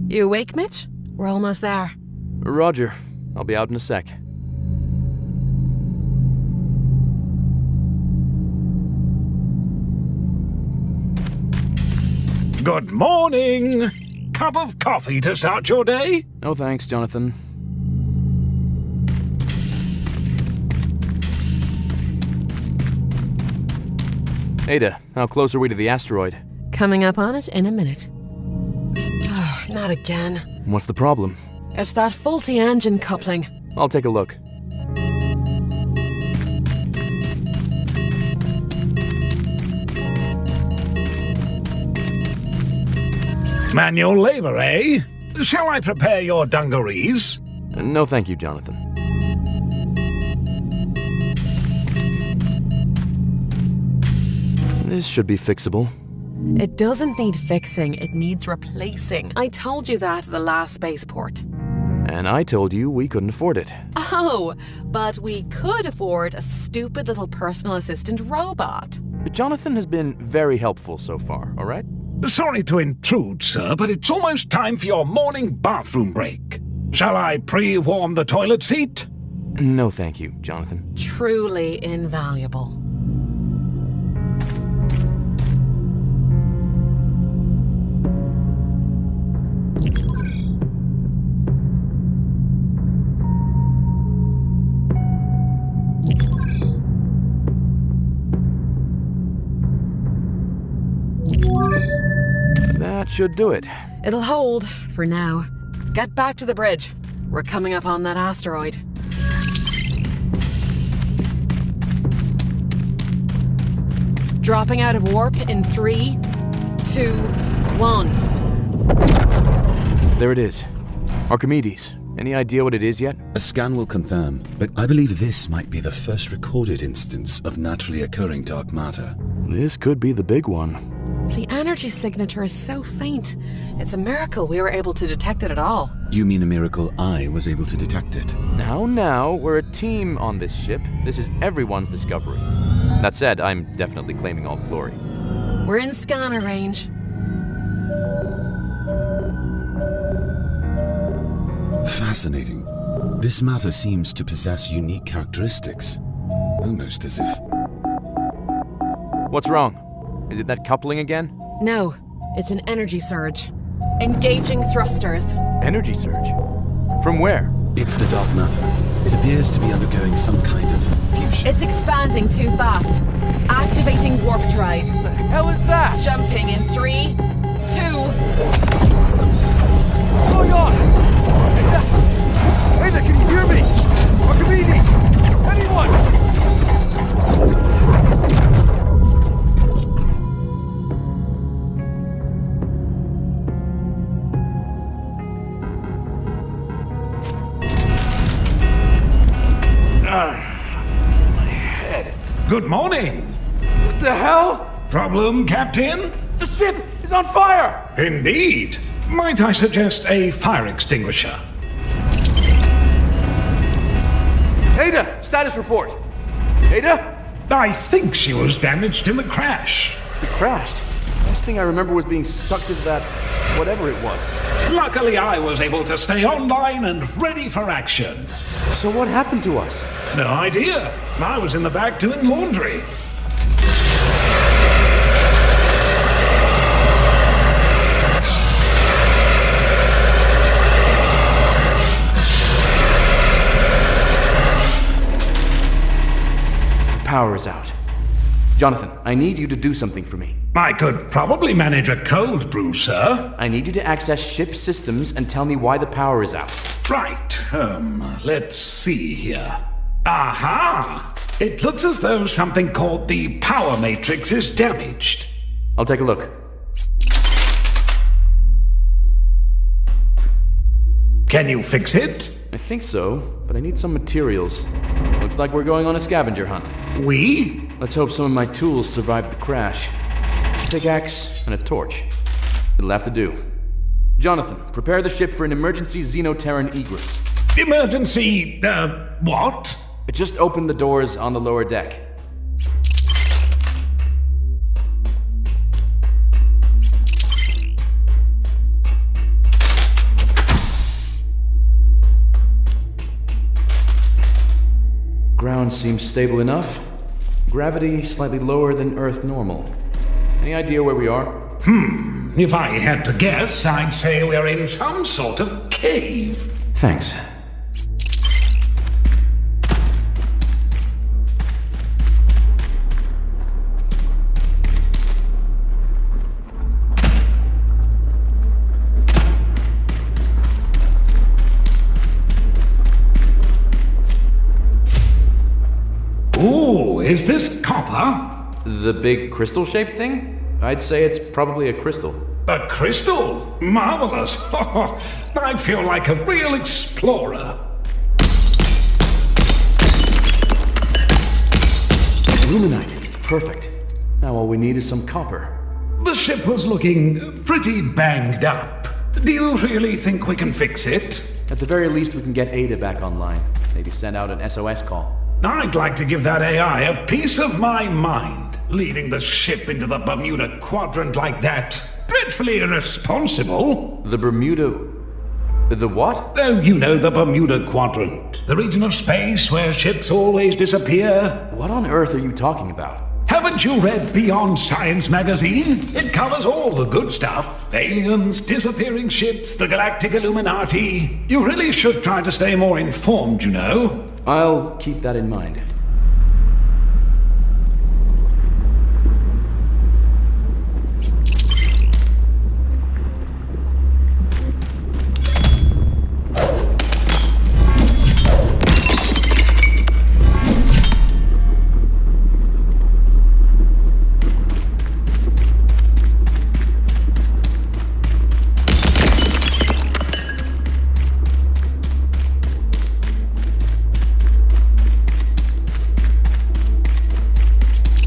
You awake, Mitch? We're almost there. Roger. I'll be out in a sec. Good morning! Cup of coffee to start your day? No thanks, Jonathan. Ada, how close are we to the asteroid? Coming up on it in a minute. Oh, not again. What's the problem? It's that faulty engine coupling. I'll take a look. Manual labor, eh? Shall I prepare your dungarees? No thank you, Jonathan. This should be fixable. It doesn't need fixing, it needs replacing. I told you that at the last spaceport. And I told you we couldn't afford it. Oh, but we could afford a stupid little personal assistant robot. Jonathan has been very helpful so far, all right? Sorry to intrude, sir, but it's almost time for your morning bathroom break. Shall I pre-warm the toilet seat? No thank you, Jonathan. Truly invaluable. That should do it. It'll hold, for now. Get back to the bridge. We're coming up on that asteroid. Dropping out of warp in 3, 2, 1. There it is. Archimedes. Any idea what it is yet? A scan will confirm, but I believe this might be the first recorded instance of naturally occurring dark matter. This could be the big one. The energy signature is so faint. It's a miracle we were able to detect it at all. You mean a miracle I was able to detect it? Now, we're a team on this ship. This is everyone's discovery. That said, I'm definitely claiming all the glory. We're in scanner range. Fascinating. This matter seems to possess unique characteristics. Almost as if... What's wrong? Is it that coupling again? No, it's an energy surge. Engaging thrusters. Energy surge? From where? It's the dark matter. It appears to be undergoing some kind of fusion. It's expanding too fast. Activating warp drive. What the hell is that? Jumping in 3, 2... What's going on? Ada, can you hear me? Archimedes! Anyone! My head. Good morning. What the hell? Problem, Captain? The ship is on fire! Indeed. Might I suggest a fire extinguisher? Ada, status report. Ada? I think she was damaged in the crash. We crashed. Last thing I remember was being sucked into that whatever it was. Luckily, I was able to stay online and ready for action. So what happened to us? No idea. I was in the back doing laundry. The power is out. Jonathan, I need you to do something for me. I could probably manage a cold brew, sir. I need you to access ship systems and tell me why the power is out. Right, let's see here. Aha! It looks as though something called the power matrix is damaged. I'll take a look. Can you fix it? I think so, but I need some materials. Looks like we're going on a scavenger hunt. We? Let's hope some of my tools survived the crash. A pickaxe and a torch. It'll have to do. Jonathan, prepare the ship for an emergency Xenoterran egress. Emergency, what? Just open the doors on the lower deck. ground seems stable enough. Gravity slightly lower than Earth normal. Any idea where we are? If I had to guess, I'd say we're in some sort of cave. Thanks. Ooh, is this copper? The big crystal-shaped thing? I'd say it's probably a crystal. A crystal? Marvelous. I feel like a real explorer. Illuminite. Perfect. Now all we need is some copper. The ship was looking pretty banged up. Do you really think we can fix it? At the very least, we can get Ada back online. Maybe send out an SOS call. I'd like to give that AI a piece of my mind. Leading the ship into the Bermuda Quadrant like that. Dreadfully irresponsible. The Bermuda... The what? Oh, you know, the Bermuda Quadrant. The region of space where ships always disappear. What on earth are you talking about? Haven't you read Beyond Science magazine? It covers all the good stuff. Aliens, disappearing ships, the galactic Illuminati. You really should try to stay more informed, you know. I'll keep that in mind.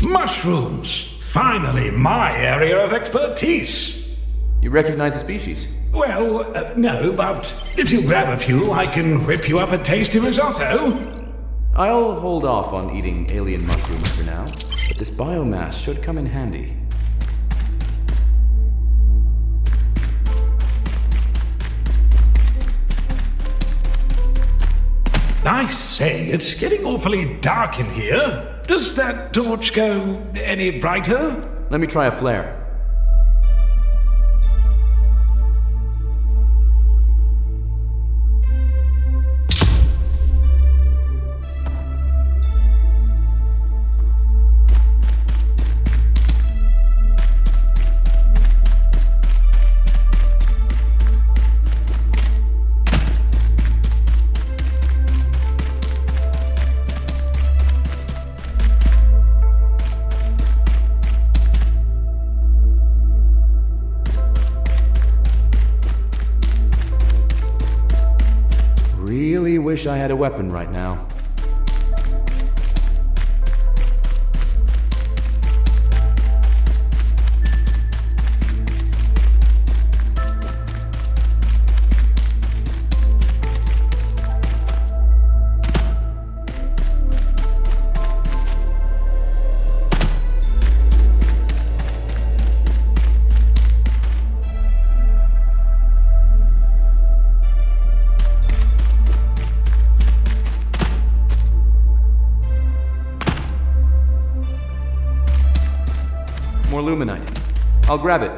Mushrooms. Finally, my area of expertise. You recognize the species? Well, no, but if you grab a few, I can whip you up a tasty risotto. I'll hold off on eating alien mushrooms for now, but this biomass should come in handy. I say, it's getting awfully dark in here. Does that torch go any brighter? Let me try a flare. Really wish I had a weapon right now. More luminite. I'll grab it.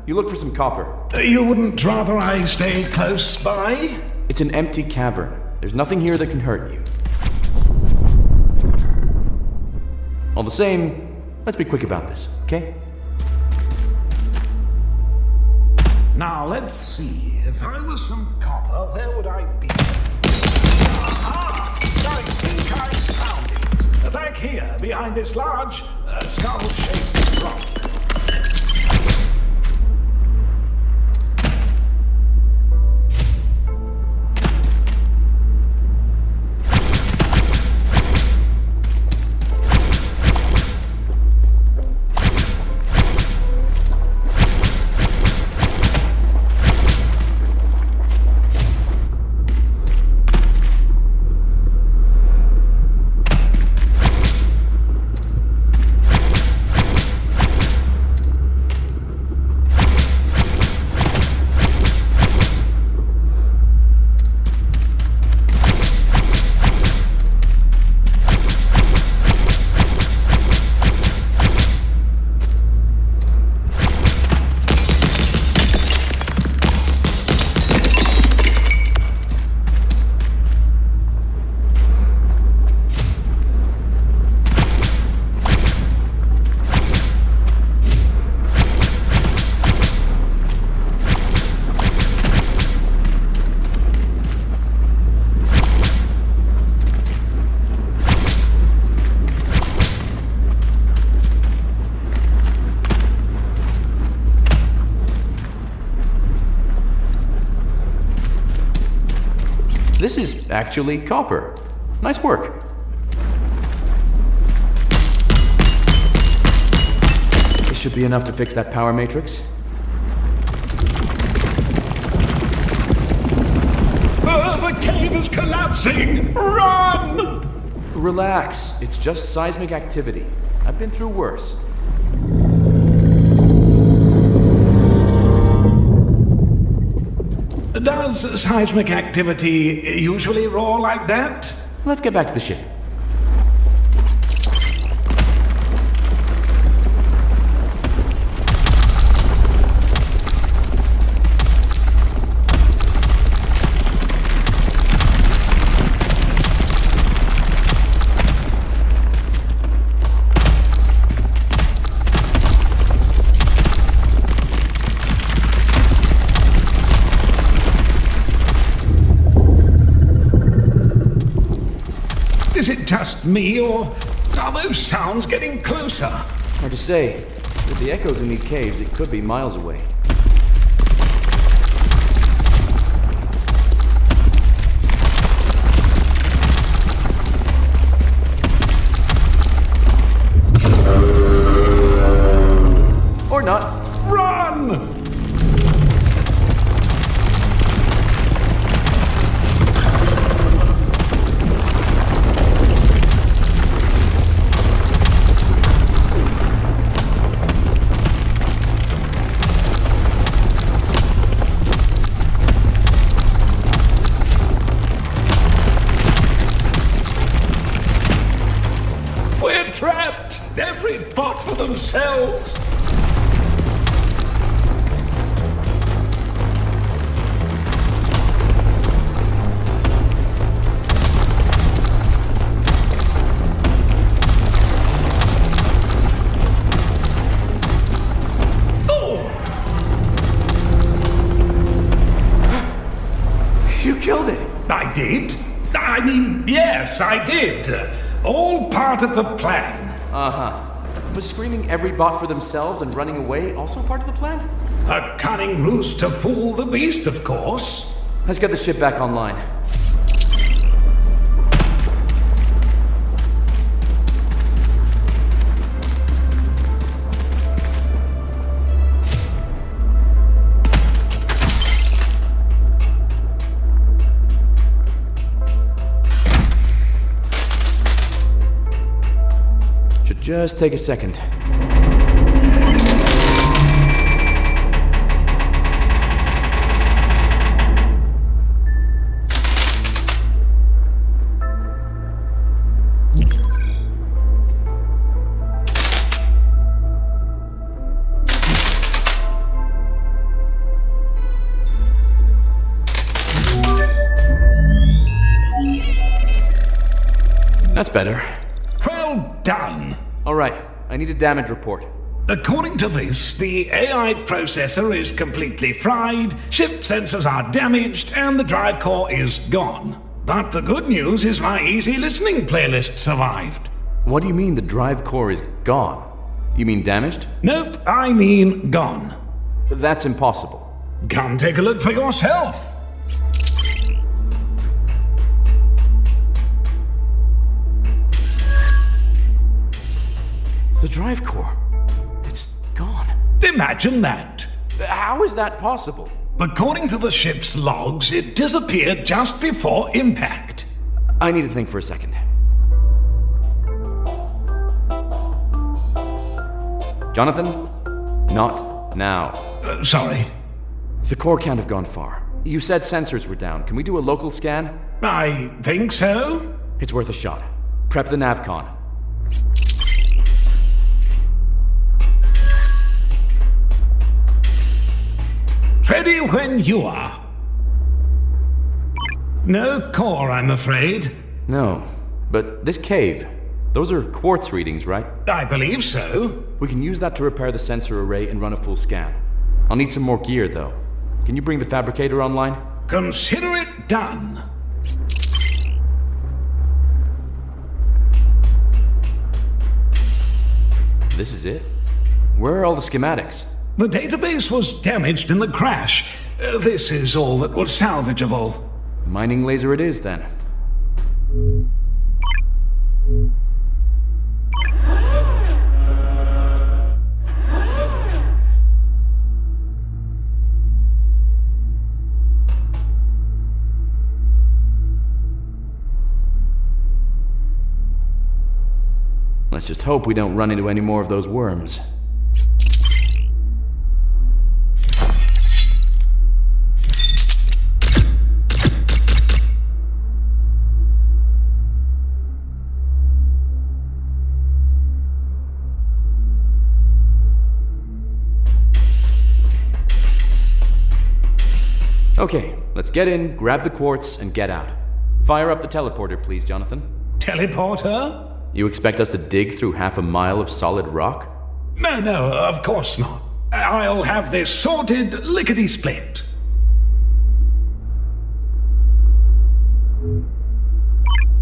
You look for some copper. You wouldn't rather I stay close by? It's an empty cavern. There's nothing here that can hurt you. All the same, let's be quick about this, okay? Now, let's see. If I was some copper, where would I be? Aha! I think I found it. Back here, behind this large, skull-shaped rock. This is actually copper. Nice work. This should be enough to fix that power matrix. The cave is collapsing! Run! Relax. It's just seismic activity. I've been through worse. Does seismic activity usually roar like that? Let's get back to the ship. Is it just me, or are those sounds getting closer? Hard to say. With the echoes in these caves, it could be miles away. Or not. Run! We're trapped! Every bot for themselves! You killed it! I did? I mean, yes, I did. All part of the plan. Was screaming every bot for themselves and running away also part of the plan? A cunning ruse to fool the beast, of course. Let's get the ship back online. Just take a second. That's better. Well done. All right, I need a damage report. According to this, the AI processor is completely fried, ship sensors are damaged, and the drive core is gone. But the good news is my easy listening playlist survived. What do you mean the drive core is gone? You mean damaged? Nope, I mean gone. That's impossible. Come take a look for yourself. The drive core. It's gone. Imagine that. How is that possible? According to the ship's logs, it disappeared just before impact. I need to think for a second. Jonathan? Not now. Sorry. The core can't have gone far. You said sensors were down. Can we do a local scan? I think so. It's worth a shot. Prep the navcon. Ready when you are. No core, I'm afraid. No, but this cave, those are quartz readings, right? I believe so. We can use that to repair the sensor array and run a full scan. I'll need some more gear, though. Can you bring the fabricator online? Consider it done. This is it? Where are all the schematics? The database was damaged in the crash. This is all that was salvageable. Mining laser it is, then. Let's just hope we don't run into any more of those worms. Okay, let's get in, grab the quartz, and get out. Fire up the teleporter, please, Jonathan. Teleporter? You expect us to dig through half a mile of solid rock? No, of course not. I'll have this sorted lickety-split.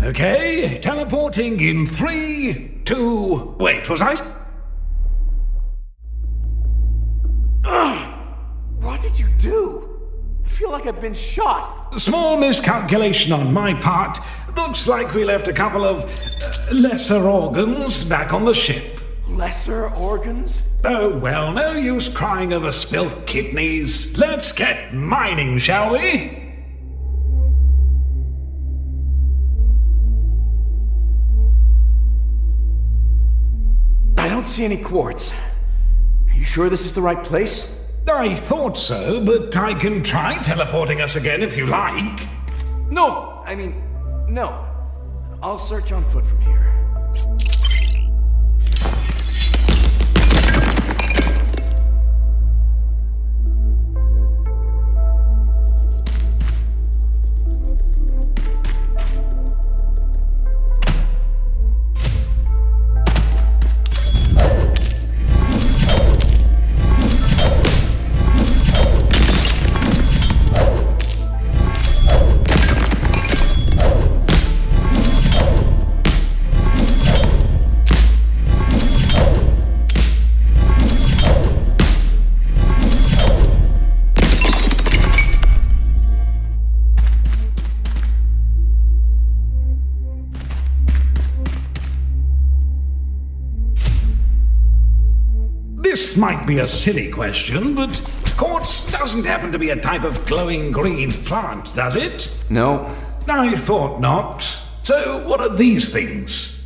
Okay, teleporting in 3, 2... Wait, was I... What did you do? I feel like I've been shot. Small miscalculation on my part. Looks like we left a couple of lesser organs back on the ship. Lesser organs? Oh, well, no use crying over spilt kidneys. Let's get mining, shall we? I don't see any quartz. Are you sure this is the right place? I thought so, but I can try teleporting us again if you like. No! No. I'll search on foot from here. This might be a silly question, but quartz doesn't happen to be a type of glowing green plant, does it? No. I thought not. So, what are these things?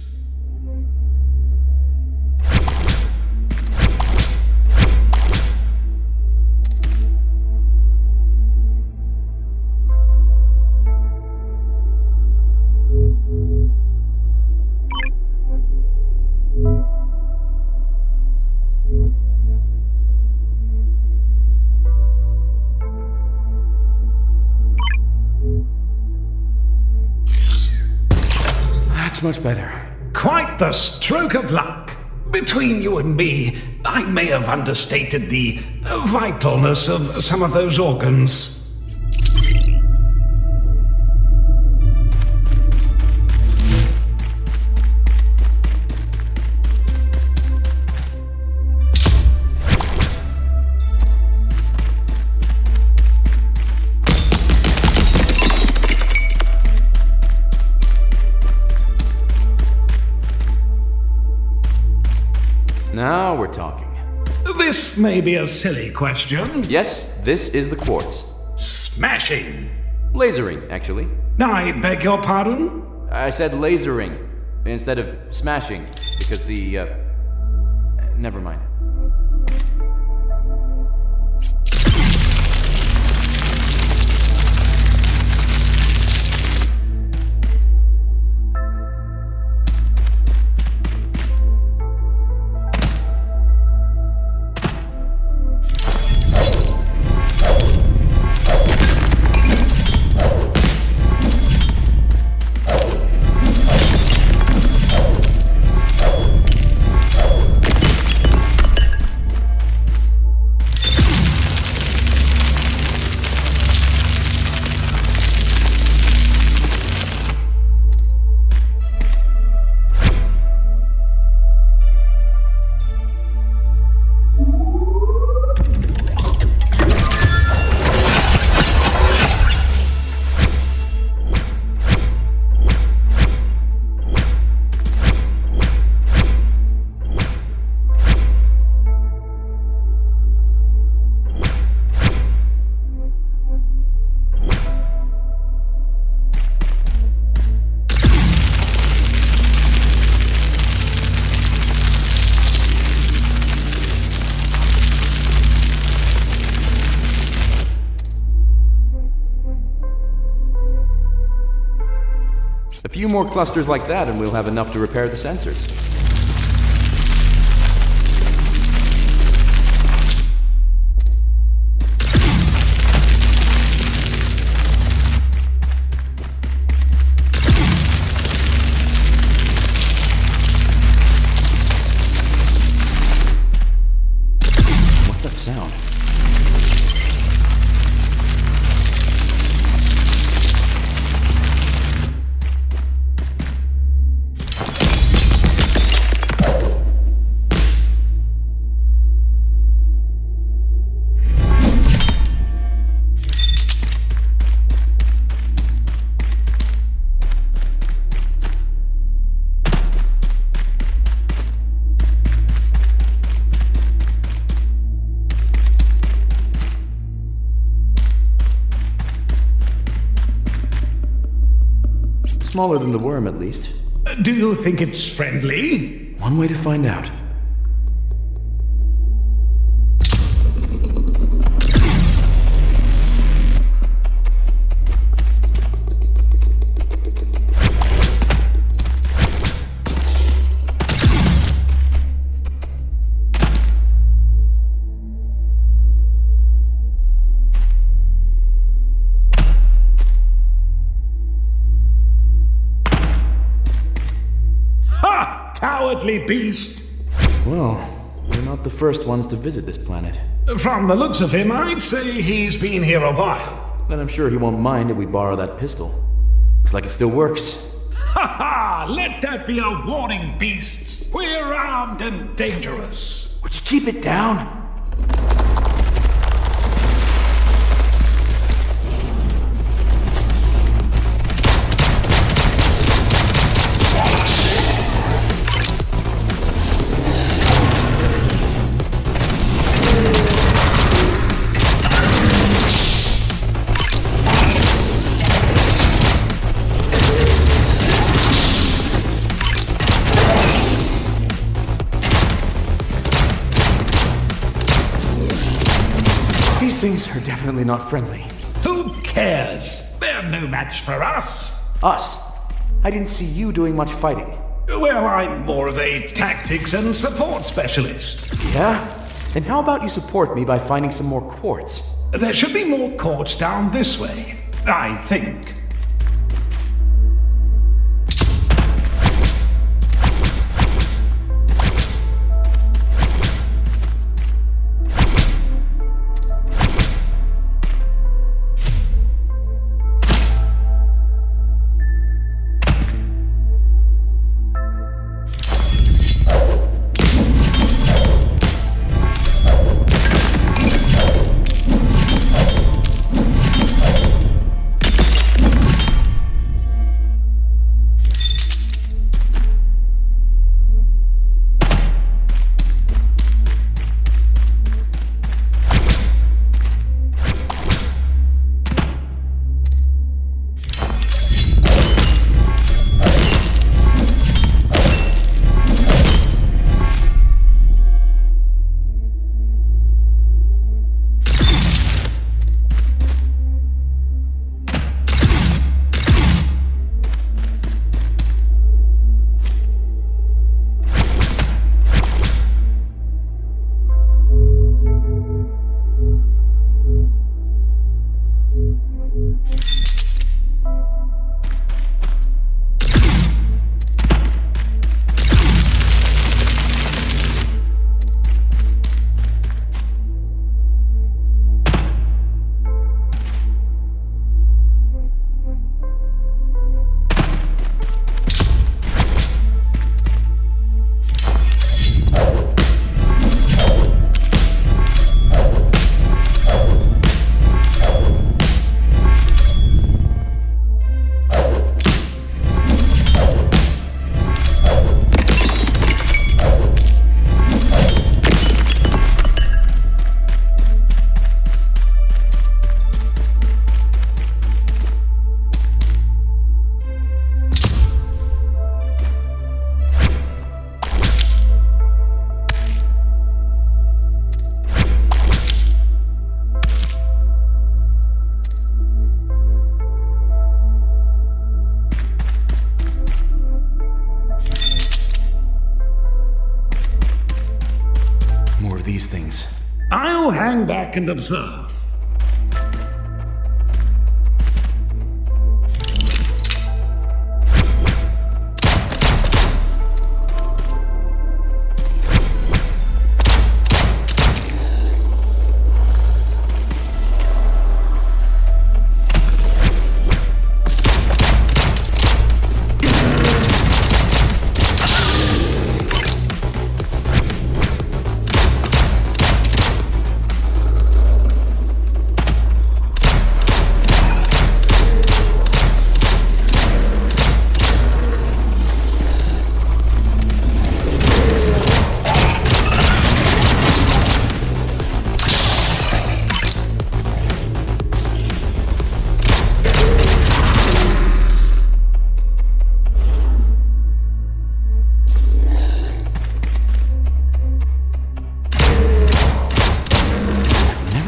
That's much better. Quite the stroke of luck. Between you and me, I may have understated the vitalness of some of those organs. Now we're talking. This may be a silly question. Yes, this is the quartz. Smashing. Lasering, actually. I beg your pardon? I said lasering instead of smashing, because the, never mind. A few more clusters like that and we'll have enough to repair the sensors. What's that sound? Smaller than the worm, at least. Do you think it's friendly? One way to find out. Cowardly beast! Well, we're not the first ones to visit this planet. From the looks of him, I'd say he's been here a while. Then I'm sure he won't mind if we borrow that pistol. Looks like it still works. Ha ha! Let that be a warning, beasts! We're armed and dangerous. Would you keep it down? These things are definitely not friendly. Who cares? They're no match for us. Us? I didn't see you doing much fighting. Well, I'm more of a tactics and support specialist. Yeah? Then how about you support me by finding some more quartz? There should be more quartz down this way, I think. stand back and observe.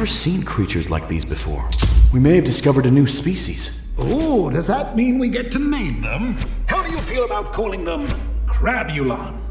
Seen creatures like these before. We may have discovered a new species. Oh, does that mean we get to name them? How do you feel about calling them Crabulons?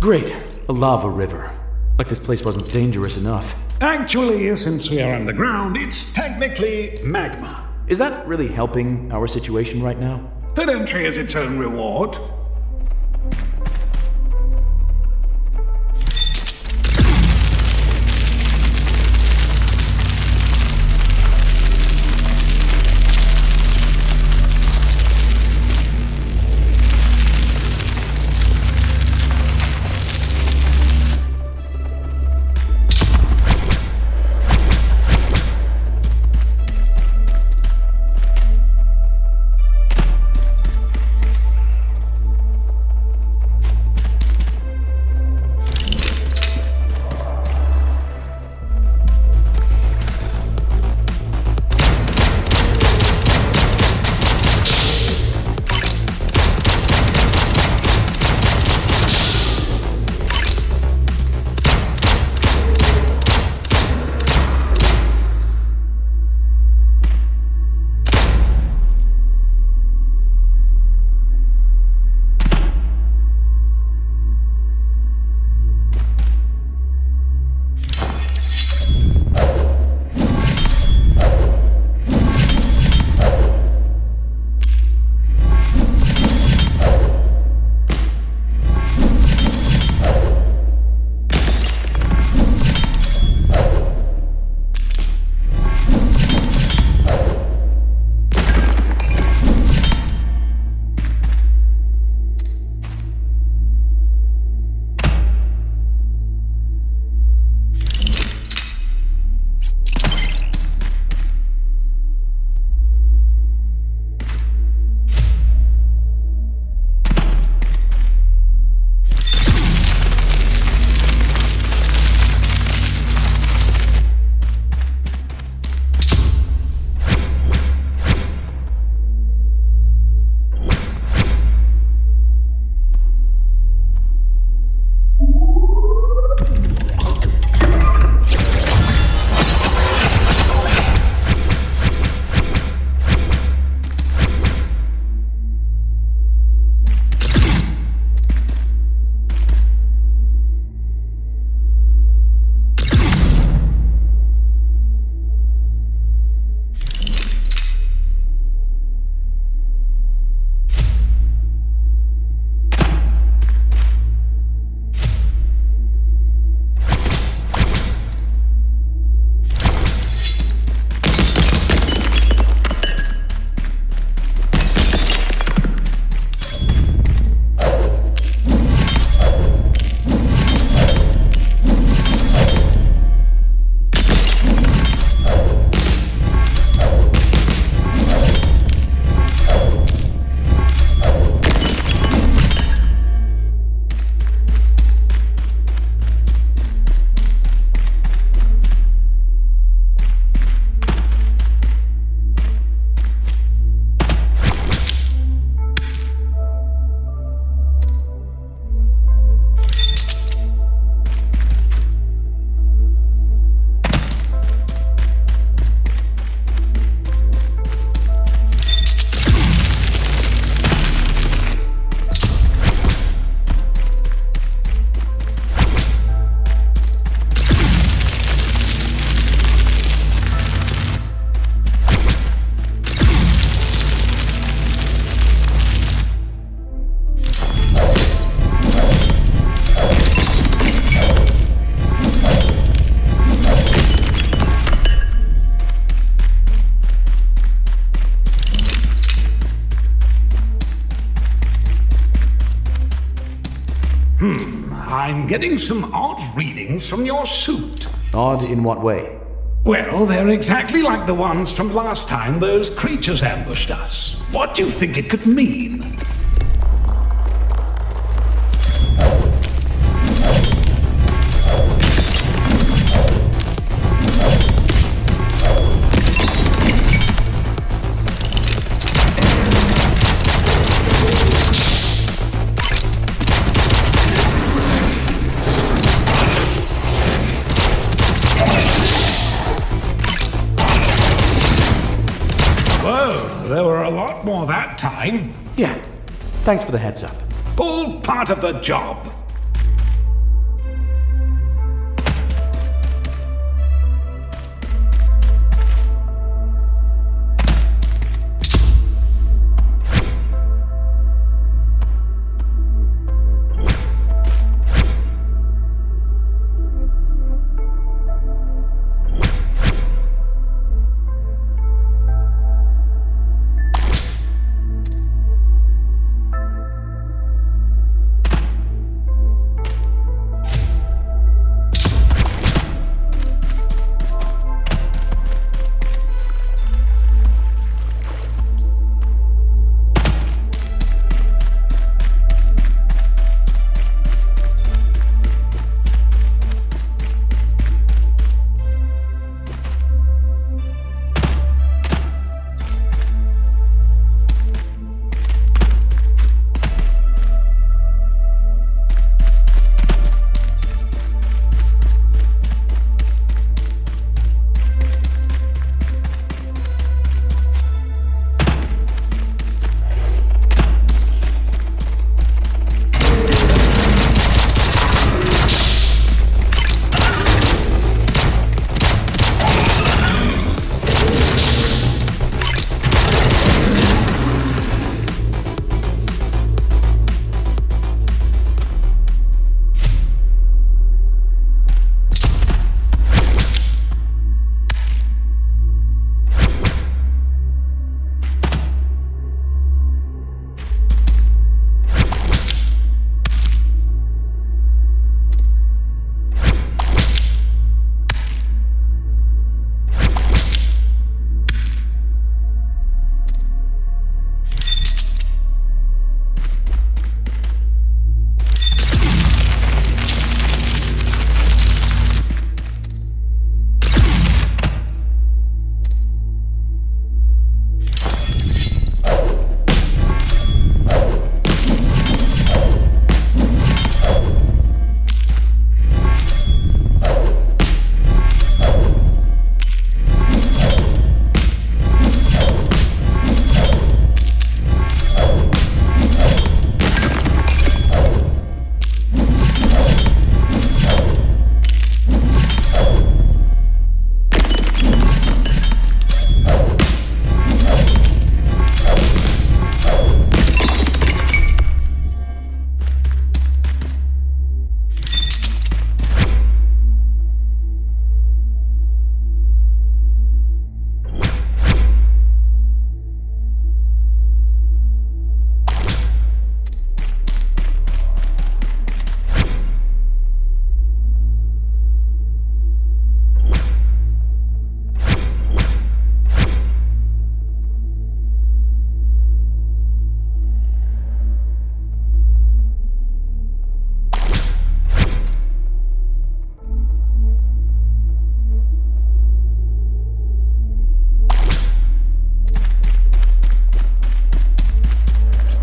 Great, a lava river. Like this place wasn't dangerous enough. Actually, since we are underground, it's technically magma. Is that really helping our situation right now? That entry has its own reward. I'm getting some odd readings from your suit. Odd in what way? Well, they're exactly like the ones from last time those creatures ambushed us. What do you think it could mean? There were a lot more that time. Yeah. Thanks for the heads up. All part of the job.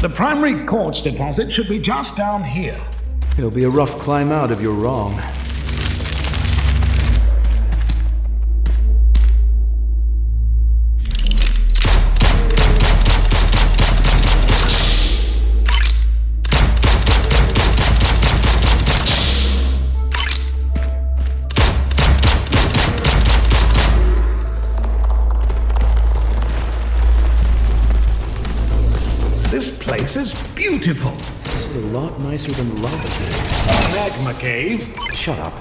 The primary quartz deposit should be just down here. It'll be a rough climb out if you're wrong. This place is beautiful. This is a lot nicer than the lava cave. Magma cave. Shut up.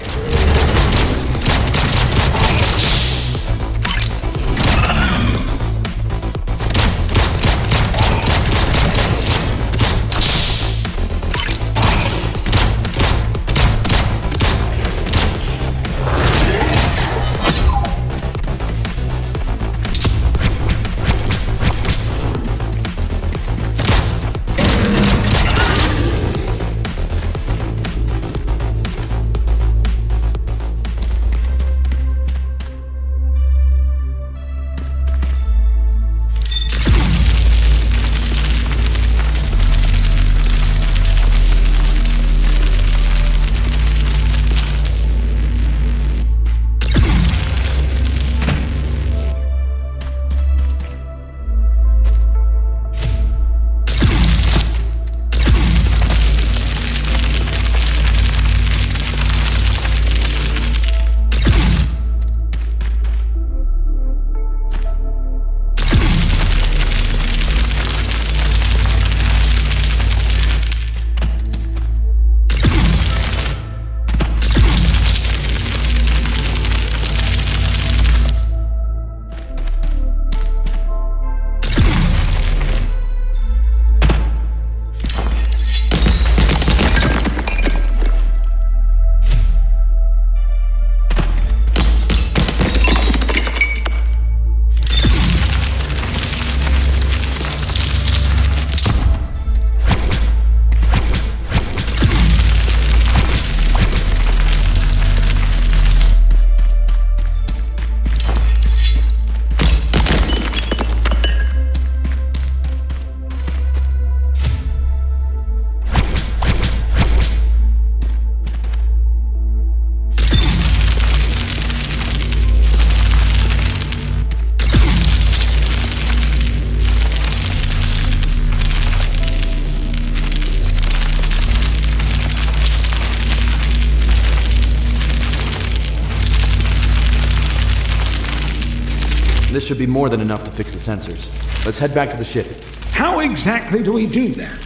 this should be more than enough to fix the sensors. Let's head back to the ship. How exactly do we do that?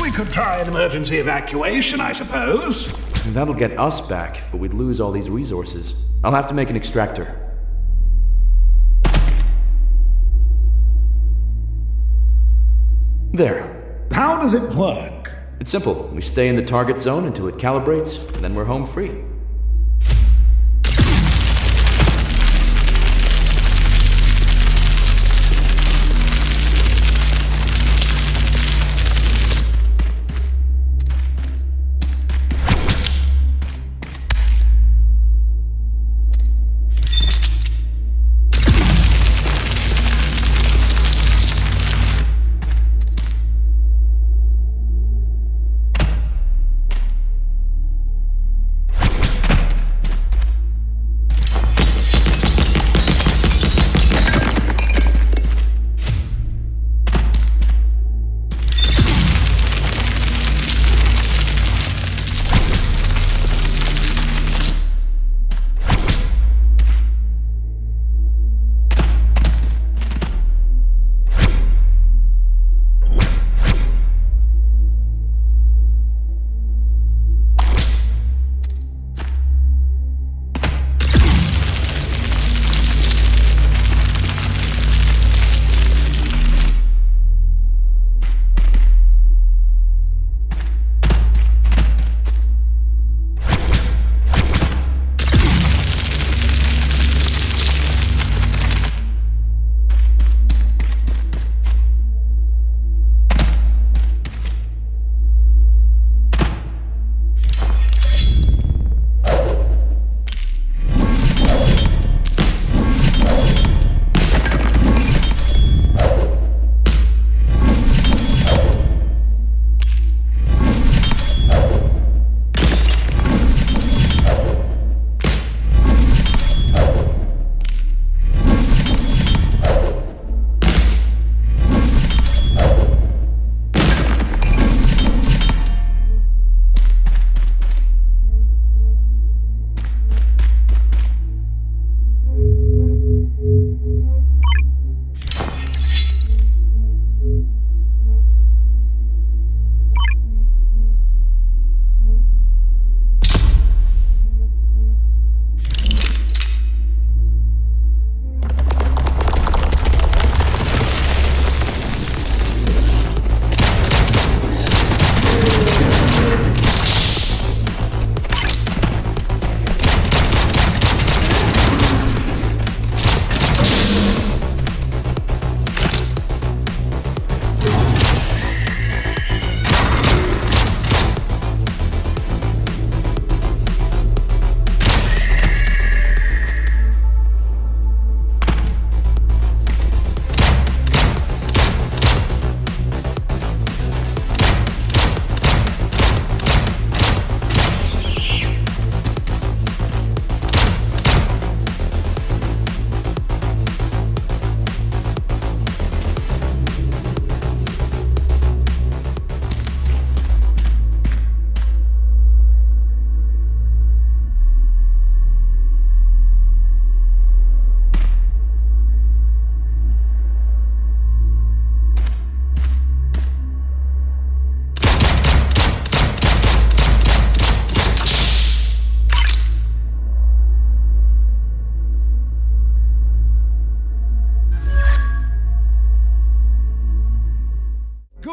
We could try an emergency evacuation, I suppose. That'll get us back, but we'd lose all these resources. I'll have to make an extractor. There. How does it work? It's simple. We stay in the target zone until it calibrates, and then we're home free.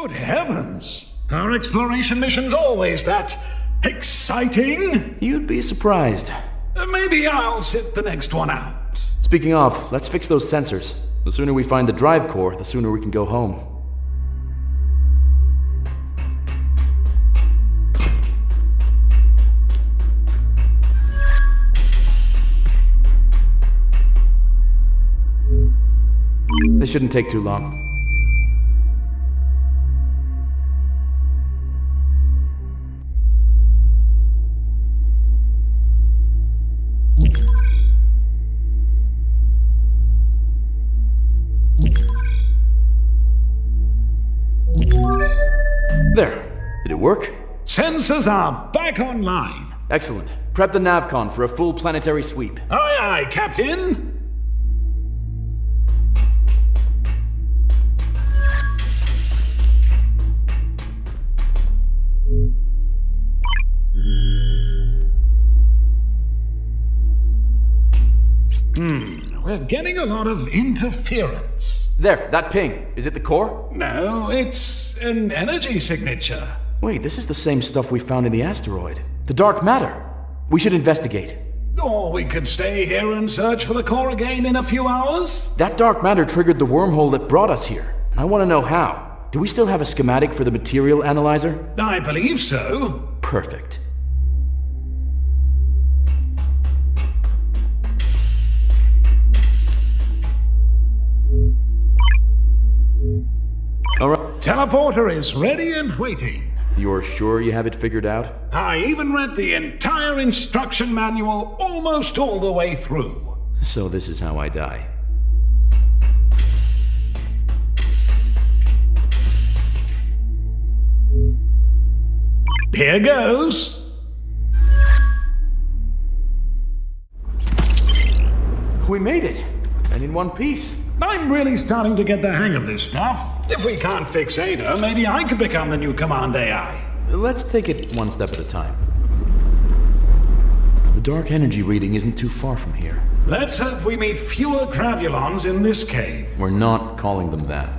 Good heavens! Our exploration mission's always that exciting. You'd be surprised. Maybe I'll sit the next one out. Speaking of, let's fix those sensors. The sooner we find the drive core, the sooner we can go home. This shouldn't take too long. There. Did it work? Sensors are back online. Excellent. Prep the navcon for a full planetary sweep. Aye, aye, Captain. We're getting a lot of interference. There, that ping. Is it the core? No, it's an energy signature. Wait, this is the same stuff we found in the asteroid. The dark matter. We should investigate. Or we could stay here and search for the core again in a few hours. That dark matter triggered the wormhole that brought us here. I want to know how. Do we still have a schematic for the material analyzer? I believe so. Perfect. All right. Teleporter is ready and waiting. You're sure you have it figured out? I even read the entire instruction manual almost all the way through. So this is how I die. Here goes. We made it! And in one piece. I'm really starting to get the hang of this stuff. If we can't fix Ada, maybe I could become the new Command AI. Let's take it one step at a time. The dark energy reading isn't too far from here. Let's hope we meet fewer Crabulons in this cave. We're not calling them that.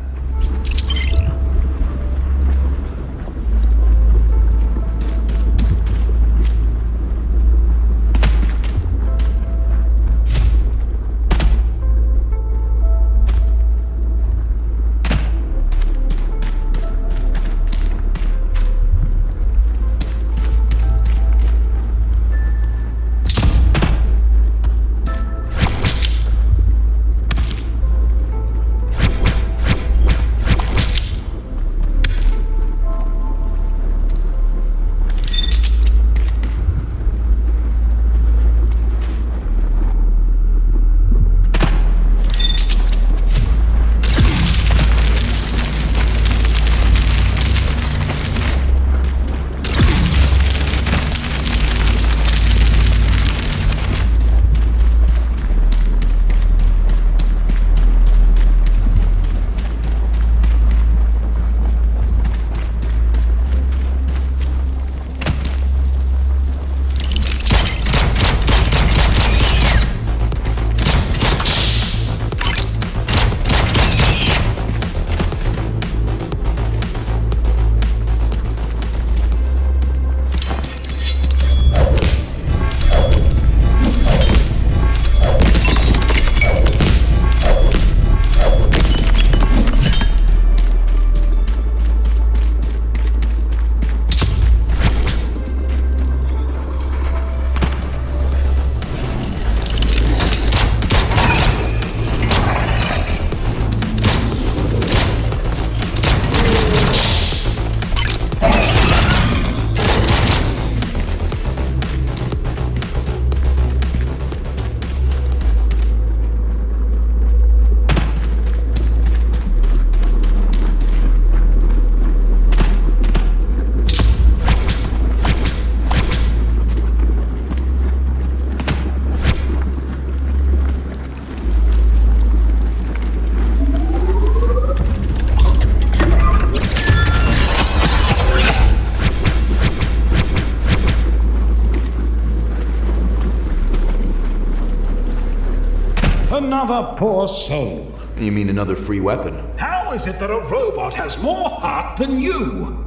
Another poor soul. You mean another free weapon? How is it that a robot has more heart than you?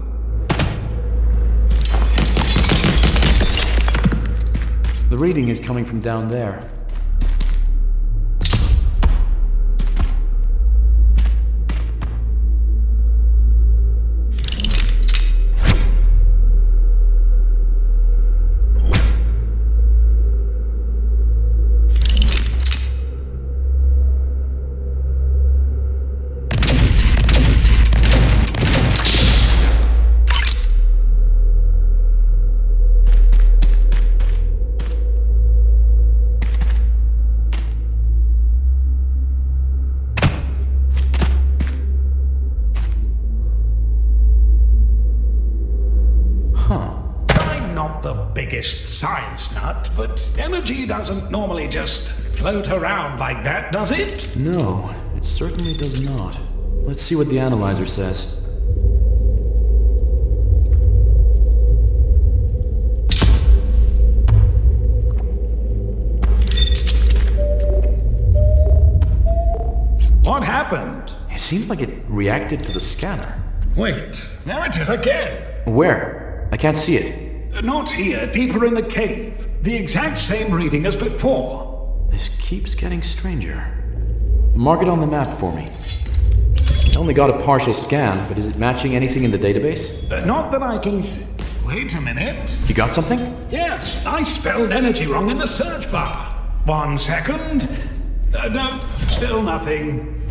The reading is coming from down there. Biggest science nut, but energy doesn't normally just float around like that, does it? No, it certainly does not. Let's see what the analyzer says. seems like it reacted to the scanner. Wait, there it is again! Where? I can't see it. Not here, deeper in the cave. The exact same reading as before. This keeps getting stranger. Mark it on the map for me. I only got a partial scan, but is it matching anything in the database? Not that I can see. Wait a minute. You got something? Yes, I spelled energy wrong in the search bar. 1 second. No, still nothing.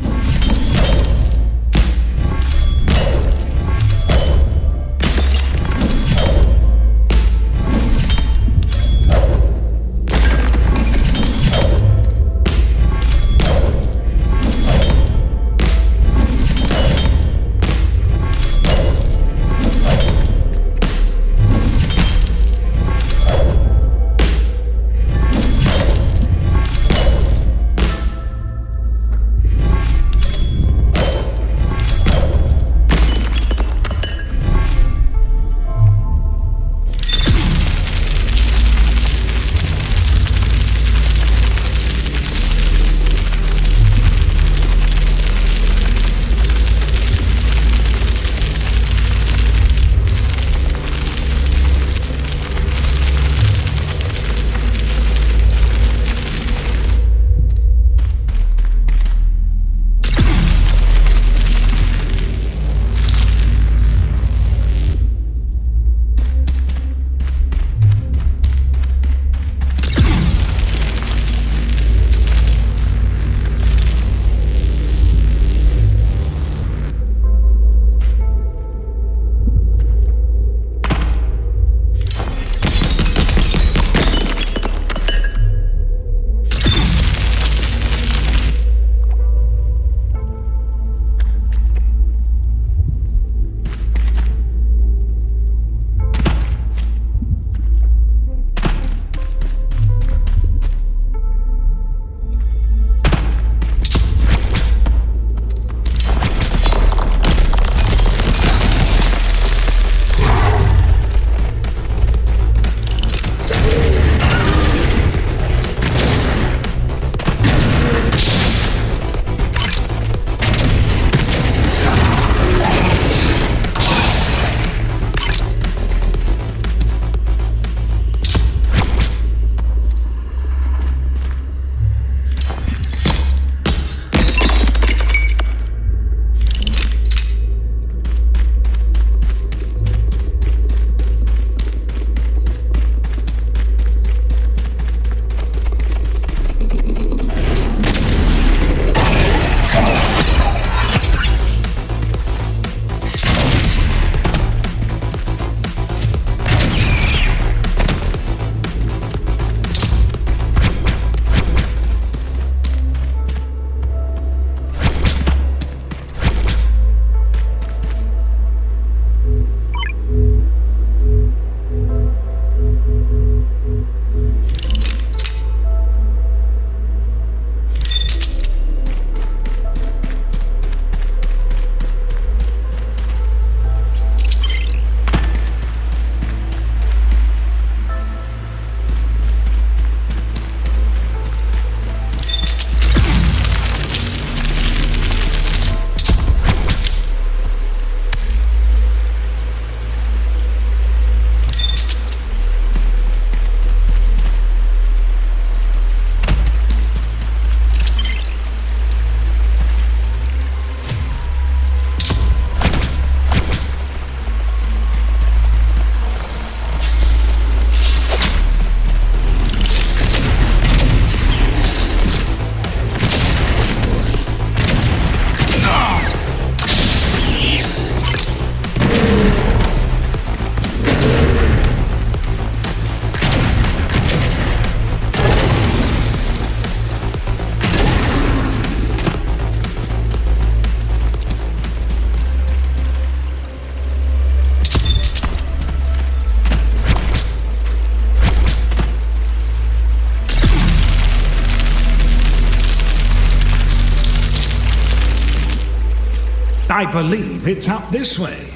I believe it's up this way.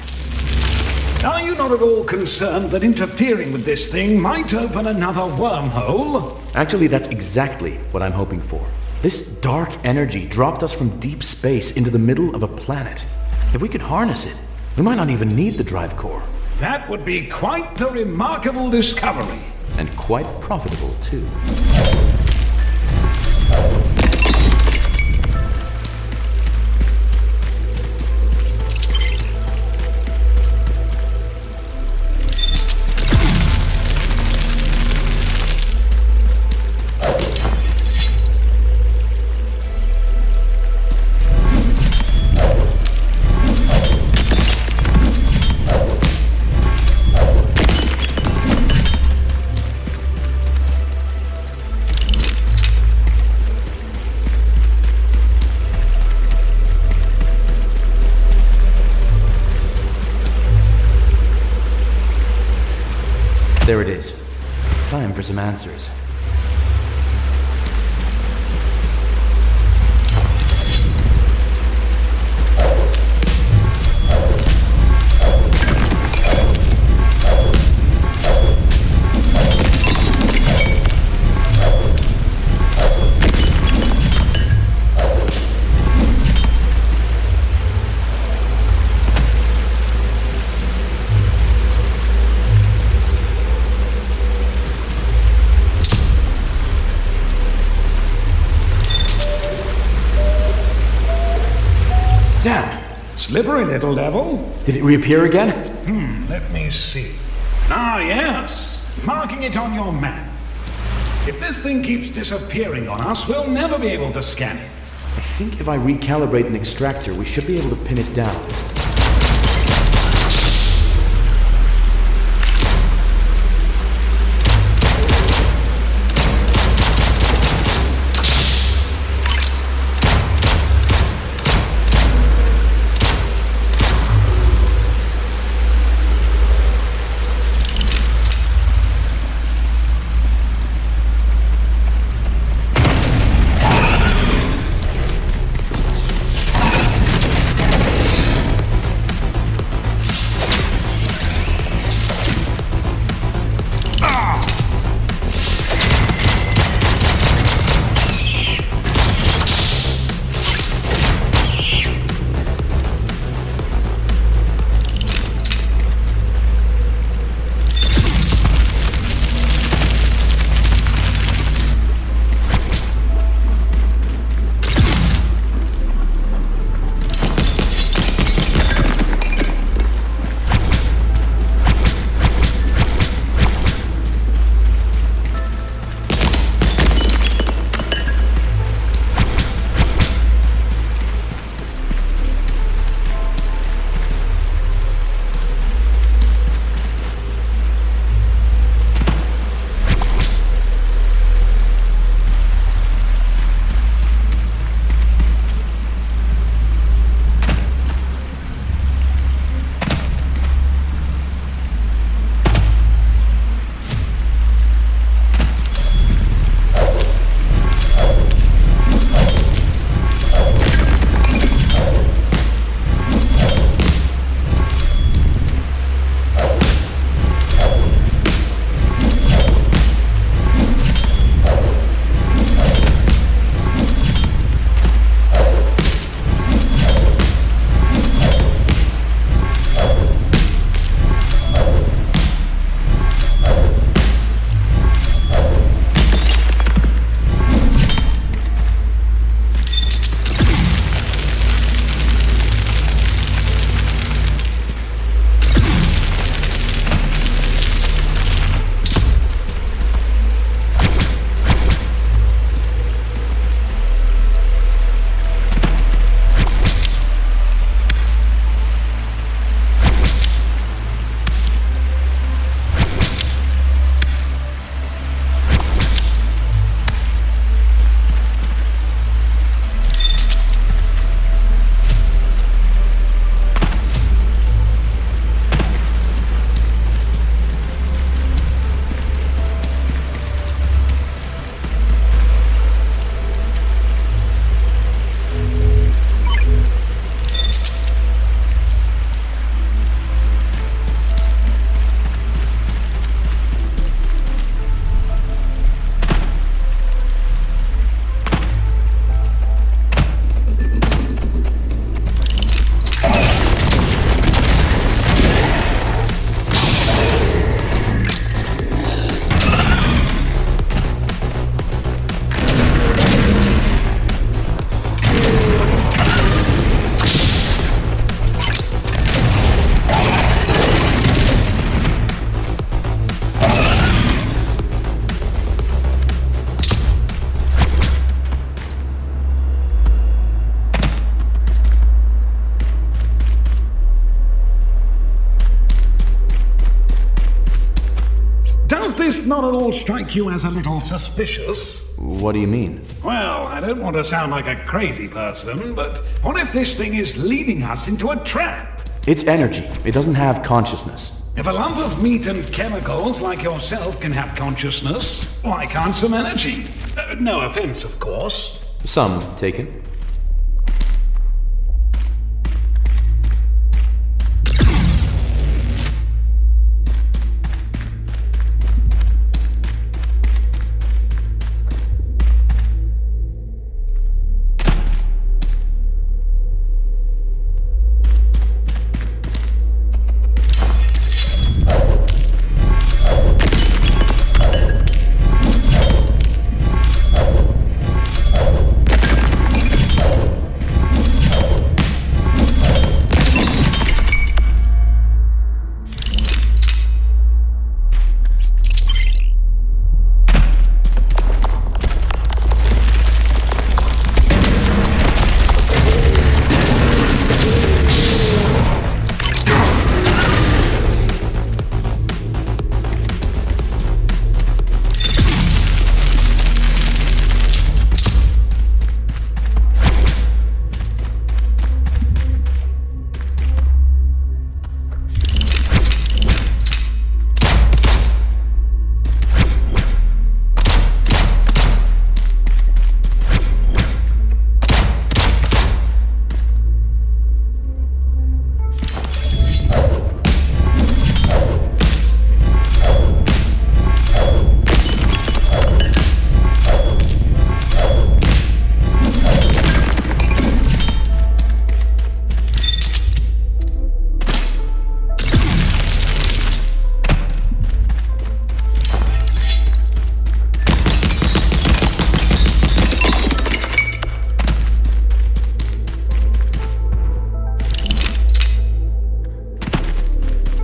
Are you not at all concerned that interfering with this thing might open another wormhole? Actually, that's exactly what I'm hoping for. This dark energy dropped us from deep space into the middle of a planet. If we could harness it, we might not even need the drive core. That would be quite the remarkable discovery. And quite profitable, too. There it is. Time for some answers. Damn! Slippery little devil. Did it reappear again? Let me see. Ah, yes. Marking it on your map. If this thing keeps disappearing on us, we'll never be able to scan it. I think if I recalibrate an extractor, we should be able to pin it down. Does this not at all strike you as a little suspicious? What do you mean? Well, I don't want to sound like a crazy person, but what if this thing is leading us into a trap? It's energy. It doesn't have consciousness. If a lump of meat and chemicals like yourself can have consciousness, why can't some energy? No offense, of course. Some taken.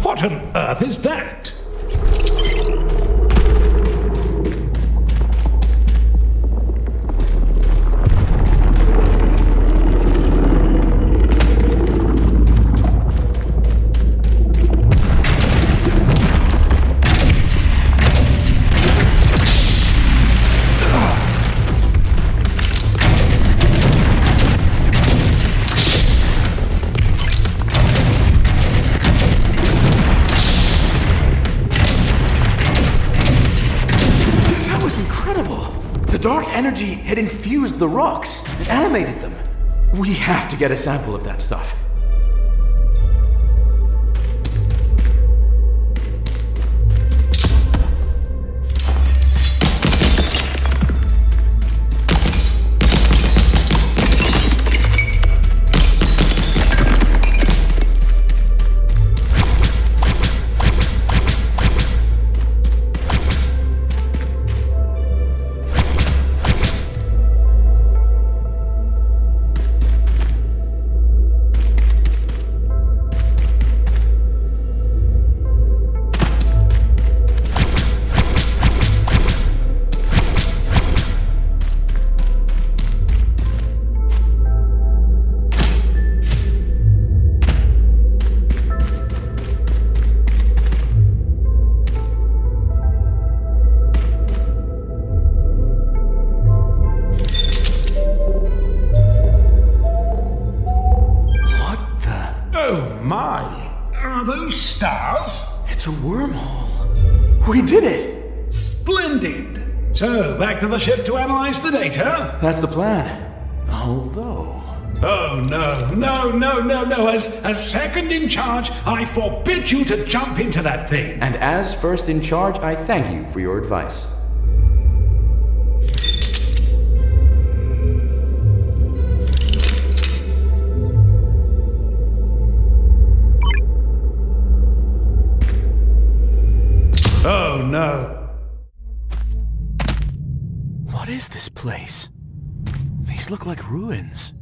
What on earth is that? The dark energy had infused the rocks. It animated them. We have to get a sample of that stuff. Are those stars? It's a wormhole. We did it! Splendid! So, back to the ship to analyze the data? That's the plan. Although... Oh, no. As second in charge, I forbid you to jump into that thing. And as first in charge, I thank you for your advice. Oh, no. What is this place? These look like ruins.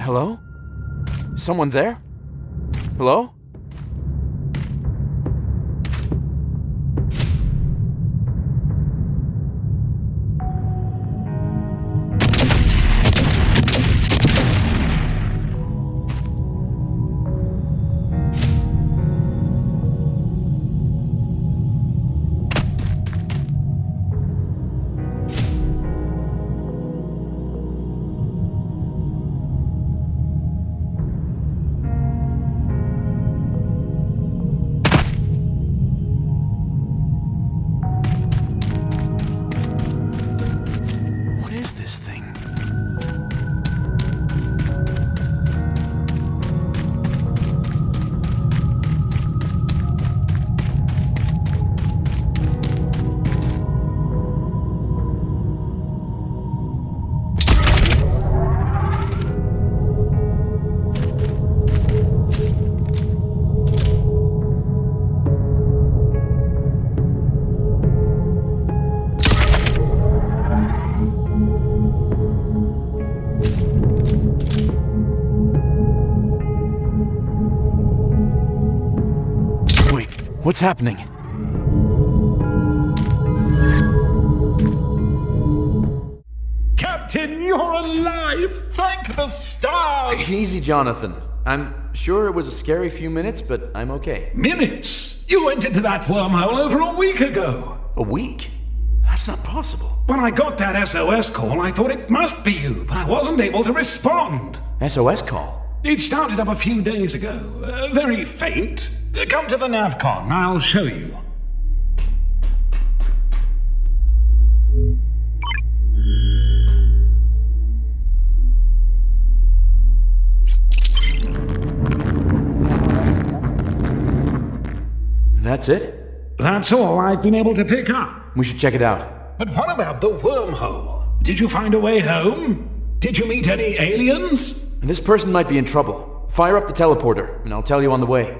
Hello? Someone there? Hello? This thing. What's happening? Captain, you're alive! Thank the stars! Easy, Jonathan. I'm sure it was a scary few minutes, but I'm okay. Minutes? You went into that wormhole over a week ago! A week? That's not possible. When I got that SOS call, I thought it must be you, but I wasn't able to respond. SOS call? It started up a few days ago. Very faint. Come to the Navcon, I'll show you. That's it? That's all I've been able to pick up. We should check it out. But what about the wormhole? Did you find a way home? Did you meet any aliens? This person might be in trouble. Fire up the teleporter, and I'll tell you on the way.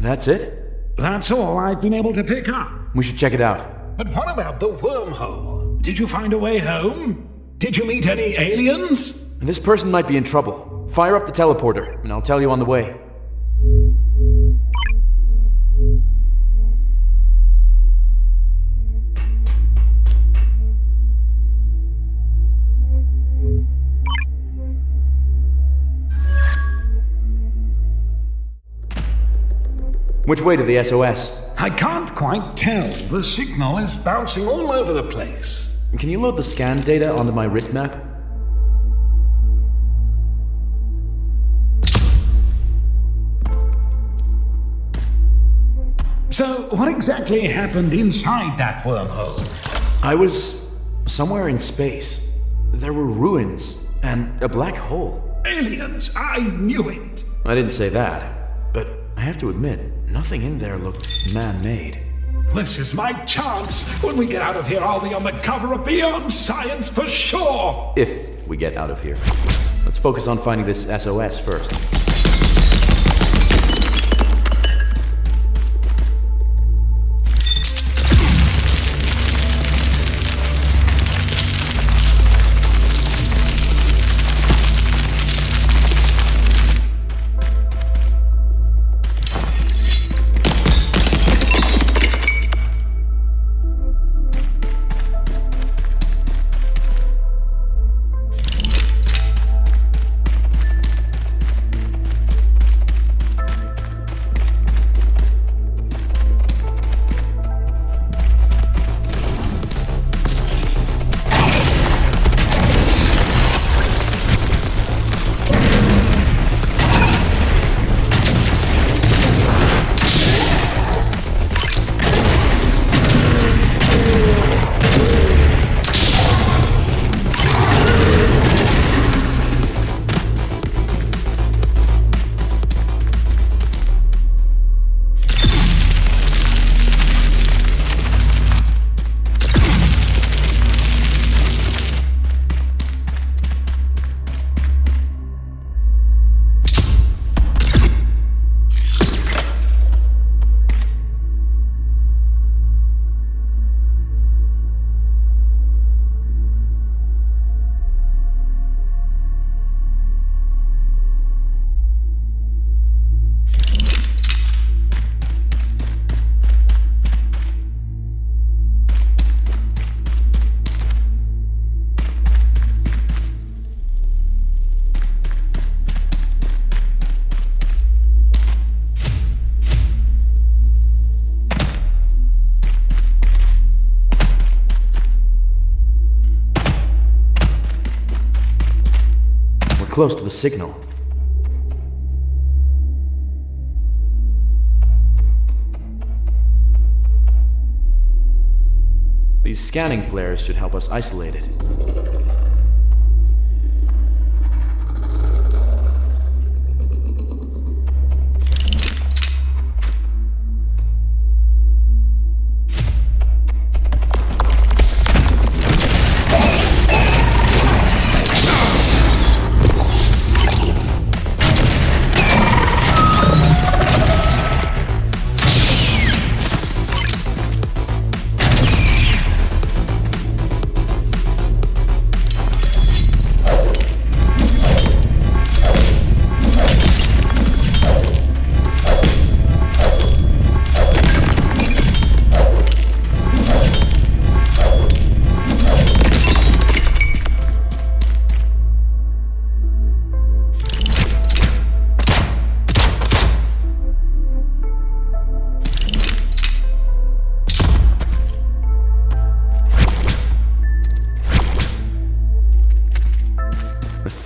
That's it? That's all I've been able to pick up. We should check it out. But what about the wormhole? Did you find a way home? Did you meet any aliens? This person might be in trouble. Fire up the teleporter, and I'll tell you on the way. Which way to the SOS? I can't quite tell. The signal is bouncing all over the place. Can you load the scan data onto my wrist map? So, what exactly happened inside that wormhole? I was somewhere in space. There were ruins and a black hole. Aliens, I knew it. I didn't say that, but I have to admit, nothing in there looked man-made. This is my chance. When we get out of here, I'll be on the cover of Beyond Science for sure. If we get out of here. Let's focus on finding this SOS first. Close to the signal. These scanning flares should help us isolate it.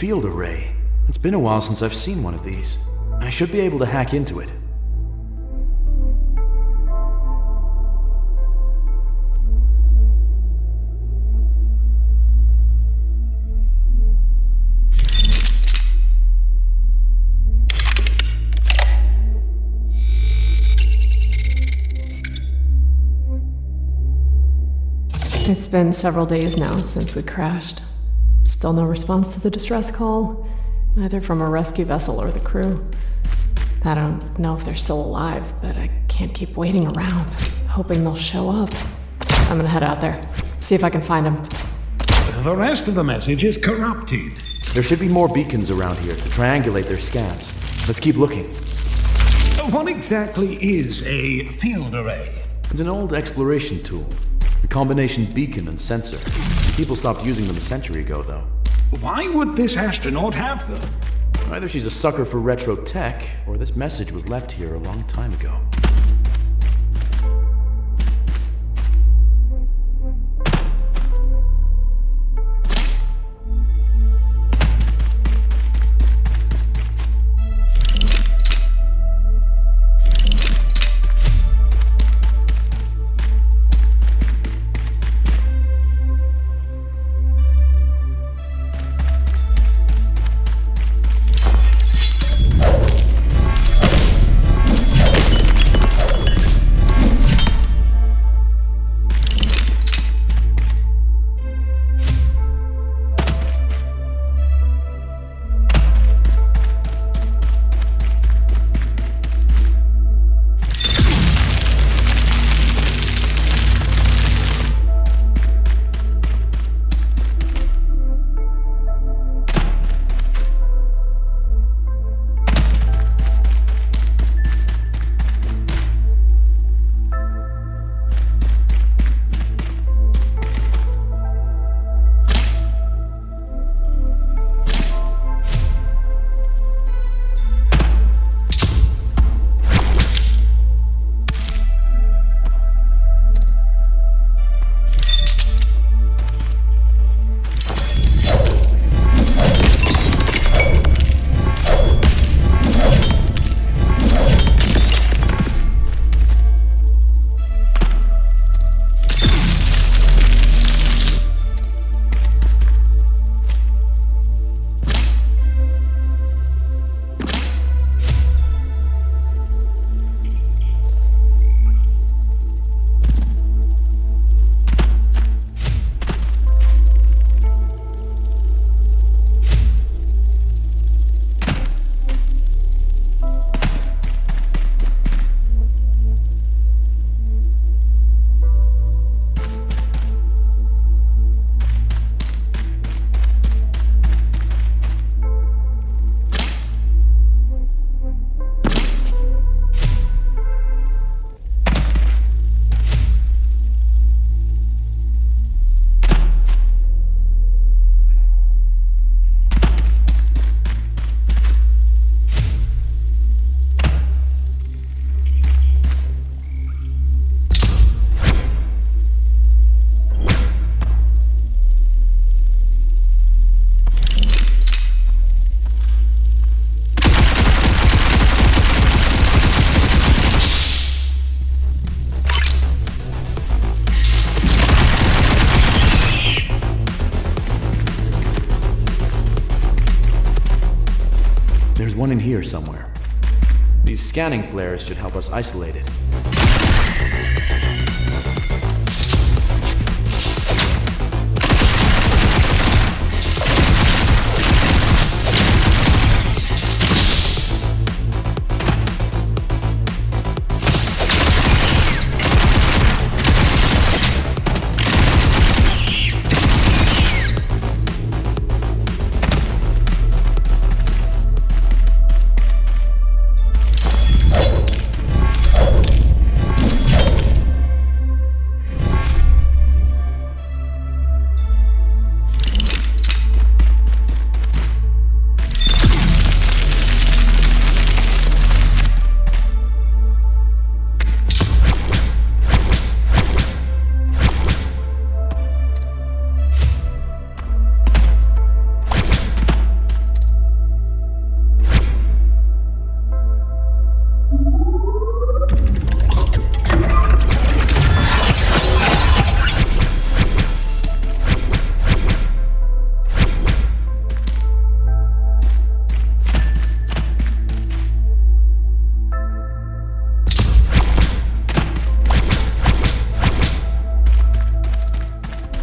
Field array. It's been a while since I've seen one of these. I should be able to hack into it. It's been several days now since we crashed. Still no response to the distress call, either from a rescue vessel or the crew. I don't know if they're still alive, but I can't keep waiting around, hoping they'll show up. I'm gonna head out there, see if I can find them. The rest of the message is corrupted. There should be more beacons around here to triangulate their scans. Let's keep looking. What exactly is a field array? It's an old exploration tool. A combination beacon and sensor. People stopped using them a century ago, though. Why would this astronaut have them? Either she's a sucker for retro tech, or this message was left here a long time ago. one in here somewhere. These scanning flares should help us isolate it.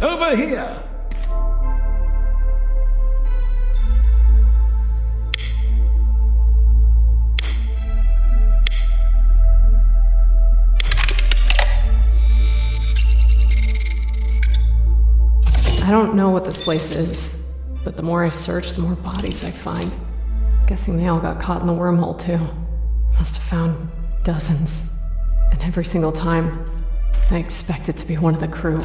Over here! I don't know what this place is, but the more I search, the more bodies I find. Guessing they all got caught in the wormhole, too. Must have found dozens. And every single time, I expect it to be one of the crew.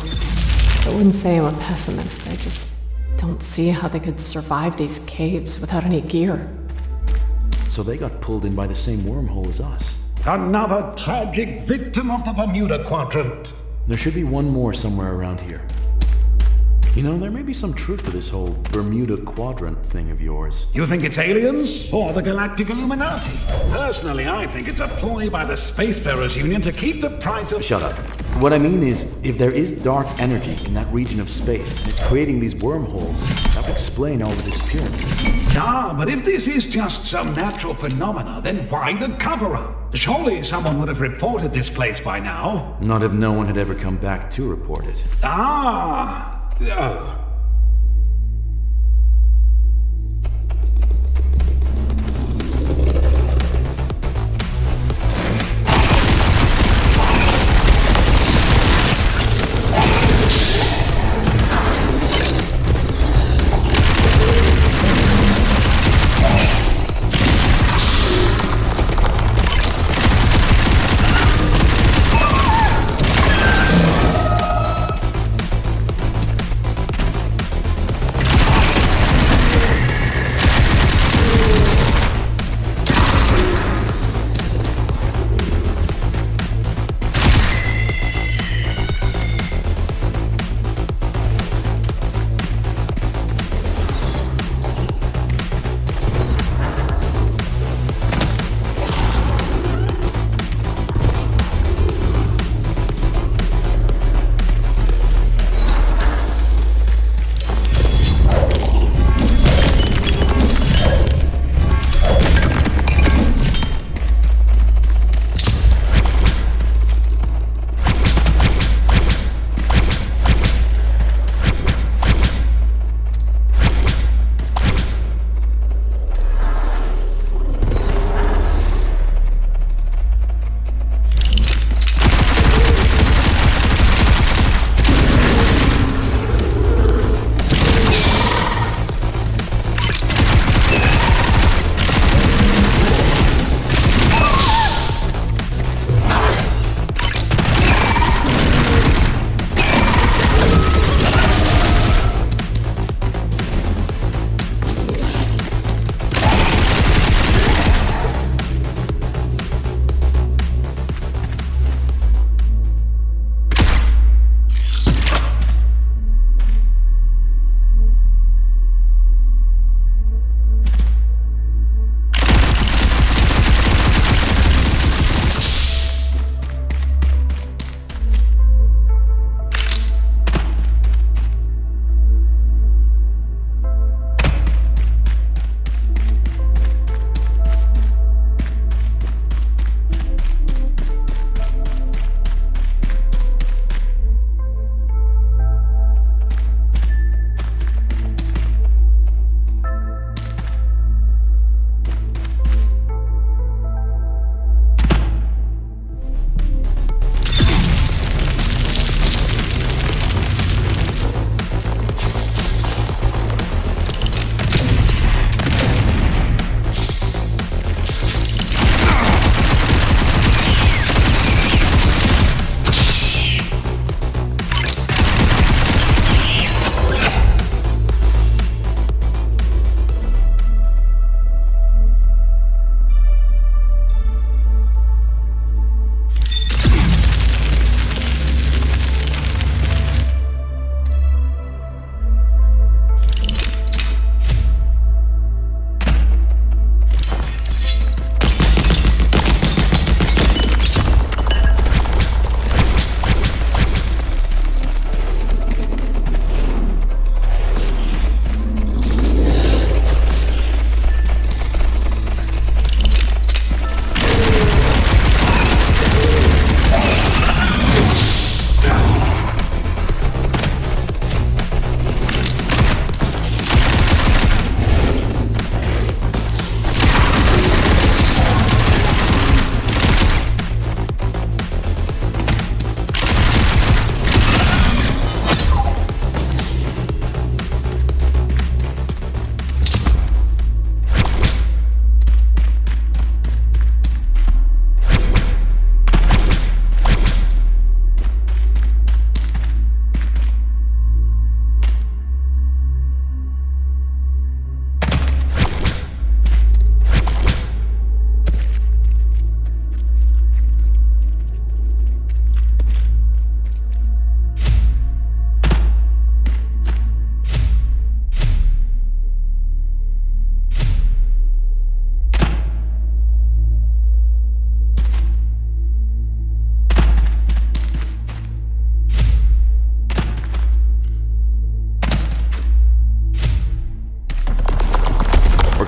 I wouldn't say I'm a pessimist, I just don't see how they could survive these caves without any gear. So they got pulled in by the same wormhole as us. Another tragic victim of the Bermuda Quadrant. There should be one more somewhere around here. You know, there may be some truth to this whole Bermuda Quadrant thing of yours. You think it's aliens or the Galactic Illuminati? Personally, I think it's a ploy by the Spacefarers Union to keep the price of— Shut up. What I mean is, if there is dark energy in that region of space, and it's creating these wormholes, that would explain all the disappearances. Ah, but if this is just some natural phenomena, then why the cover-up? Surely someone would have reported this place by now. Not if no one had ever come back to report it. Ah! Oh.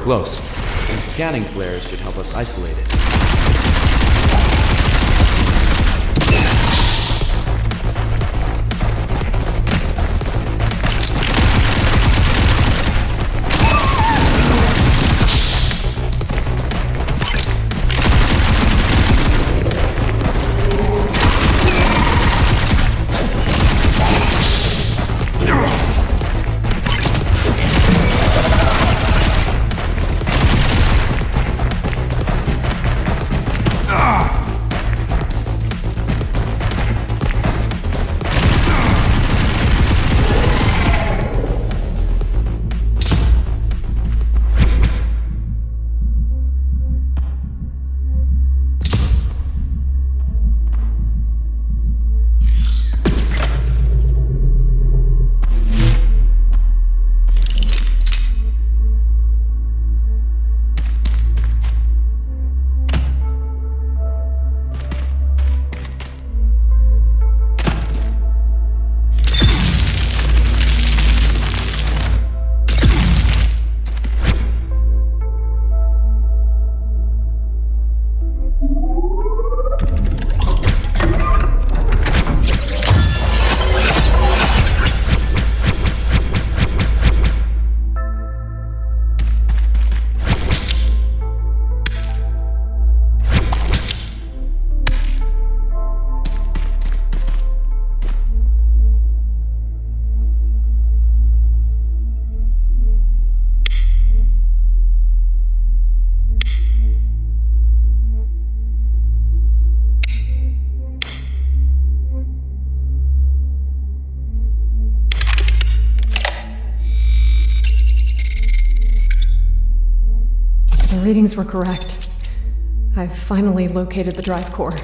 close. These scanning flares should help us isolate it. The readings were correct. I've finally located the drive core.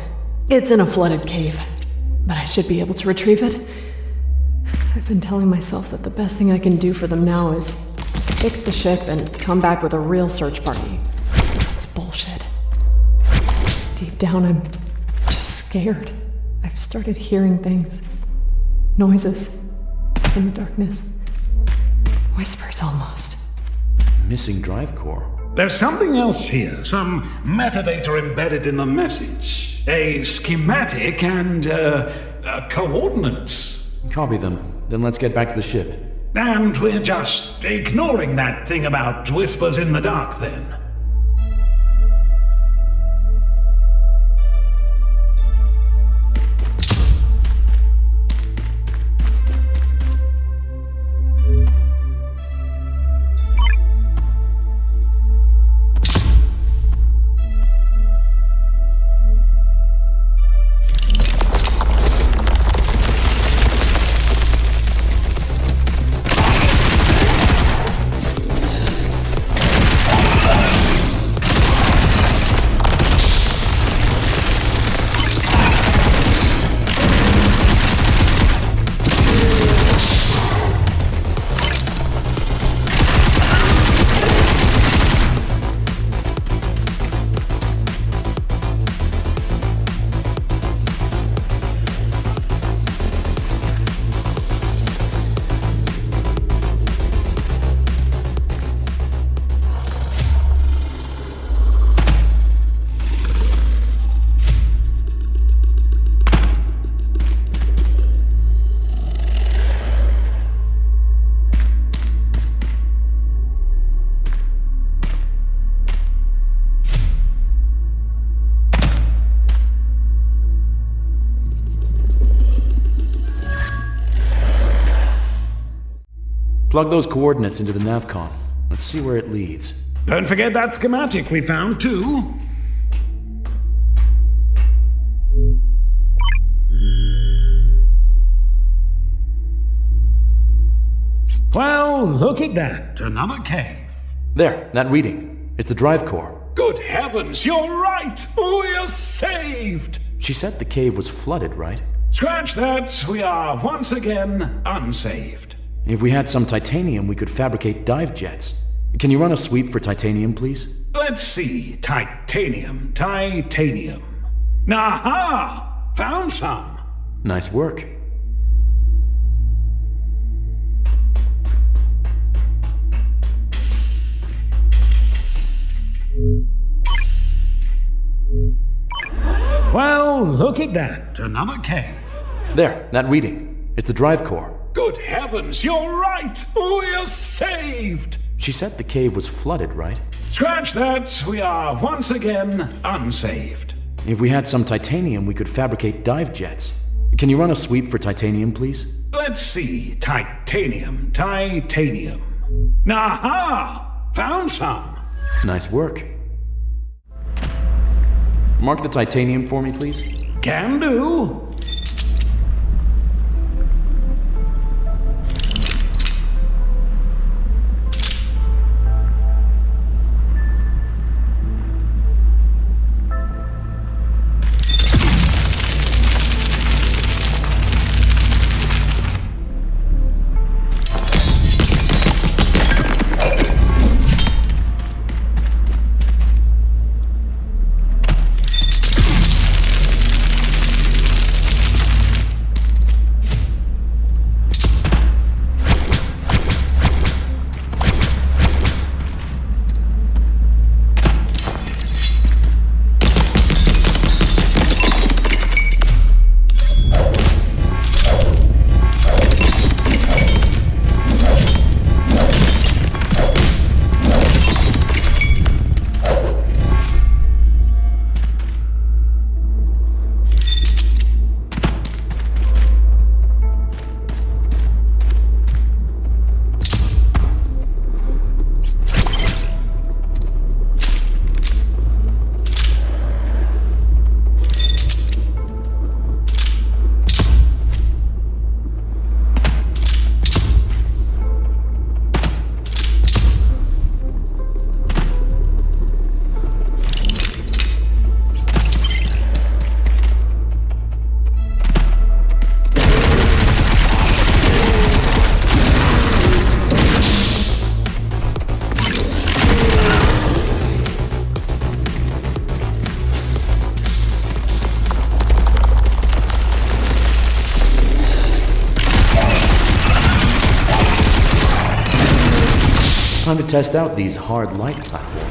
It's in a flooded cave, but I should be able to retrieve it. I've been telling myself that the best thing I can do for them now is fix the ship and come back with a real search party. That's bullshit. Deep down, I'm just scared. I've started hearing things. Noises. In the darkness. Whispers, almost. Missing drive core. There's something else here, some metadata embedded in the message. A schematic and, coordinates. Copy them. Then let's get back to the ship. And we're just ignoring that thing about whispers in the dark, then. Plug those coordinates into the navcon. Let's see where it leads. Don't forget that schematic we found, too. Well, look at that. Another cave. There, that reading. It's the drive core. Good heavens, you're right! We're saved! She said the cave was flooded, right? Scratch that. We are once again unsaved. If we had some titanium, we could fabricate dive jets. Can you run a sweep for titanium, please? Let's see. Titanium. Aha! Found some. Nice work. look at that. Another cave. There, that reading. It's the drive core. Good heavens, you're right! We're saved! She said the cave was flooded, right? Scratch that. We are once again unsaved. If we had some titanium, we could fabricate dive jets. Can you run a sweep for titanium, please? Let's see. Titanium. Aha! Found some. Nice work. Mark the titanium for me, please. Can do. Time to test out these hard light platforms.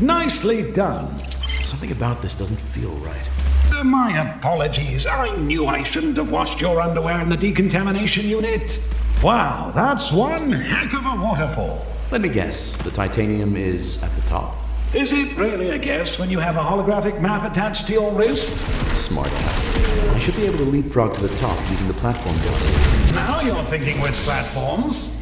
Nicely done. Something about this doesn't feel right. My apologies. I knew I shouldn't have washed your underwear in the decontamination unit. Wow, that's one heck of a waterfall. Let me guess, the titanium is at the top. Is it really a guess when you have a holographic map attached to your wrist? Smart ass. I should be able to leapfrog to the top using the platform gun. Now you're thinking with platforms.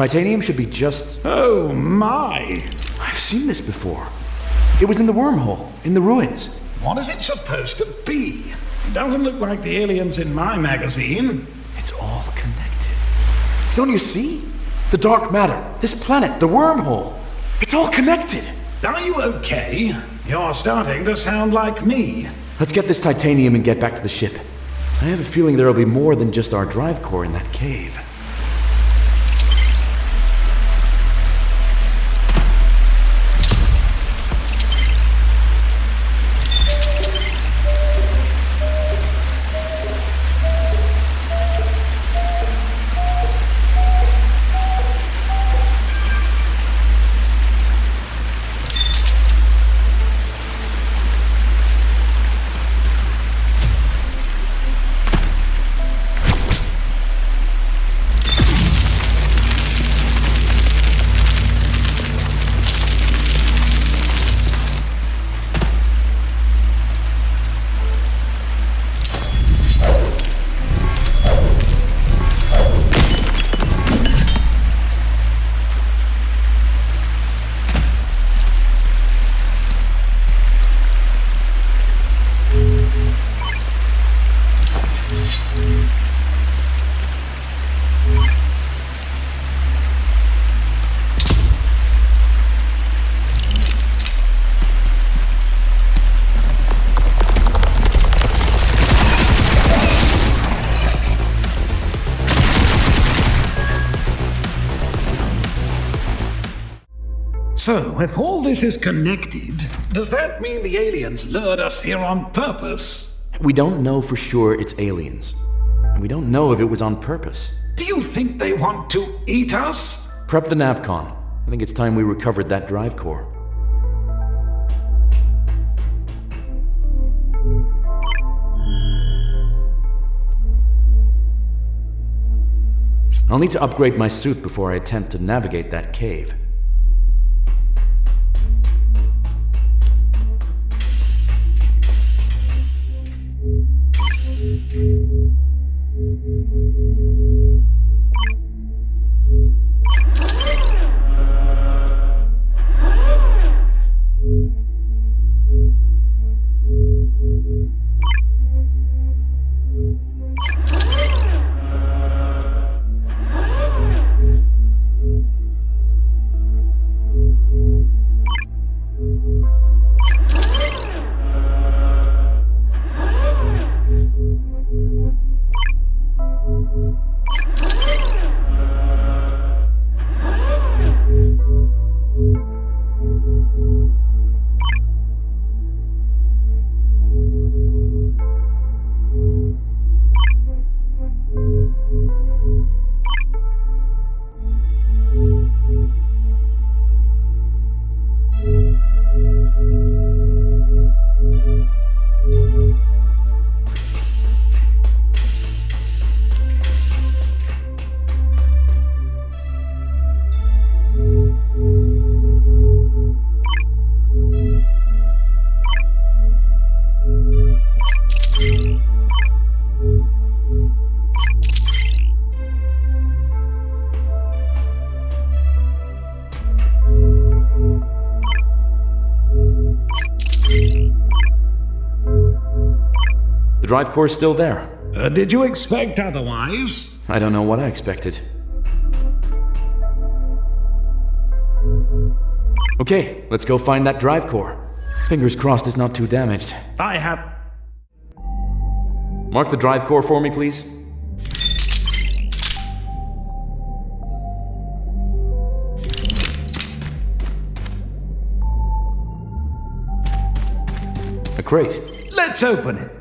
titanium should be just... Oh my! I've seen this before. It was in the wormhole, in the ruins. What is it supposed to be? Doesn't look like the aliens in my magazine. It's all connected. Don't you see? The dark matter, this planet, the wormhole. It's all connected. Are you okay? You're starting to sound like me. Let's get this titanium and get back to the ship. I have a feeling there'll be more than just our drive core in that cave. So, if all this is connected, does that mean the aliens lured us here on purpose? We don't know for sure it's aliens. And we don't know if it was on purpose. Do you think they want to eat us? Prep the navcon. I think it's time we recovered that drive core. I'll need to upgrade my suit before I attempt to navigate that cave. The drive core is still there. Did you expect otherwise? I don't know what I expected. Okay, let's go find that drive core. Fingers crossed it's not too damaged. I have... Mark the drive core for me, please. A crate. Let's open it.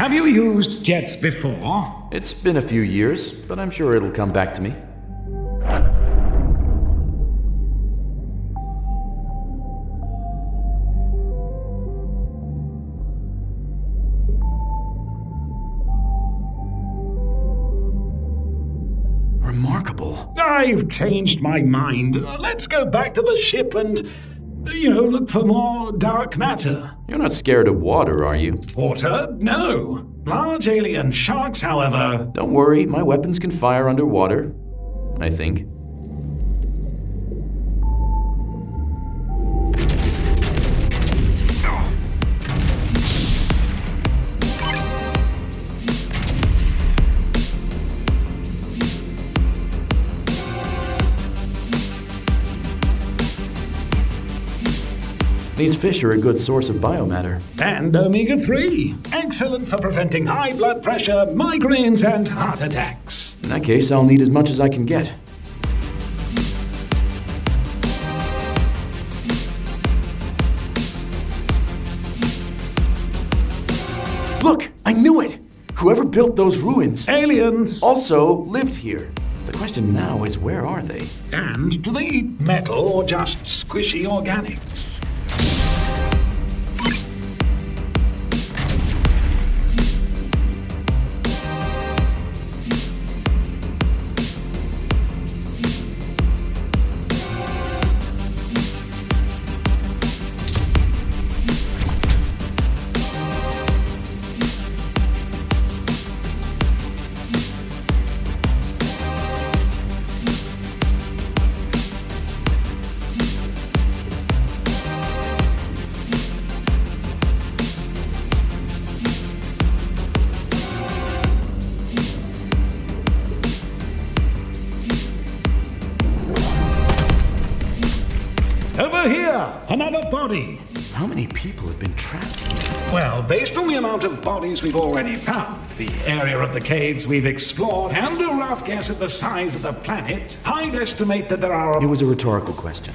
Have you used jets before? It's been a few years, but I'm sure it'll come back to me. Remarkable. I've changed my mind. Let's go back to the ship and, look for more dark matter. You're not scared of water, are you? Water? No. Large alien sharks, however. Don't worry, my weapons can fire underwater. I think. These fish are a good source of biomatter. And omega-3. Excellent for preventing high blood pressure, migraines, and heart attacks. In that case, I'll need as much as I can get. Look! I knew it! Whoever built those ruins Aliens. also lived here. The question now is, where are they? And do they eat metal or just squishy organics? Over here! Another body! How many people have been trapped here? Well, based on the amount of bodies we've already found, the area of the caves we've explored, and a rough guess at the size of the planet, I'd estimate that there are... It was a rhetorical question.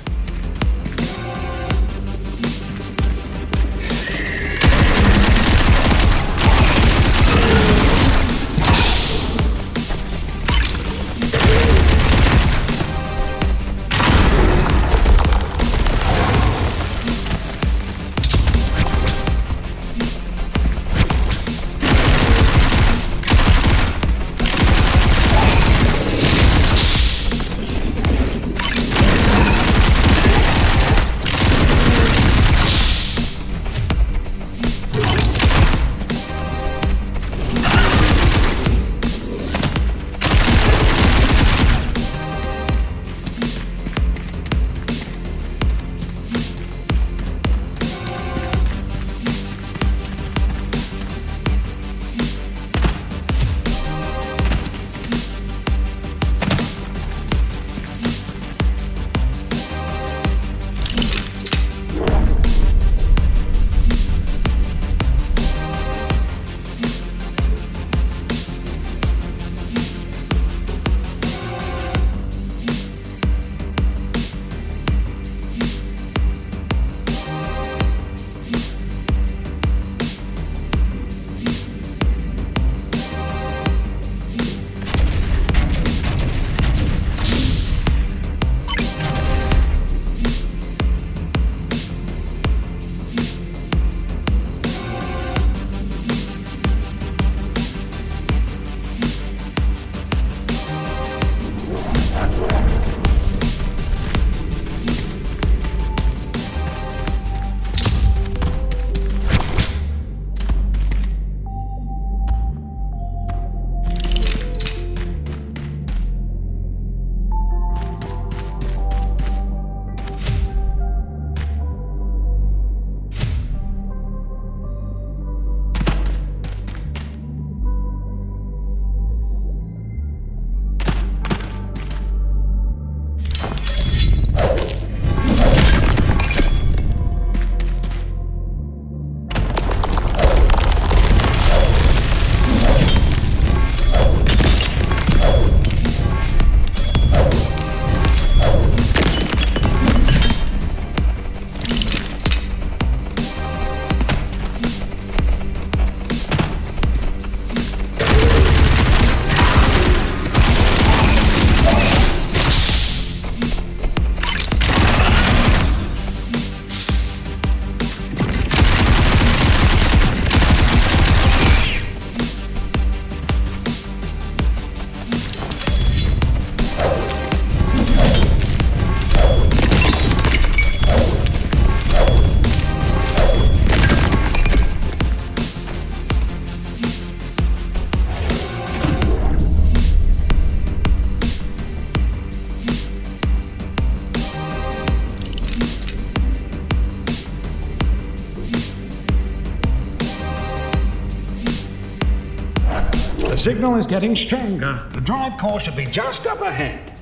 signal is getting stronger. The drive core should be just up ahead.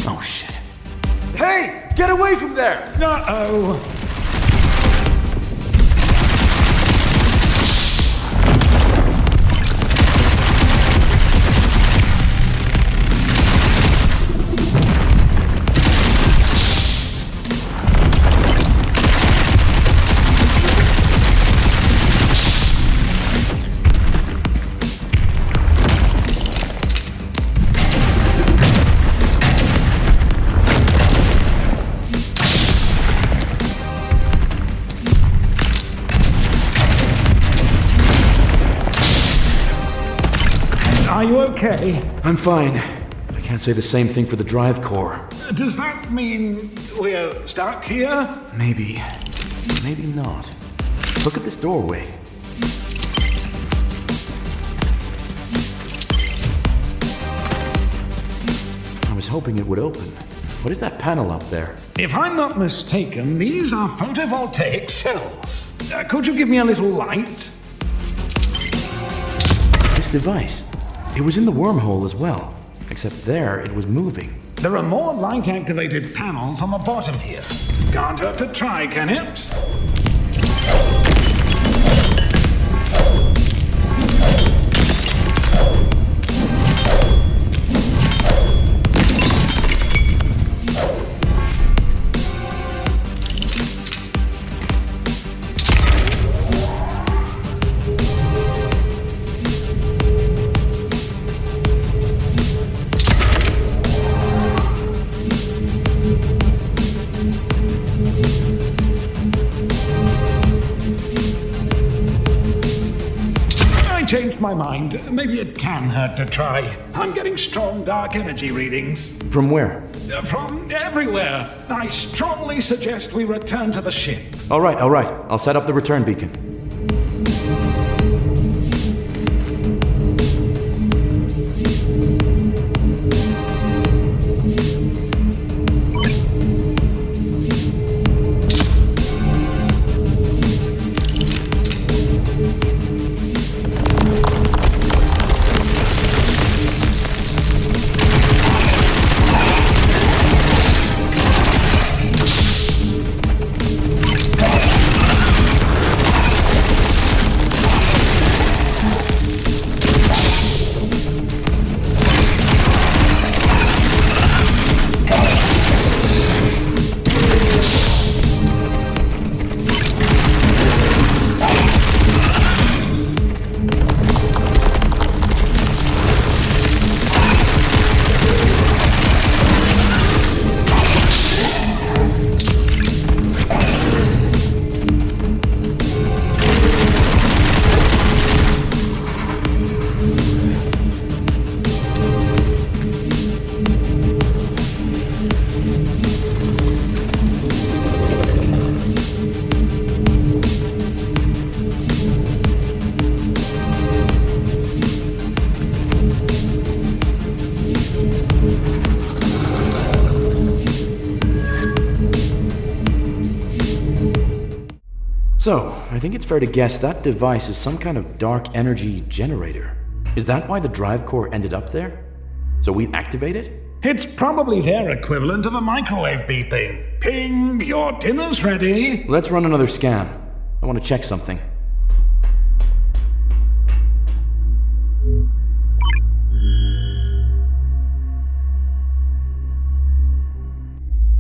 Oh, shit. Hey! Get away from there! Uh-oh. Are you okay? I'm fine. I can't say the same thing for the drive core. Does that mean we're stuck here? Maybe. Maybe not. Look at this doorway. I was hoping it would open. What is that panel up there? If I'm not mistaken, these are photovoltaic cells. Could you give me a little light? This device. It was in the wormhole as well. Except there, it was moving. There are more light-activated panels on the bottom here. Can't hurt to try, can it? Changed my mind. Maybe it can hurt to try. I'm getting strong dark energy readings. From where? From everywhere. I strongly suggest we return to the ship. All right. I'll set up the return beacon. So, I think it's fair to guess that device is some kind of dark energy generator. Is that why the drive core ended up there? So we activate it? It's probably their equivalent of a microwave beeping. Ping, your dinner's ready. Let's run another scan. I want to check something.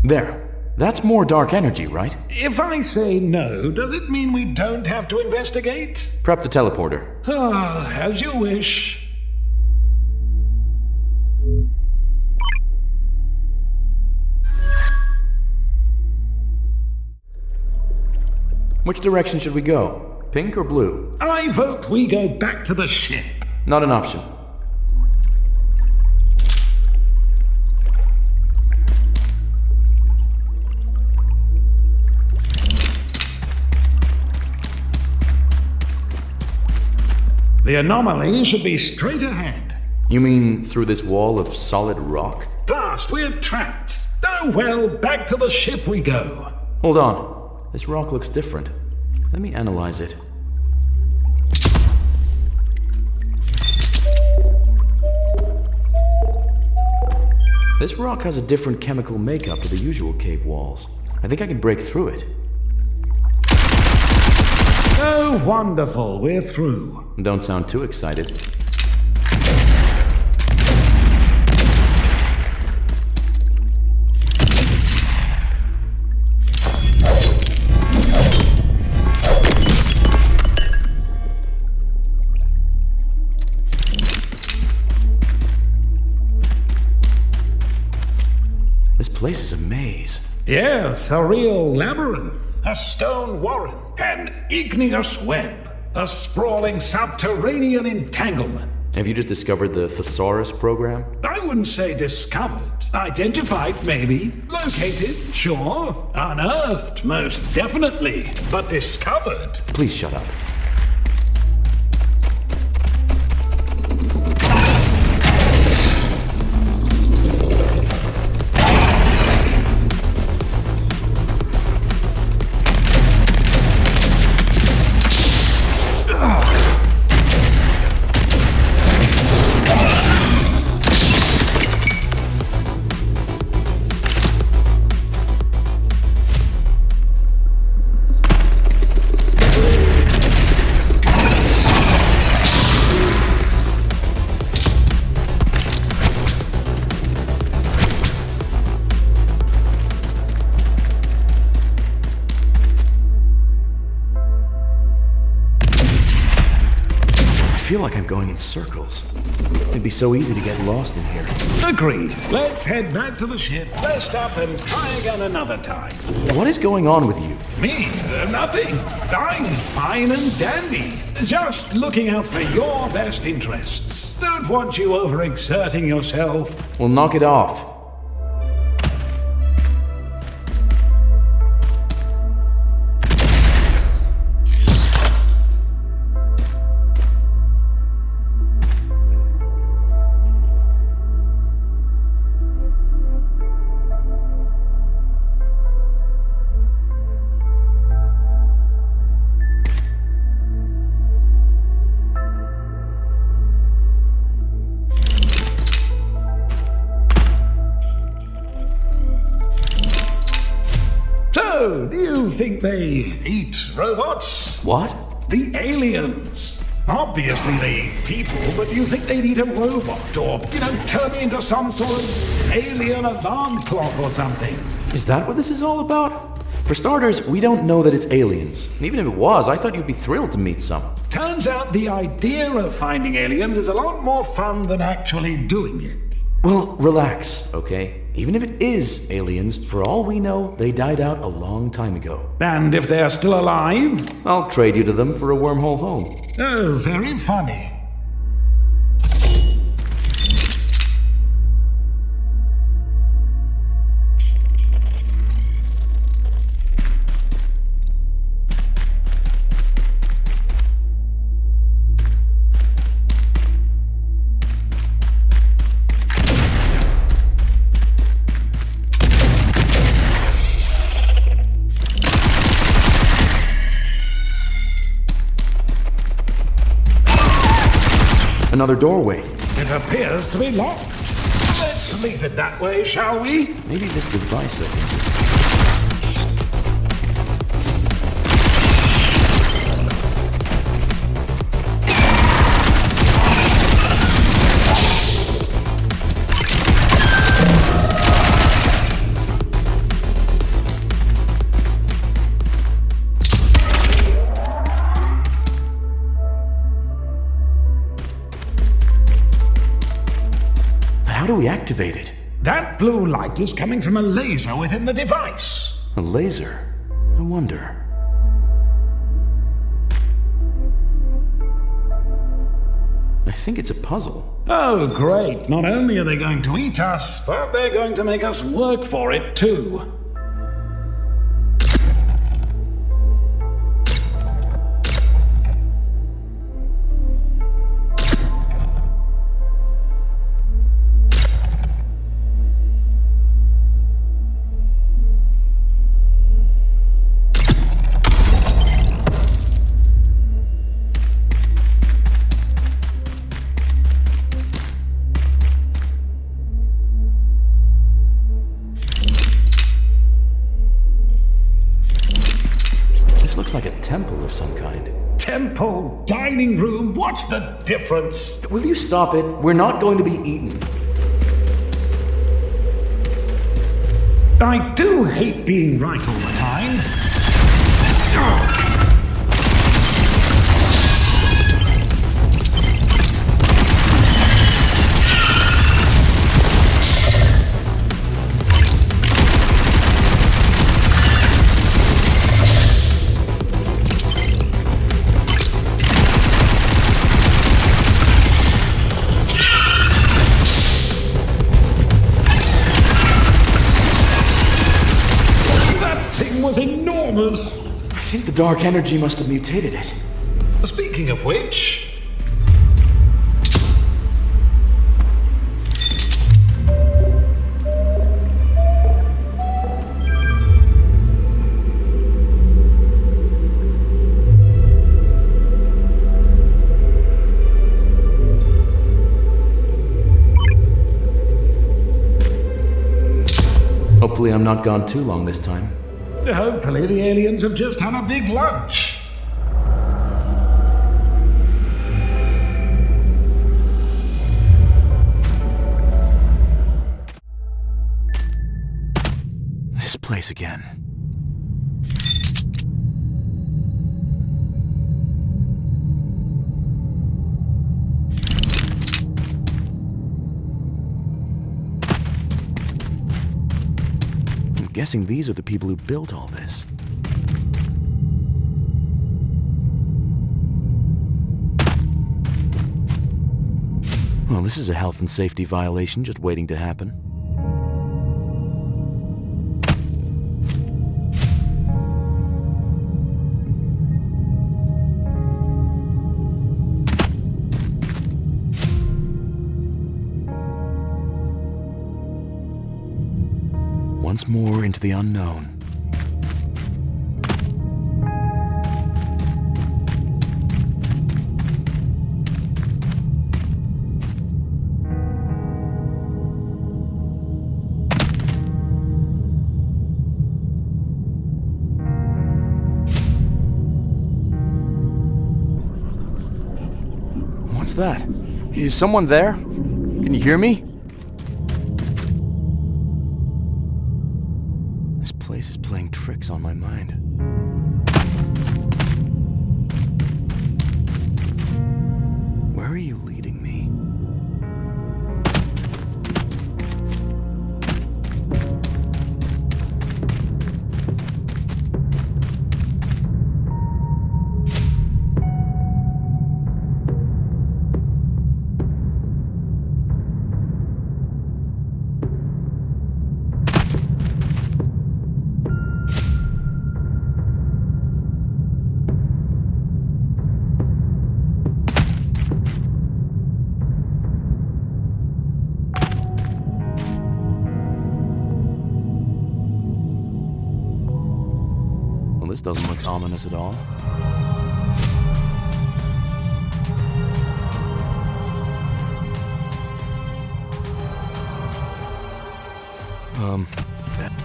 There. That's more dark energy, right? If I say no, does it mean we don't have to investigate? Prep the teleporter. Ah, as you wish. Which direction should we go? Pink or blue? I vote we go back to the ship. Not an option. The anomaly should be straight ahead. You mean through this wall of solid rock? Blast, we're trapped. Oh well, back to the ship we go. Hold on. This rock looks different. Let me analyze it. This rock has a different chemical makeup to the usual cave walls. I think I can break through it. Oh, wonderful. We're through. Don't sound too excited. This place is a maze. Yes, a real labyrinth. A stone warren. An igneous web. A sprawling subterranean entanglement. Have you just discovered the Thesaurus program? I wouldn't say discovered. Identified, maybe. Located, sure. Unearthed, most definitely. But discovered? Please shut up. I feel like I'm going in circles. It'd be so easy to get lost in here. Agreed. Let's head back to the ship, rest up, and try again another time. What is going on with you? Me? Nothing. I'm fine and dandy. Just looking out for your best interests. Don't want you overexerting yourself. Well, knock it off. So, do you think they eat robots? What? The aliens. Obviously they eat people, but do you think they'd eat a robot? Or, turn me into some sort of alien alarm clock or something? Is that what this is all about? For starters, we don't know that it's aliens. And even if it was, I thought you'd be thrilled to meet some. Turns out the idea of finding aliens is a lot more fun than actually doing it. Well, relax, okay? Even if it is aliens, for all we know, they died out a long time ago. And if they're still alive? I'll trade you to them for a wormhole home. Oh, very funny. Another doorway. It appears to be locked. Let's leave it that way, shall we? Maybe this device opens it. How do we activate it? That blue light is coming from a laser within the device. A laser? I wonder. I think it's a puzzle. Oh, great. Not only are they going to eat us, but they're going to make us work for it, too. looks like a temple of some kind. Temple, dining room, what's the difference? Will you stop it? We're not going to be eaten. I do hate being right all the time. Was enormous. I think the dark energy must have mutated it. Speaking of which... Hopefully I'm not gone too long this time. Hopefully the aliens have just had a big lunch. This place again. I'm guessing these are the people who built all this. Well, this is a health and safety violation just waiting to happen. Once more into the unknown. What's that? Is someone there? Can you hear me? This place is playing tricks on my mind. Where are you leading me? This doesn't look ominous at all.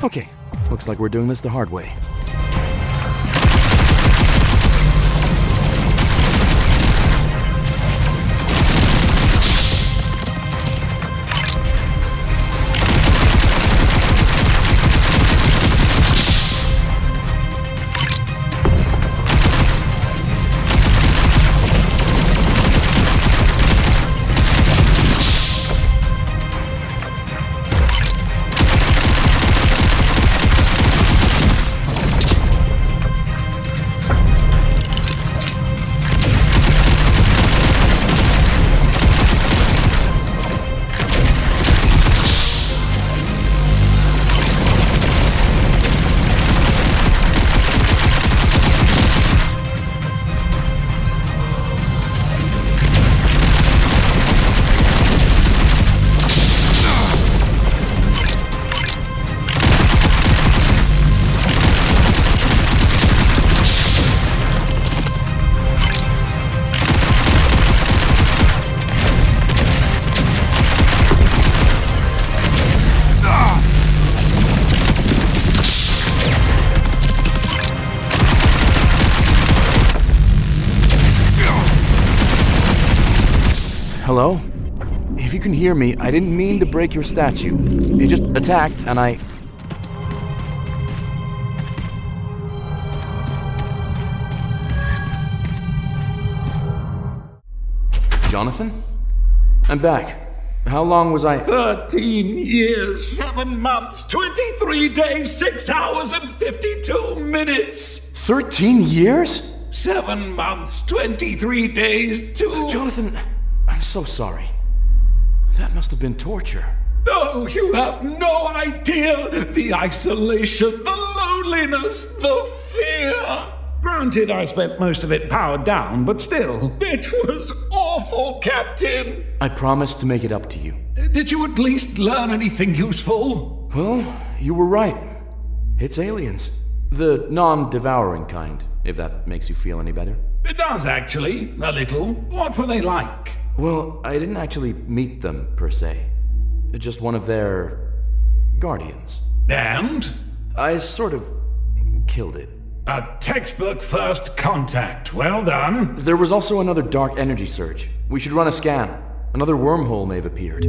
Okay. Looks like we're doing this the hard way. can hear me, I didn't mean to break your statue. It just attacked, and I... Jonathan? I'm back. How long was I... 13 years, 7 months, 23 days, 6 hours, and 52 minutes. 13 years? 7 months, 23 days, 2... Jonathan, I'm so sorry. That must have been torture. Oh, you have no idea! The isolation, the loneliness, the fear! Granted, I spent most of it powered down, but still, it was awful, Captain! I promised to make it up to you. Did you at least learn anything useful? Well, you were right. It's aliens. The non-devouring kind, if that makes you feel any better. It does, actually. A little. What were they like? Well, I didn't actually meet them, per se. Just one of their... guardians. And? I sort of... killed it. A textbook first contact. Well done. There was also another dark energy surge. We should run a scan. Another wormhole may have appeared.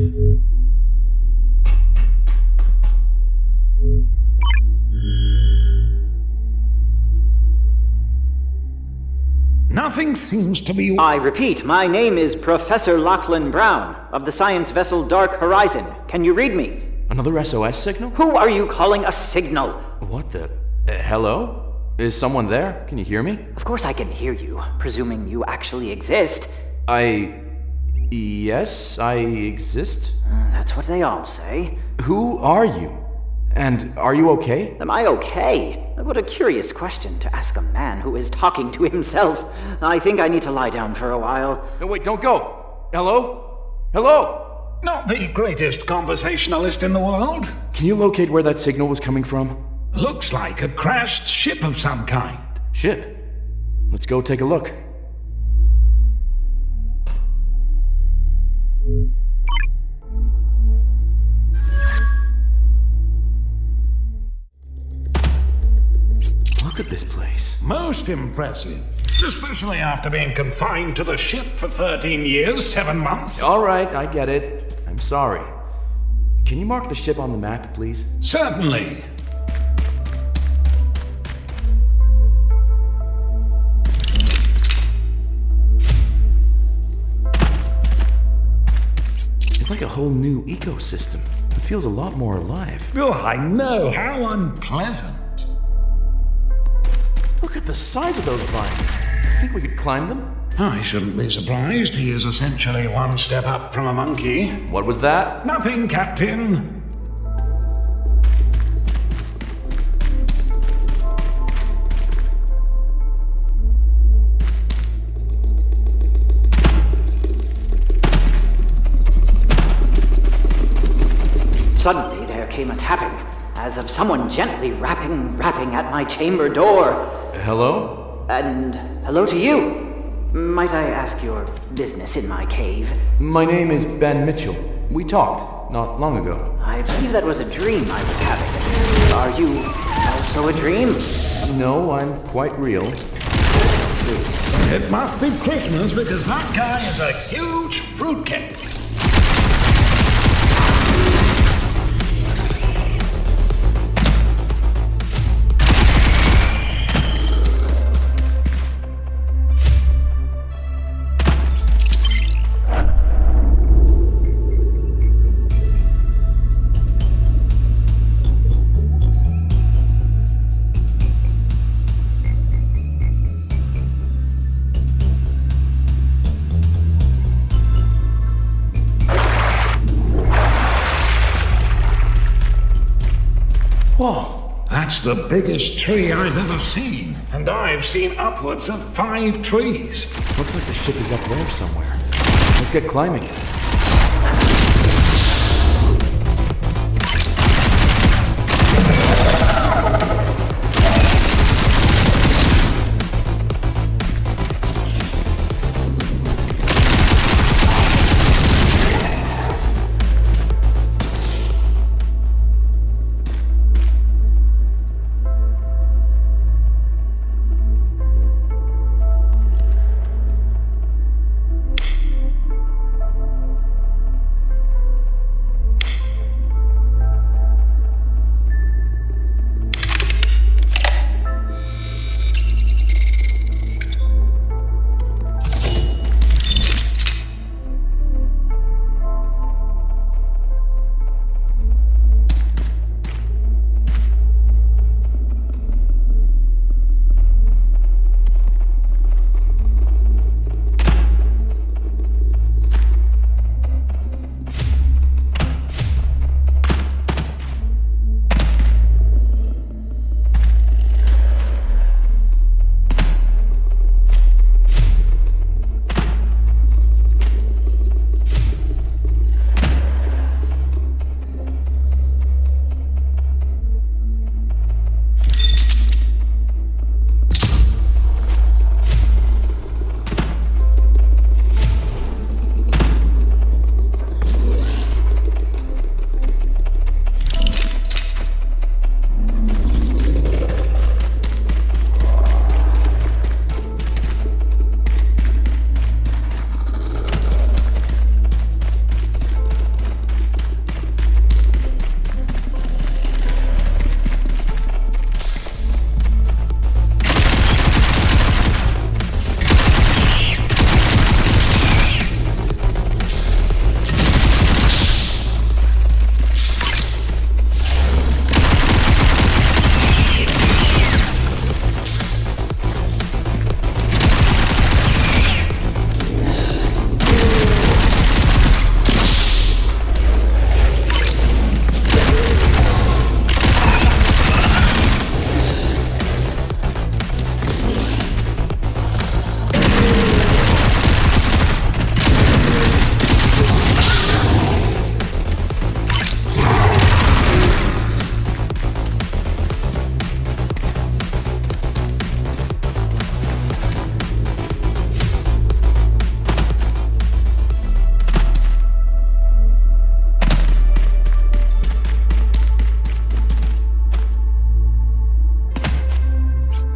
Nothing seems to be... I repeat, my name is Professor Lachlan Brown, of the science vessel Dark Horizon. Can you read me? Another SOS signal? Who are you calling a signal? What the... hello? Is someone there? Can you hear me? Of course I can hear you, presuming you actually exist. Yes, I exist. That's what they all say. Who are you? And are you okay? Am I okay? What a curious question to ask a man who is talking to himself. I think I need to lie down for a while. No, wait, don't go! Hello? Hello? Not the greatest conversationalist in the world. Can you locate where that signal was coming from? Looks like a crashed ship of some kind. Ship? Let's go take a look. Look at this place. Most impressive. Especially after being confined to the ship for 13 years, 7 months. All right, I get it. I'm sorry. Can you mark the ship on the map, please? Certainly. It's like a whole new ecosystem. It feels a lot more alive. Oh, I know. How unpleasant. Look at the size of those vines. Think we could climb them? I shouldn't be surprised. He is essentially one step up from a monkey. What was that? Nothing, Captain. Suddenly there came a tapping, as of someone gently rapping at my chamber door. Hello? And hello to you. Might I ask your business in my cave? My name is Ben Mitchell. We talked not long ago. I believe that was a dream I was having. Are you also a dream? No, I'm quite real. It must be Christmas because that guy is a huge fruitcake. Whoa. That's the biggest tree I've ever seen. And I've seen upwards of 5 trees. Looks like the ship is up there somewhere. Let's get climbing.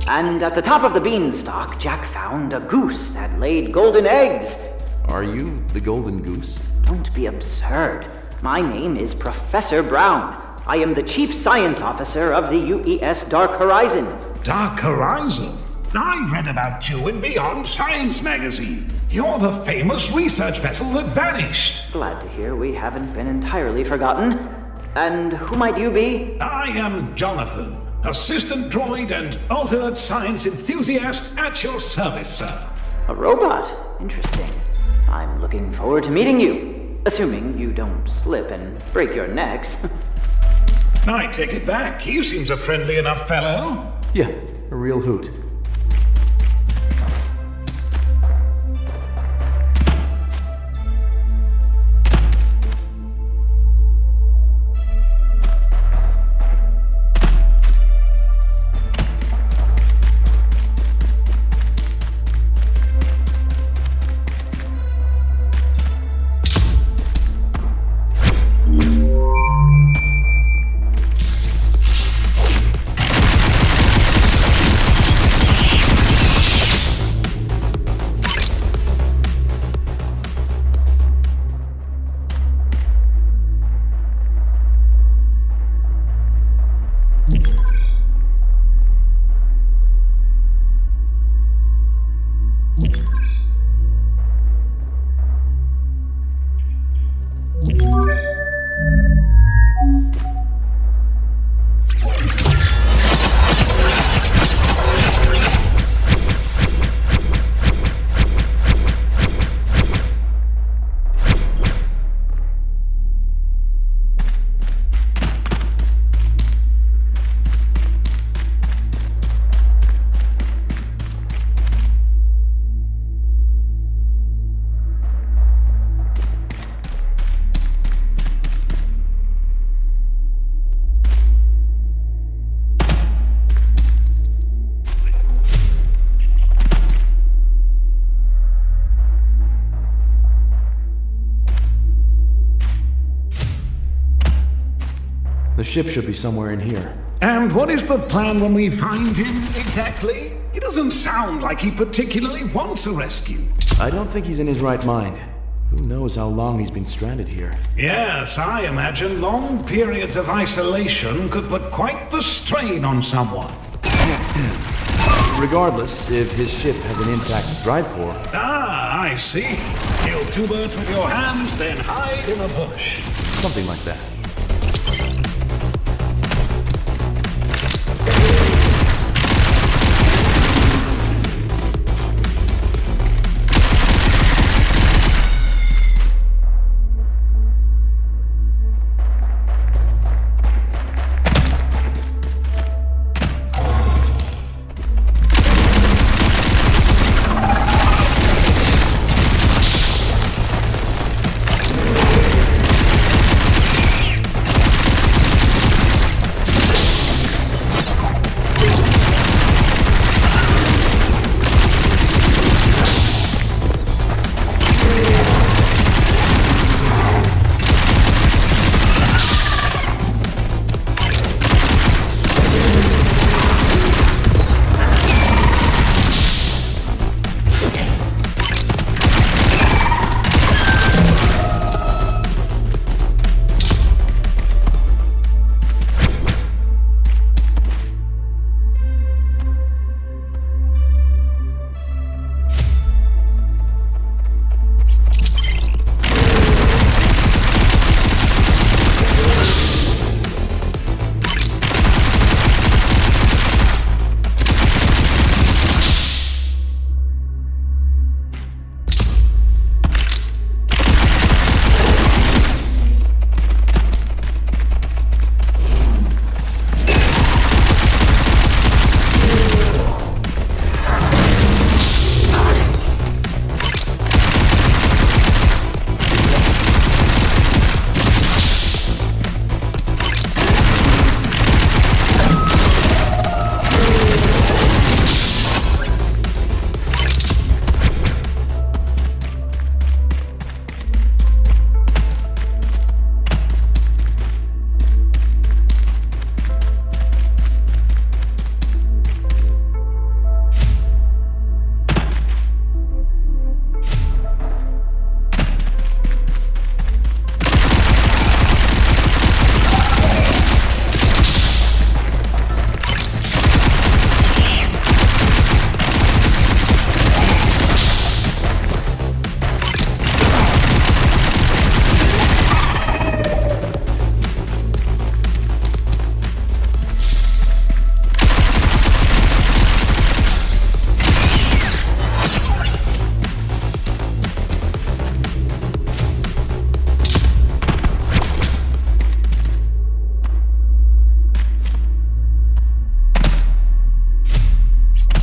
And at the top of the beanstalk, Jack found a goose that laid golden eggs. Are you the golden goose? Don't be absurd. My name is Professor Brown. I am the Chief Science Officer of the UES Dark Horizon. Dark Horizon? I read about you in Beyond Science magazine. You're the famous research vessel that vanished. Glad to hear we haven't been entirely forgotten. And who might you be? I am Jonathan, assistant droid and alternate science enthusiast at your service, sir. A robot? Interesting. I'm looking forward to meeting you. Assuming you don't slip and break your necks. I take it back. He seems a friendly enough fellow. Yeah, a real hoot. The ship should be somewhere in here. And what is the plan when we find him, exactly? He doesn't sound like he particularly wants a rescue. I don't think he's in his right mind. Who knows how long he's been stranded here? Yes, I imagine long periods of isolation could put quite the strain on someone. Regardless, if his ship has an intact drive core... Ah, I see. Kill two birds with your hands, then hide in a bush. Something like that.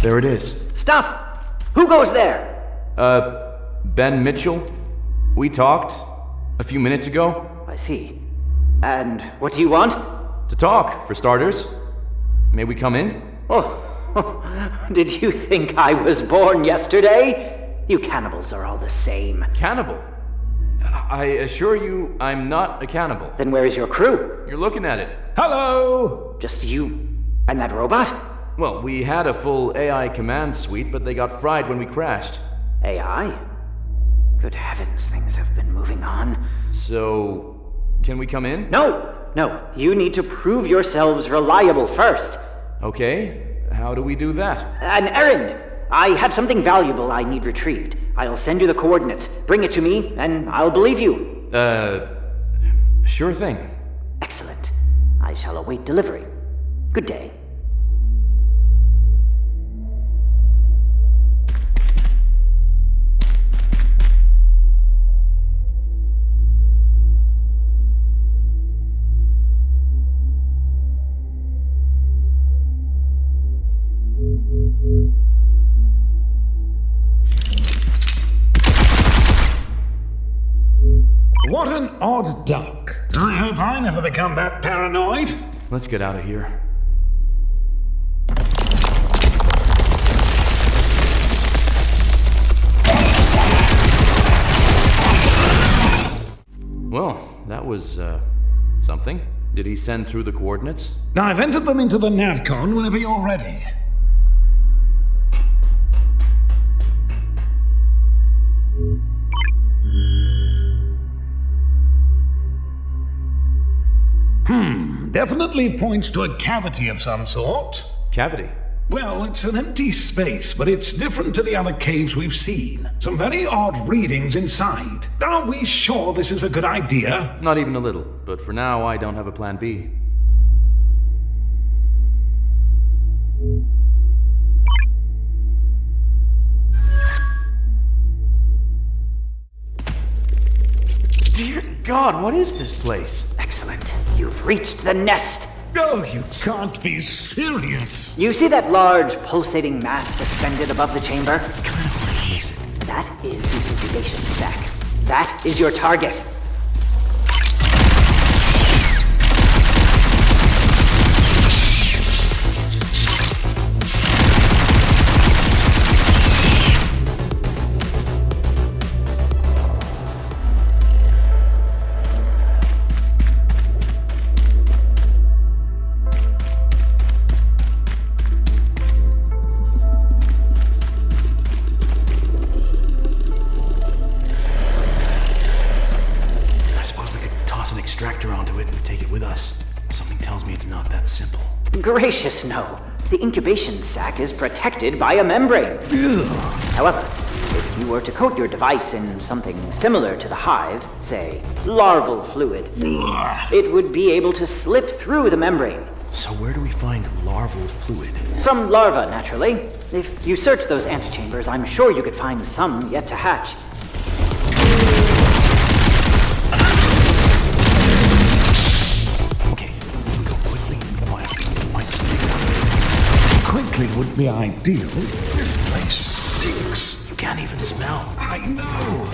There it is. Stop! Who goes there? Ben Mitchell? We talked a few minutes ago. I see. And what do you want? To talk, for starters. May we come in? Oh, did you think I was born yesterday? You cannibals are all the same. Cannibal? I assure you, I'm not a cannibal. Then where is your crew? You're looking at it. Hello! Just you and that robot? Well, we had a full AI command suite, but they got fried when we crashed. AI? Good heavens, things have been moving on. So, can we come in? No! You need to prove yourselves reliable first. Okay, how do we do that? An errand! I have something valuable I need retrieved. I'll send you the coordinates. Bring it to me, and I'll believe you. Sure thing. Excellent. I shall await delivery. Good day. What an odd duck. I hope I never become that paranoid. Let's get out of here. Well, that was, something. Did he send through the coordinates? I've entered them into the navcon whenever you're ready. Definitely points to a cavity of some sort. Cavity? Well, it's an empty space, but it's different to the other caves we've seen. Some very odd readings inside. Are we sure this is a good idea? Not even a little, but for now I don't have a plan B. Dear God, what is this place? Excellent. You've reached the nest. Oh, you can't be serious. You see that large pulsating mass suspended above the chamber? What is it? That is the incubation sac. That is your target. Gracious, no. The incubation sac is protected by a membrane. However, if you were to coat your device in something similar to the hive, say, larval fluid, it would be able to slip through the membrane. So where do we find larval fluid? From larvae, naturally. If you search those antechambers, I'm sure you could find some yet to hatch. Quickly would be ideal. This place stinks. You can't even smell. I know.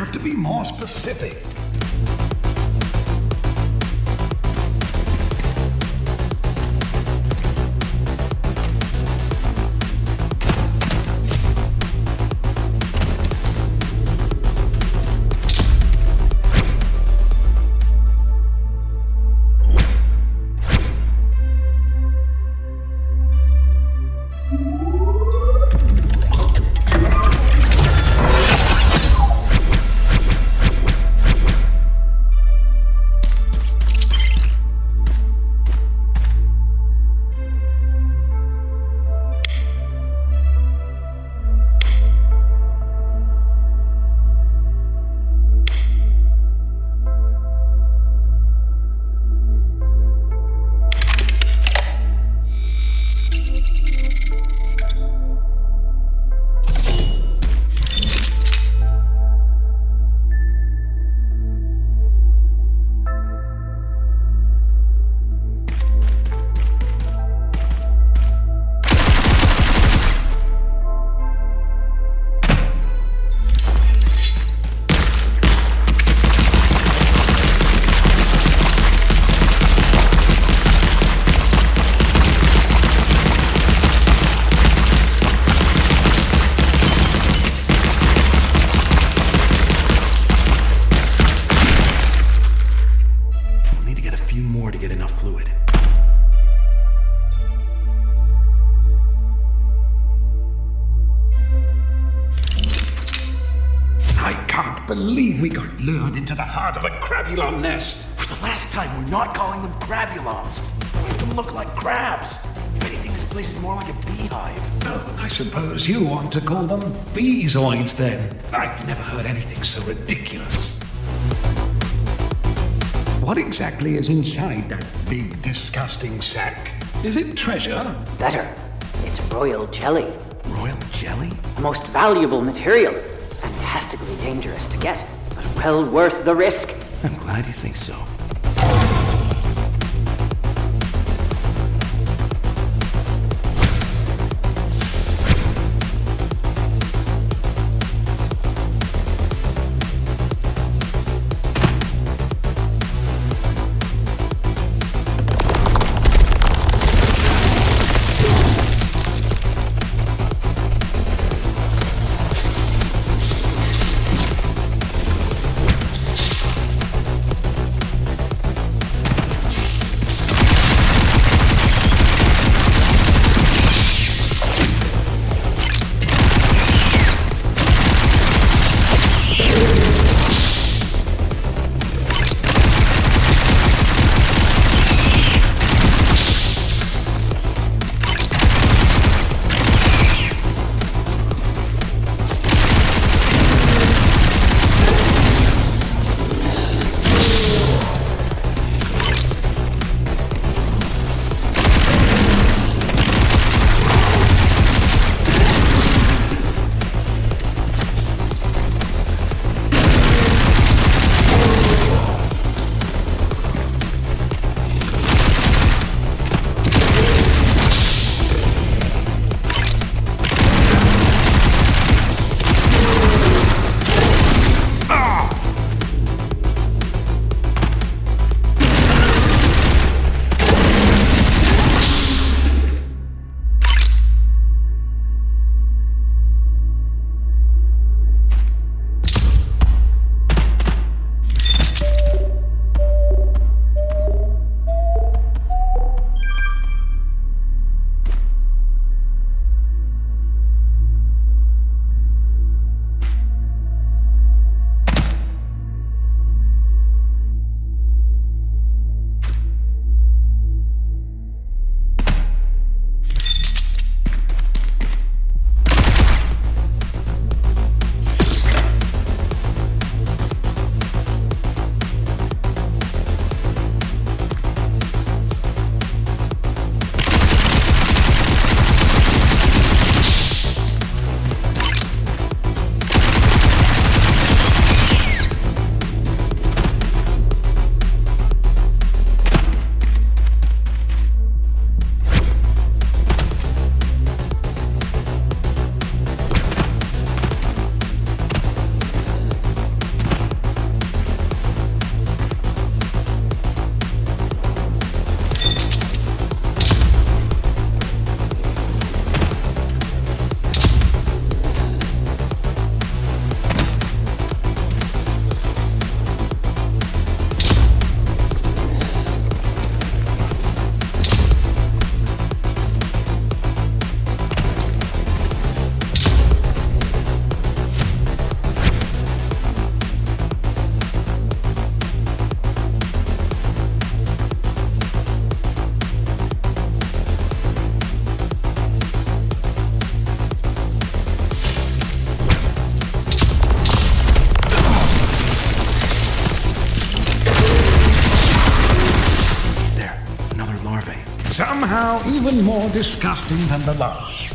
have to be more specific. Believe we got lured into the heart of a crabulon nest. For the last time, we're not calling them crabulons. Make them look like crabs. If anything, this place is more like a beehive. Oh, I suppose you want to call them beezoids then. I've never heard anything so ridiculous. What exactly is inside that big, disgusting sack? Is it treasure? Better. It's royal jelly. Royal jelly? The most valuable material. Fantastically dangerous to get, but well worth the risk. I'm glad you think so. Somehow even more disgusting than the last.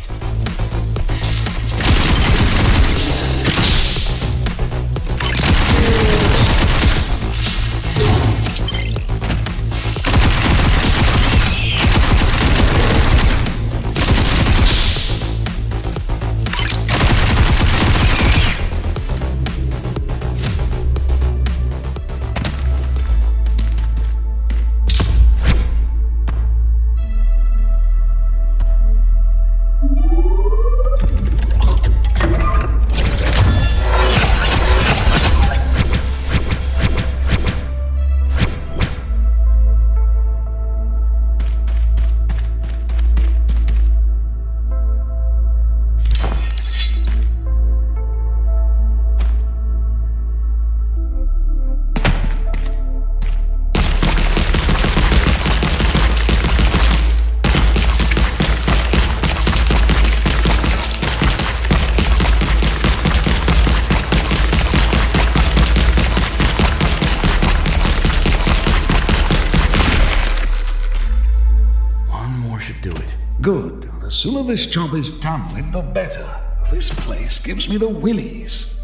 Good. The sooner this job is done with, the better. This place gives me the willies.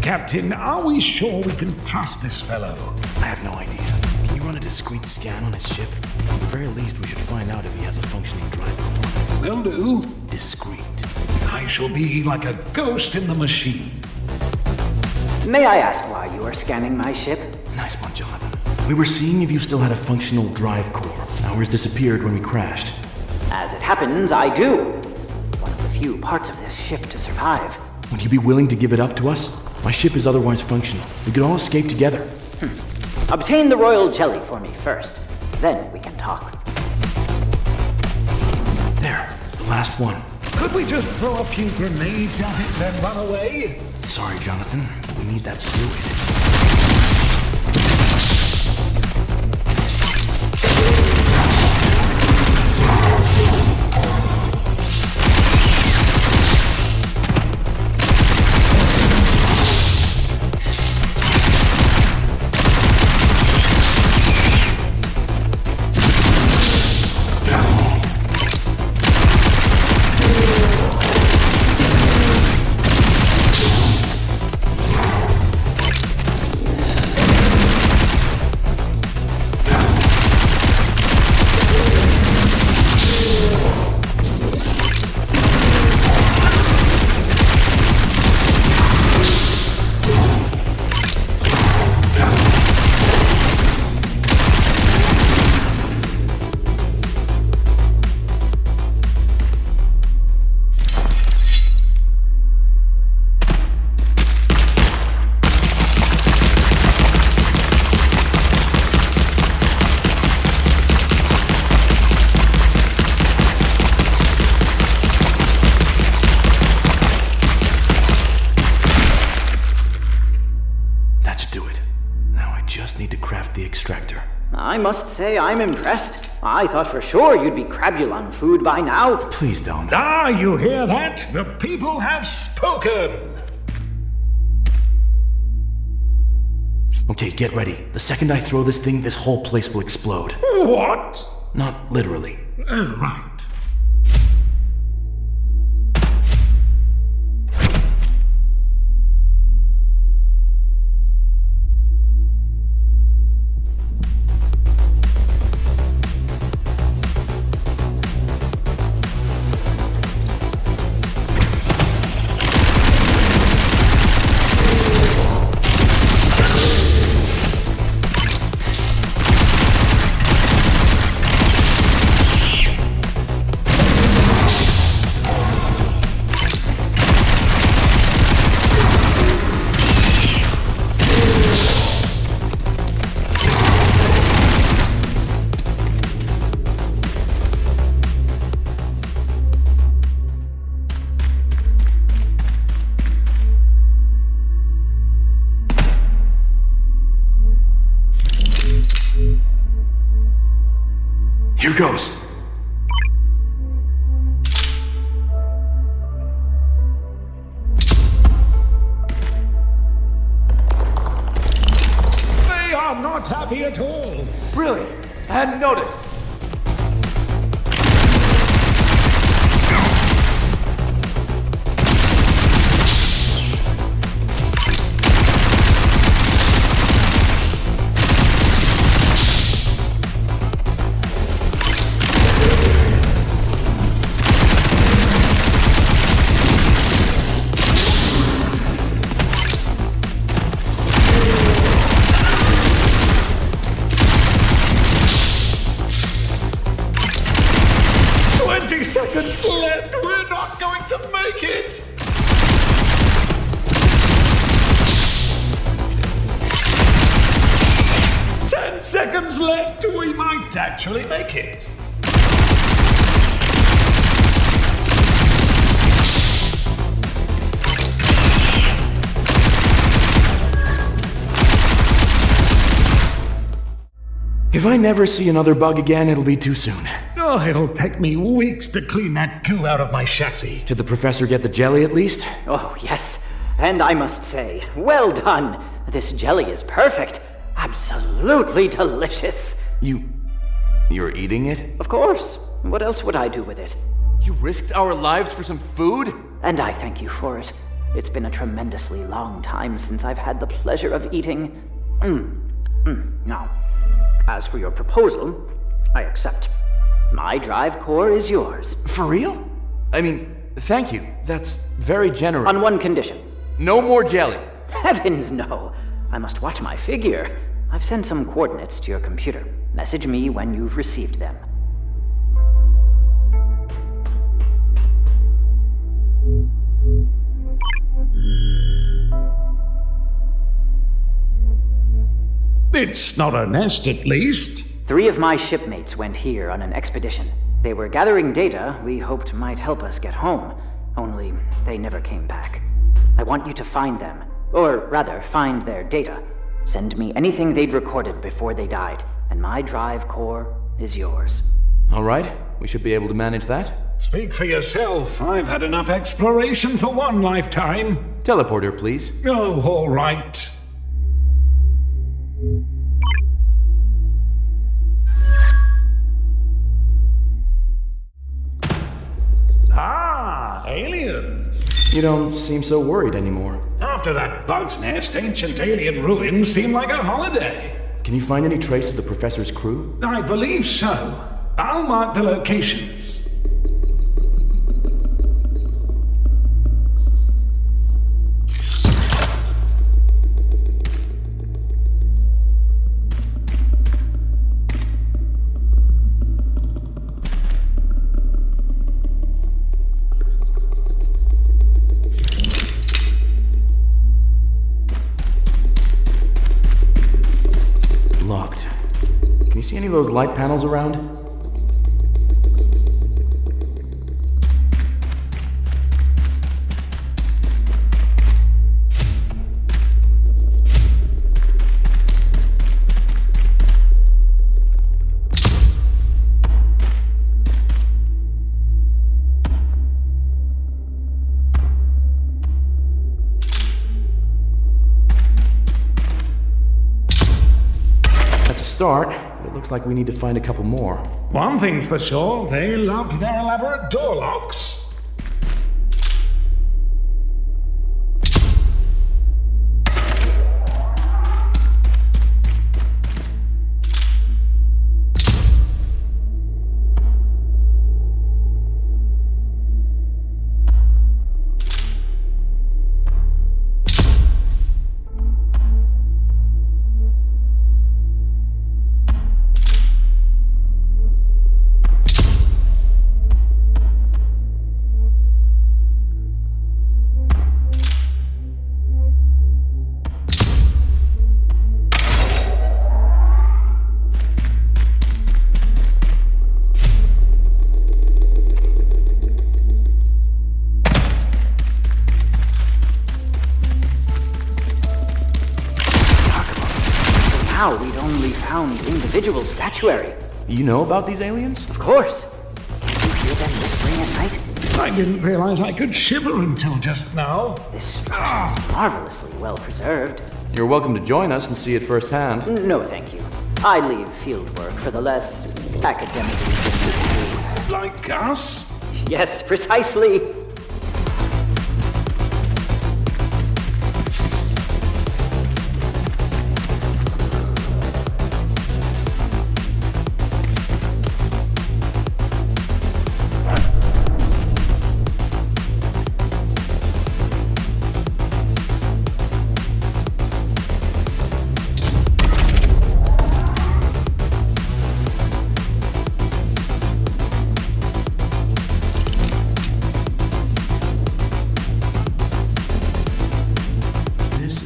Captain, are we sure we can trust this fellow? I have no idea. Can you run a discreet scan on his ship? At the very least, we should find out if he has a functioning drive core. Will do. Discreet. I shall be like a ghost in the machine. May I ask why you are scanning my ship? Nice one, Jonathan. We were seeing if you still had a functional drive core. Ours disappeared when we crashed. As it happens, I do. One of the few parts of this ship to survive. Would you be willing to give it up to us? My ship is otherwise functional. We could all escape together. Obtain the royal jelly for me first. Then we can talk. There, the last one. Could we just throw a few grenades at it, then run away? Sorry, Jonathan, but we need that fluid. I must say I'm impressed. I thought for sure you'd be crabulon food by now. Please don't. Ah, you hear that? The people have spoken! Okay, get ready. The second I throw this thing, this whole place will explode. What? Not literally. Oh, right. Here goes. not happy at all. Really? I hadn't noticed. Seconds left. We're not going to make it. Ten seconds left. We might actually make it. If I never see another bug again, it'll be too soon. Oh, it'll take me weeks to clean that goo out of my chassis. Did the professor get the jelly at least? Oh, yes. And I must say, well done. This jelly is perfect. Absolutely delicious. You're eating it? Of course. What else would I do with it? You risked our lives for some food? And I thank you for it. It's been a tremendously long time since I've had the pleasure of eating. Now, as for your proposal, I accept. My drive core is yours. For real? I mean, thank you. That's very generous. On one condition. No more jelly. Heavens, no. I must watch my figure. I've sent some coordinates to your computer. Message me when you've received them. It's not a nest, at least. 3 of my shipmates went here on an expedition. They were gathering data we hoped might help us get home, only they never came back. I want you to find them, or rather, find their data. Send me anything they'd recorded before they died, and my drive core is yours. All right, we should be able to manage that. Speak for yourself. I've had enough exploration for one lifetime. Teleporter, please. Oh, all right. Ah, aliens. You don't seem so worried anymore. After that bug's nest, ancient alien ruins seem like a holiday. Can you find any trace of the professor's crew? I believe so. I'll mark the locations. Locked. Can you see any of those light panels around? Start, but it looks like we need to find a couple more. One thing's for sure, they loved their elaborate door locks. Now we'd only found individual statuary. You know about these aliens? Of course. Can't you hear them whispering at night? I didn't realize I could shiver until just now. This structure is marvelously well preserved. You're welcome to join us and see it firsthand. No, thank you. I leave field work for the less academically gifted. Like us? Yes, precisely.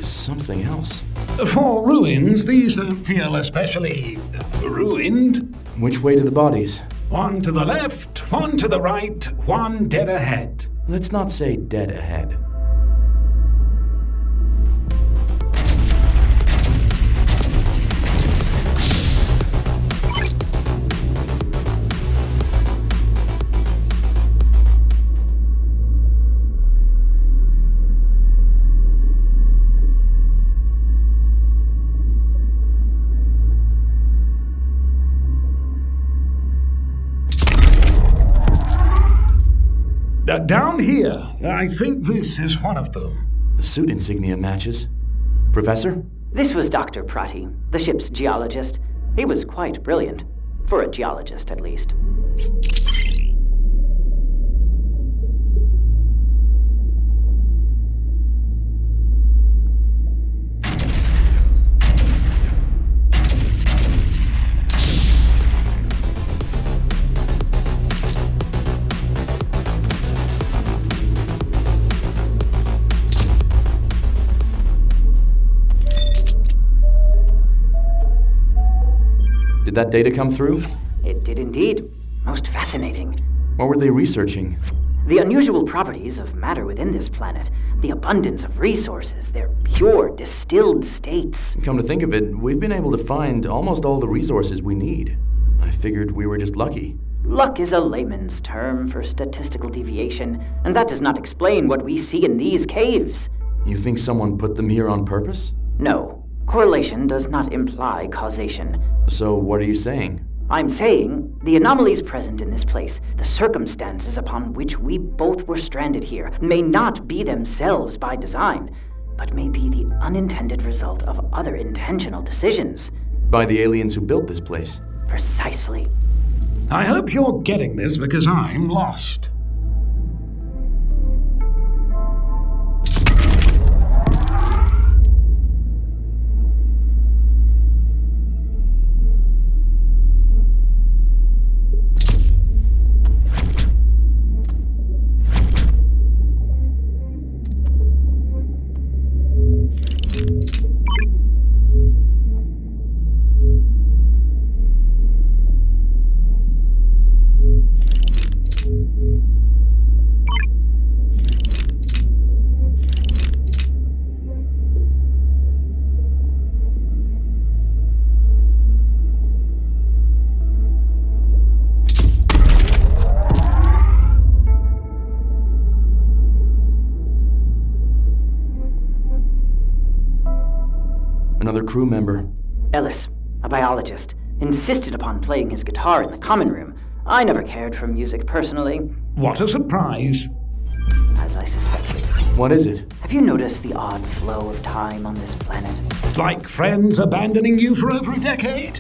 Something else. For ruins, these don't feel especially ruined. Which way to the bodies? One to the left, one to the right, one dead ahead. Let's not say dead ahead. Down here, I think this is one of them. The suit insignia matches. Professor? This was Dr. Prati, the ship's geologist. He was quite brilliant. For a geologist, at least. Did that data come through? It did indeed. Most fascinating. What were they researching? The unusual properties of matter within this planet, the abundance of resources, their pure, distilled states. Come to think of it, we've been able to find almost all the resources we need. I figured we were just lucky. Luck is a layman's term for statistical deviation, and that does not explain what we see in these caves. You think someone put them here on purpose? No. Correlation does not imply causation. So what are you saying? I'm saying the anomalies present in this place, the circumstances upon which we both were stranded here, may not be themselves by design, but may be the unintended result of other intentional decisions. By the aliens who built this place? Precisely. I hope you're getting this because I'm lost. Another crew member. Ellis, a biologist, insisted upon playing his guitar in the common room. I never cared for music personally. What a surprise. As I suspected. What is it? Have you noticed the odd flow of time on this planet? Like friends abandoning you for over a decade?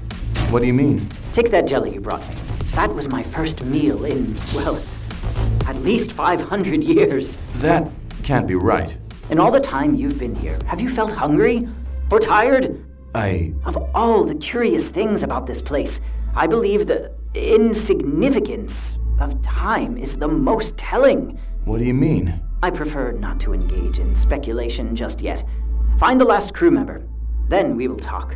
What do you mean? Take that jelly you brought me. That was my first meal in, well, at least 500 years. That can't be right. In all the time you've been here, have you felt hungry? Or tired? Of all the curious things about this place, I believe the insignificance of time is the most telling. What do you mean? I prefer not to engage in speculation just yet. Find the last crew member. Then we will talk.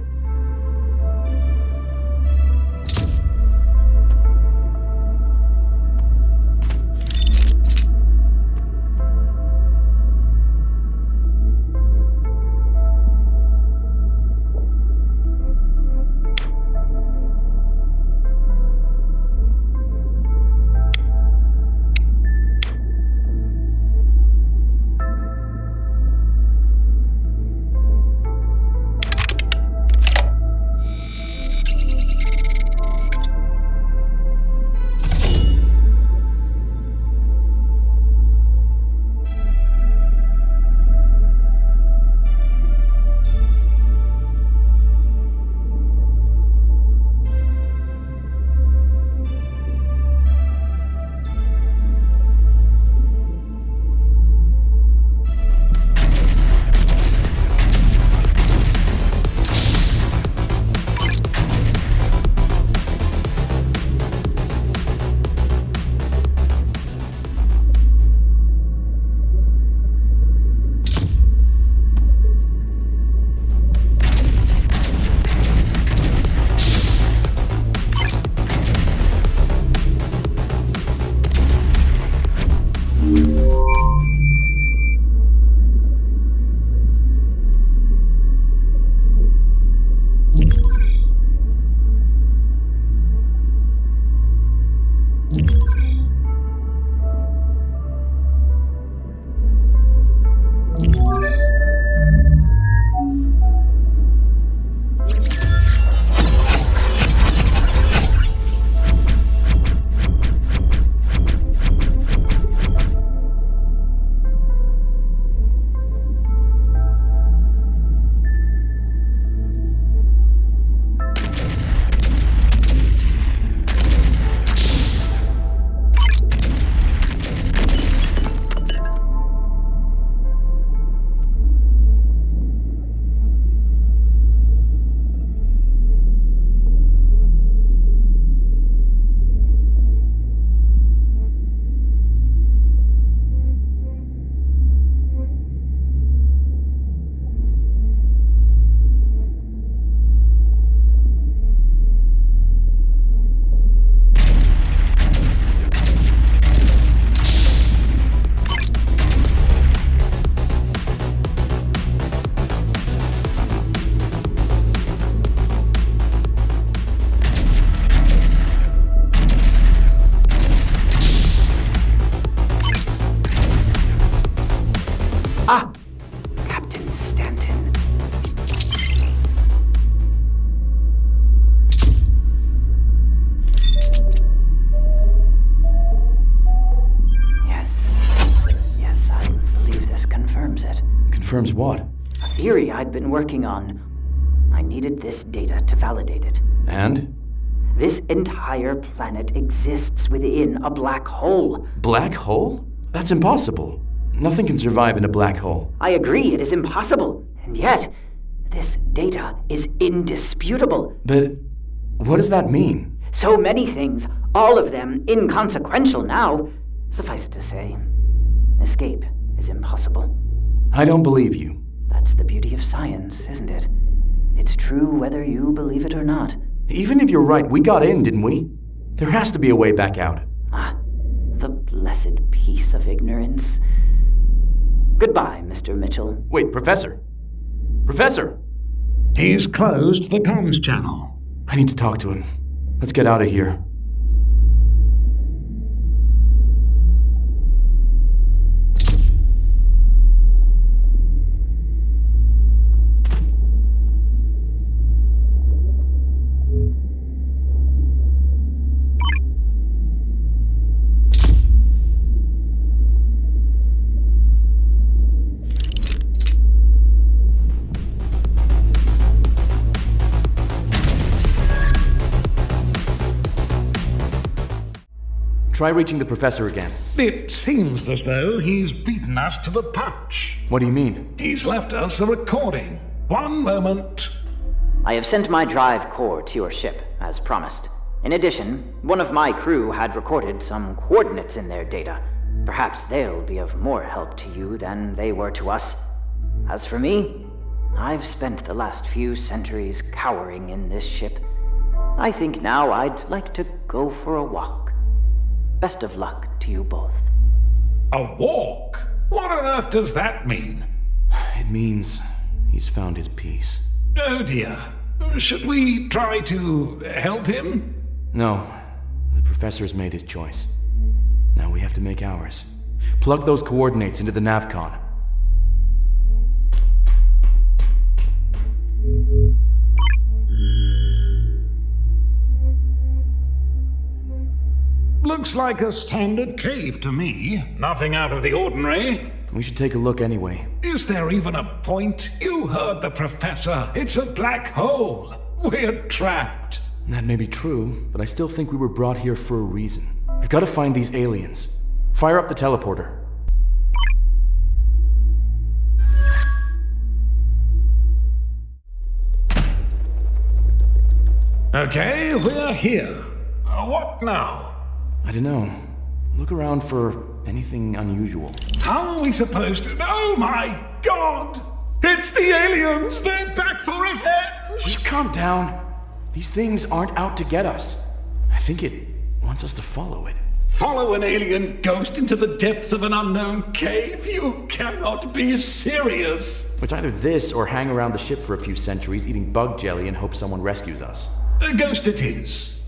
Ah! Captain Stanton. Yes, I believe this confirms it. Confirms what? A theory I'd been working on. I needed this data to validate it. And? This entire planet exists within a black hole. Black hole? That's impossible. Nothing can survive in a black hole. I agree, it is impossible. And yet, this data is indisputable. But what does that mean? So many things, all of them inconsequential now. Suffice it to say, escape is impossible. I don't believe you. That's the beauty of science, isn't it? It's true whether you believe it or not. Even if you're right, we got in, didn't we? There has to be a way back out. Ah, the blessed peace of ignorance. Goodbye, Mr. Mitchell. Wait, Professor! Professor! He's closed the comms channel. I need to talk to him. Let's get out of here. Try reaching the professor again. It seems as though he's beaten us to the punch. What do you mean? He's left us a recording. One moment. I have sent my drive core to your ship, as promised. In addition, one of my crew had recorded some coordinates in their data. Perhaps they'll be of more help to you than they were to us. As for me, I've spent the last few centuries cowering in this ship. I think now I'd like to go for a walk. Best of luck to you both. A walk? What on earth does that mean? It means he's found his peace. Oh dear. Should we try to help him? No. The professor's made his choice. Now we have to make ours. Plug those coordinates into the navcon. Looks like a standard cave to me. Nothing out of the ordinary. We should take a look anyway. Is there even a point? You heard the professor. It's a black hole. We're trapped. That may be true, but I still think we were brought here for a reason. We've got to find these aliens. Fire up the teleporter. Okay, we're here. What now? I don't know. Look around for anything unusual. How are we supposed to... Oh my god! It's the aliens! They're back for revenge! Will you calm down? These things aren't out to get us. I think it wants us to follow it. Follow an alien ghost into the depths of an unknown cave? You cannot be serious! It's either this or hang around the ship for a few centuries eating bug jelly and hope someone rescues us. A ghost it is.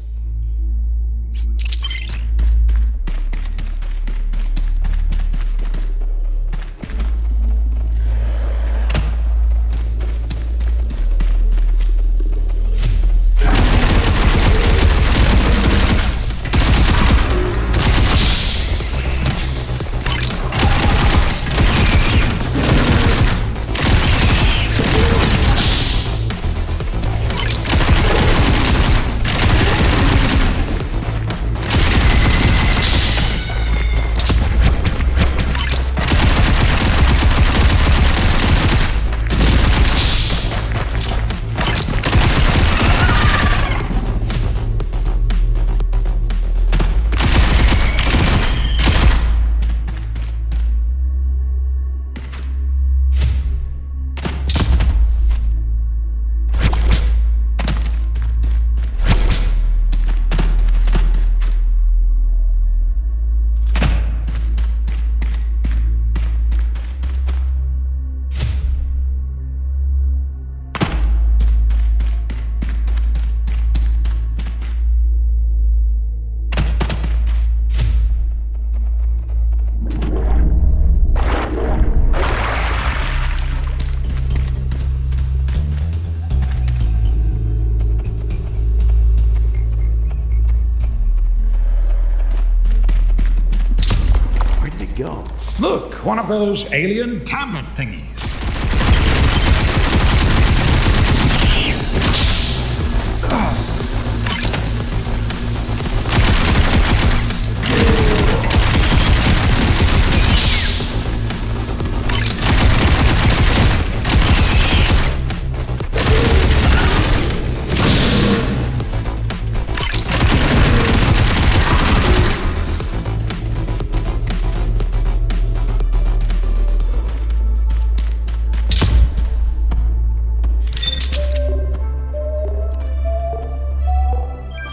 go? Look, one of those alien tablet thingies.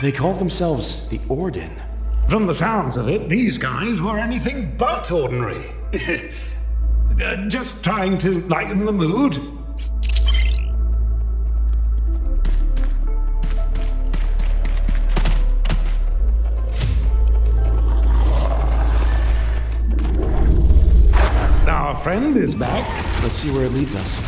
They call themselves the Orden. From the sounds of it, these guys were anything but ordinary. Just trying to lighten the mood. Our friend is back. Let's see where it leads us.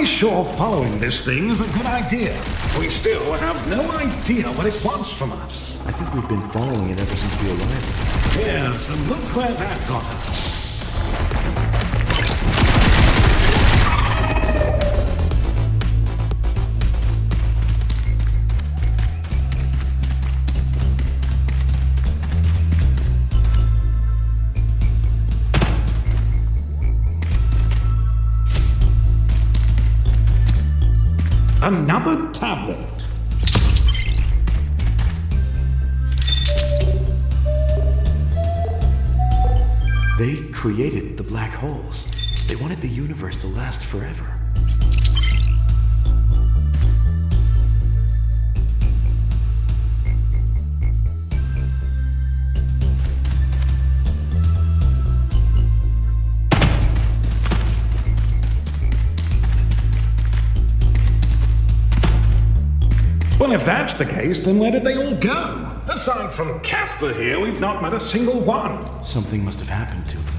Sure, following this thing is a good idea. We still have no idea what it wants from us. I think we've been following it ever since we arrived. Yes, and look where that got us. Another tablet. They created the black holes. They wanted the universe to last forever. Well, if that's the case, then where did they all go? Aside from Casper here, we've not met a single one. Something must have happened to them.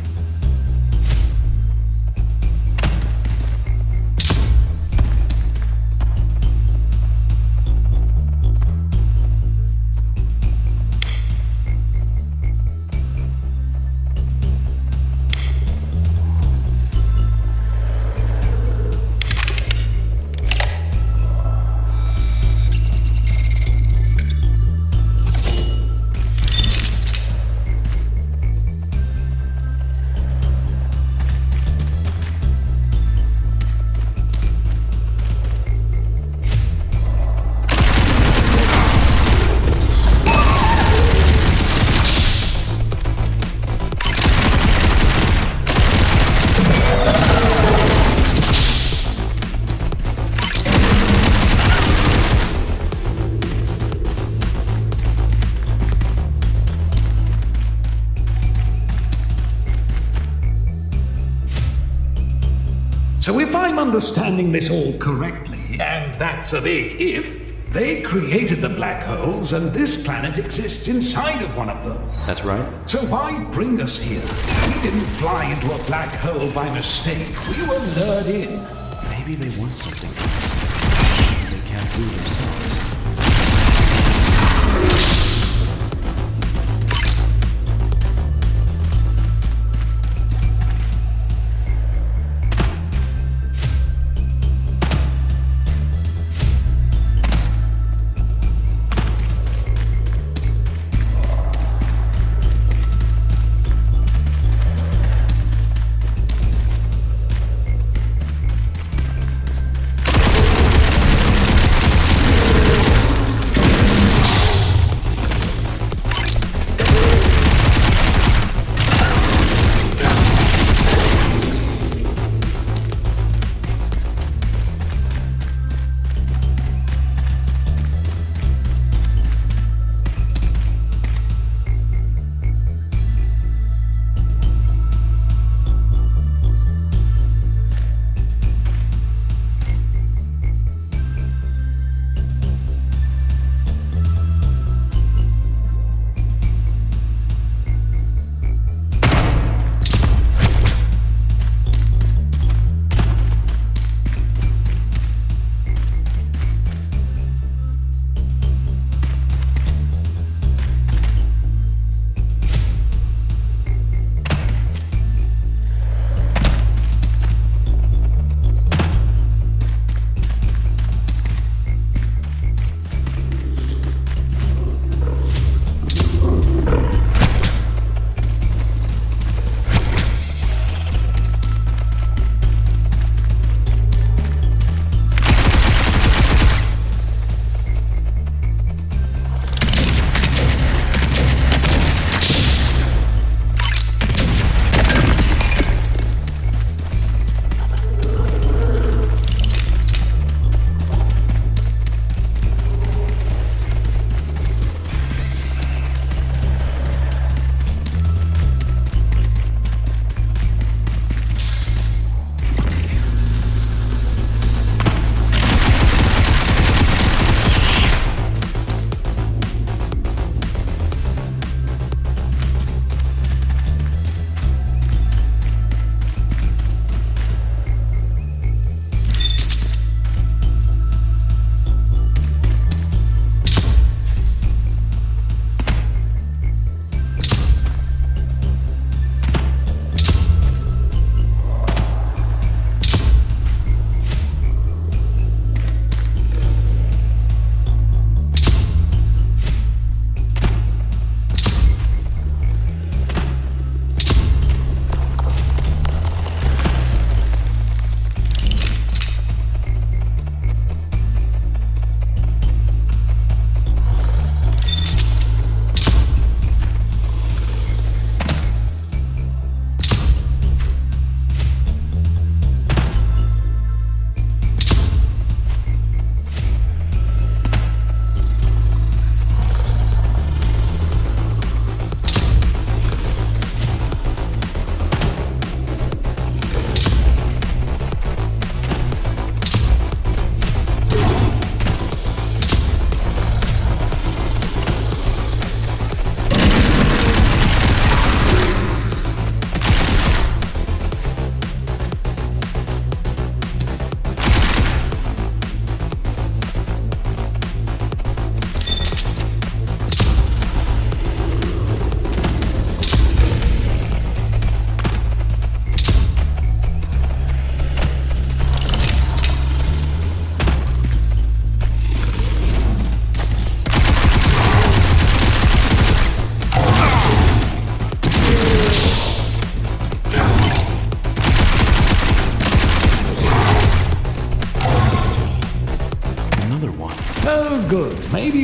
So if I'm understanding this all correctly, and that's a big if, they created the black holes and this planet exists inside of one of them. That's right. So why bring us here? We didn't fly into a black hole by mistake. We were lured in. Maybe they want something from us. They can't do themselves.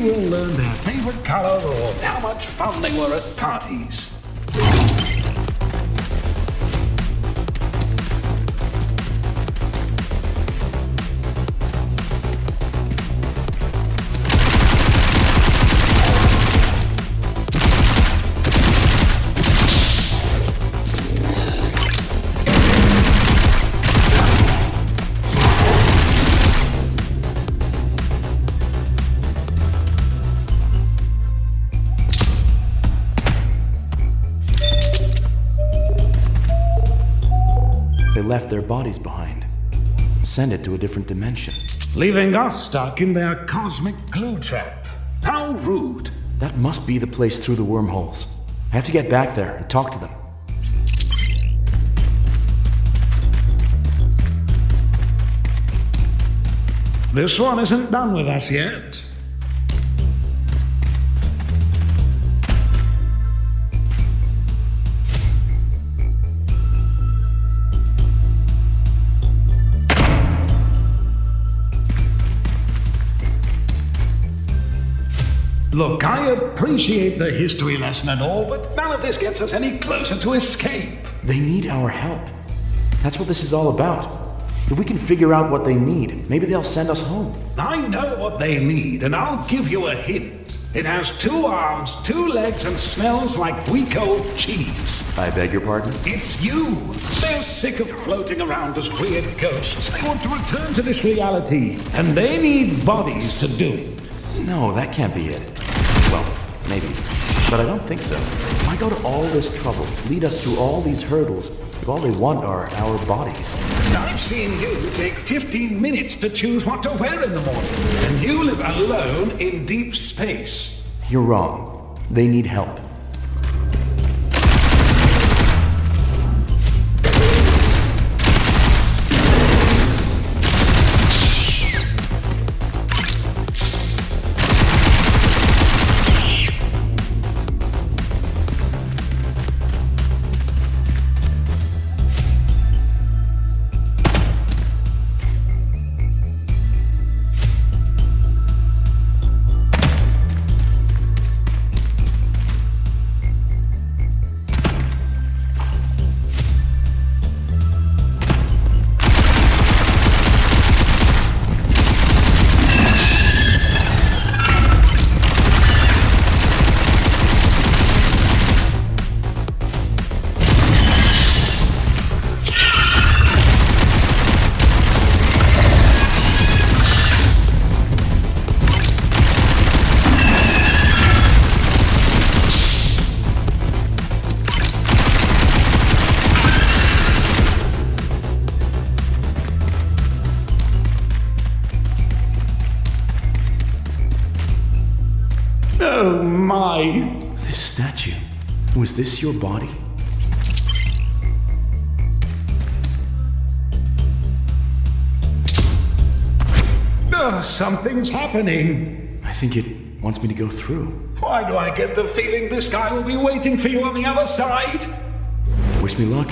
will learn their favorite color or how much fun they were at parties. They left their bodies behind, sent it to a different dimension. Leaving us stuck in their cosmic glue trap. How rude. That must be the place through the wormholes. I have to get back there and talk to them. This one isn't done with us yet. Look, I appreciate the history lesson and all, but none of this gets us any closer to escape. They need our help. That's what this is all about. If we can figure out what they need, maybe they'll send us home. I know what they need, and I'll give you a hint. It has 2 arms, 2 legs, and smells like week old cheese. I beg your pardon? It's you! They're sick of floating around as weird ghosts. They want to return to this reality, and they need bodies to do it. No, that can't be it. Well, maybe. But I don't think so. Why go to all this trouble, lead us through all these hurdles, if all they want are our bodies? I've seen you take 15 minutes to choose what to wear in the morning, and you live alone in deep space. You're wrong. They need help. Oh my! This statue. Was this your body? Something's happening. I think it wants me to go through. Why do I get the feeling this guy will be waiting for you on the other side? Wish me luck.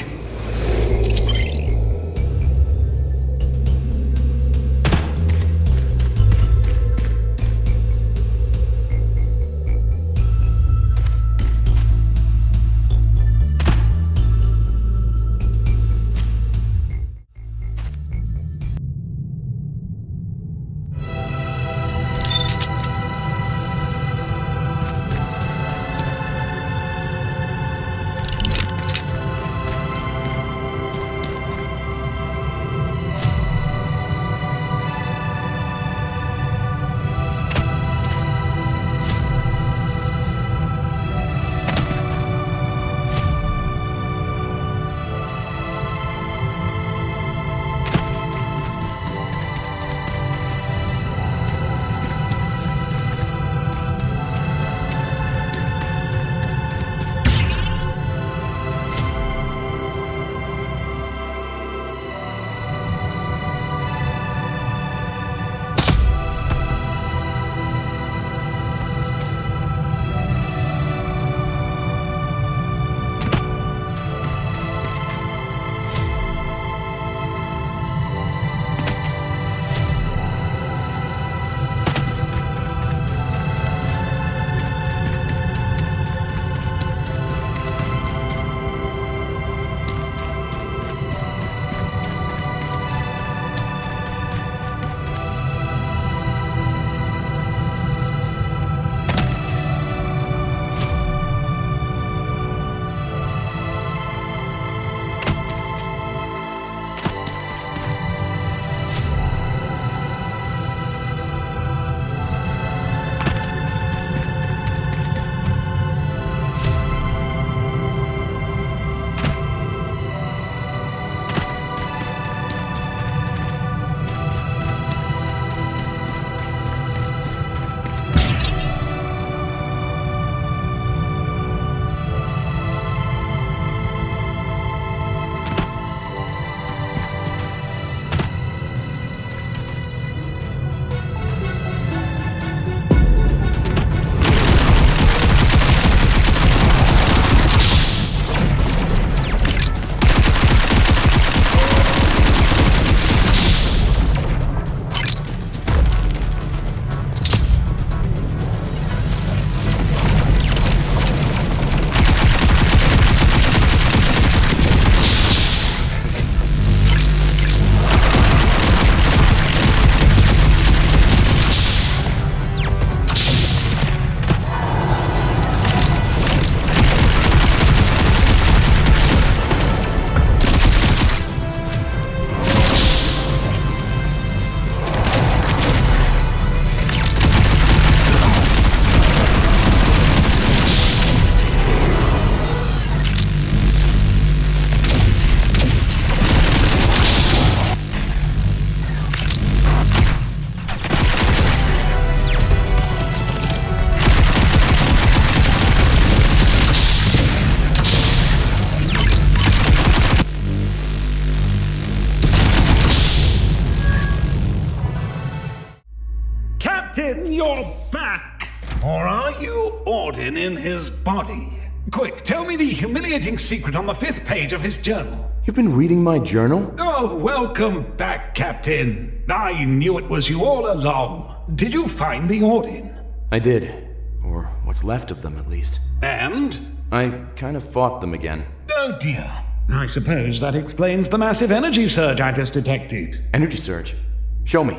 You're back! Or are you Odin in his body? Quick, tell me the humiliating secret on the 5th page of his journal. You've been reading my journal? Oh, welcome back, Captain. I knew it was you all along. Did you find the Odin? I did. Or what's left of them, at least. And? I kind of fought them again. Oh dear. I suppose that explains the massive energy surge I just detected. Energy surge? Show me.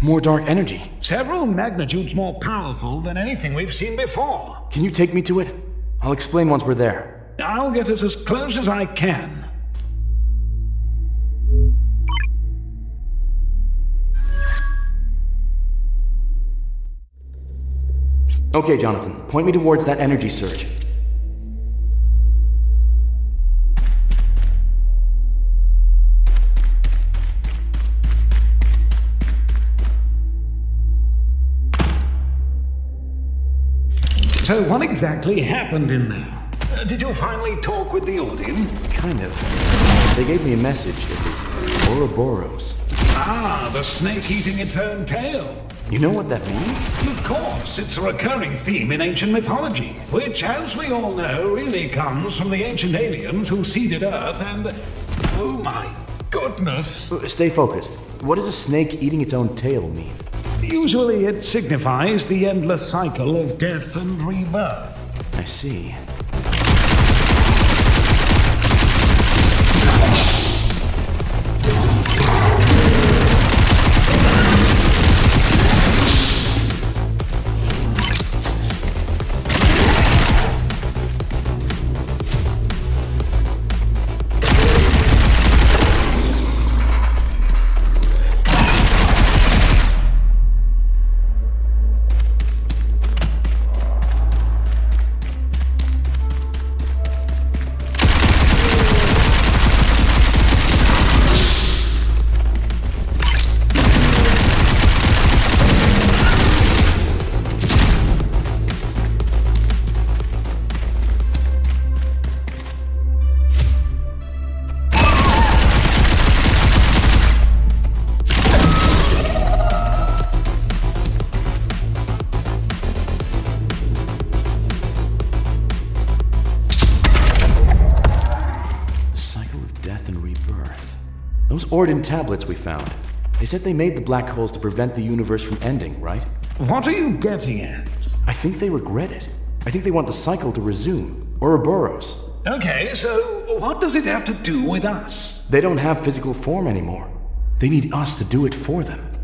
More dark energy. Several magnitudes more powerful than anything we've seen before. Can you take me to it? I'll explain once we're there. I'll get us as close as I can. Okay, Jonathan, point me towards that energy surge. So what exactly happened in there? Did you finally talk with the Odin? Kind of. They gave me a message, at least. Ouroboros. Ah, the snake eating its own tail. You know what that means? Of course, it's a recurring theme in ancient mythology, which, as we all know, really comes from the ancient aliens who seeded Earth and... Oh my goodness! Stay focused. What does a snake eating its own tail mean? Usually it signifies the endless cycle of death and rebirth. I see. Those Ordin tablets we found. They said they made the black holes to prevent the universe from ending, right? What are you getting at? I think they regret it. I think they want the cycle to resume. Ouroboros. Okay, so what does it have to do with us? They don't have physical form anymore. They need us to do it for them.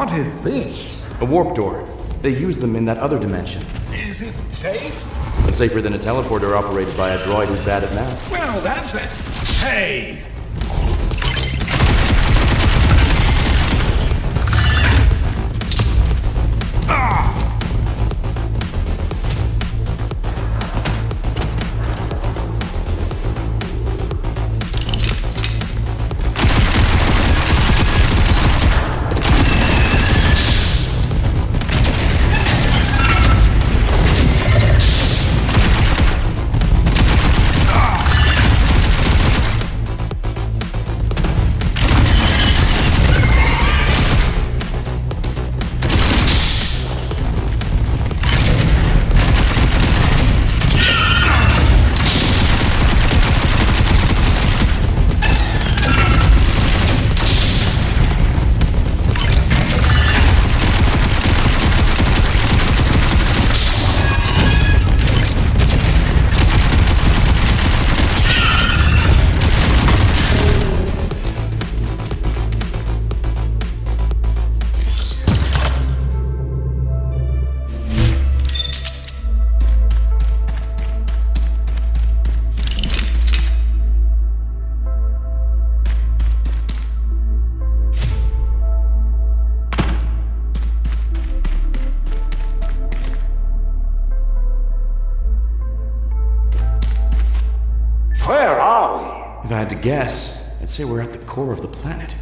What is this? A warp door. They use them in that other dimension. Is it safe? Safer than a teleporter operated by a droid who's bad at math. Well, that's it. Hey! Where are we? If I had to guess, I'd say we're at the core of the planet.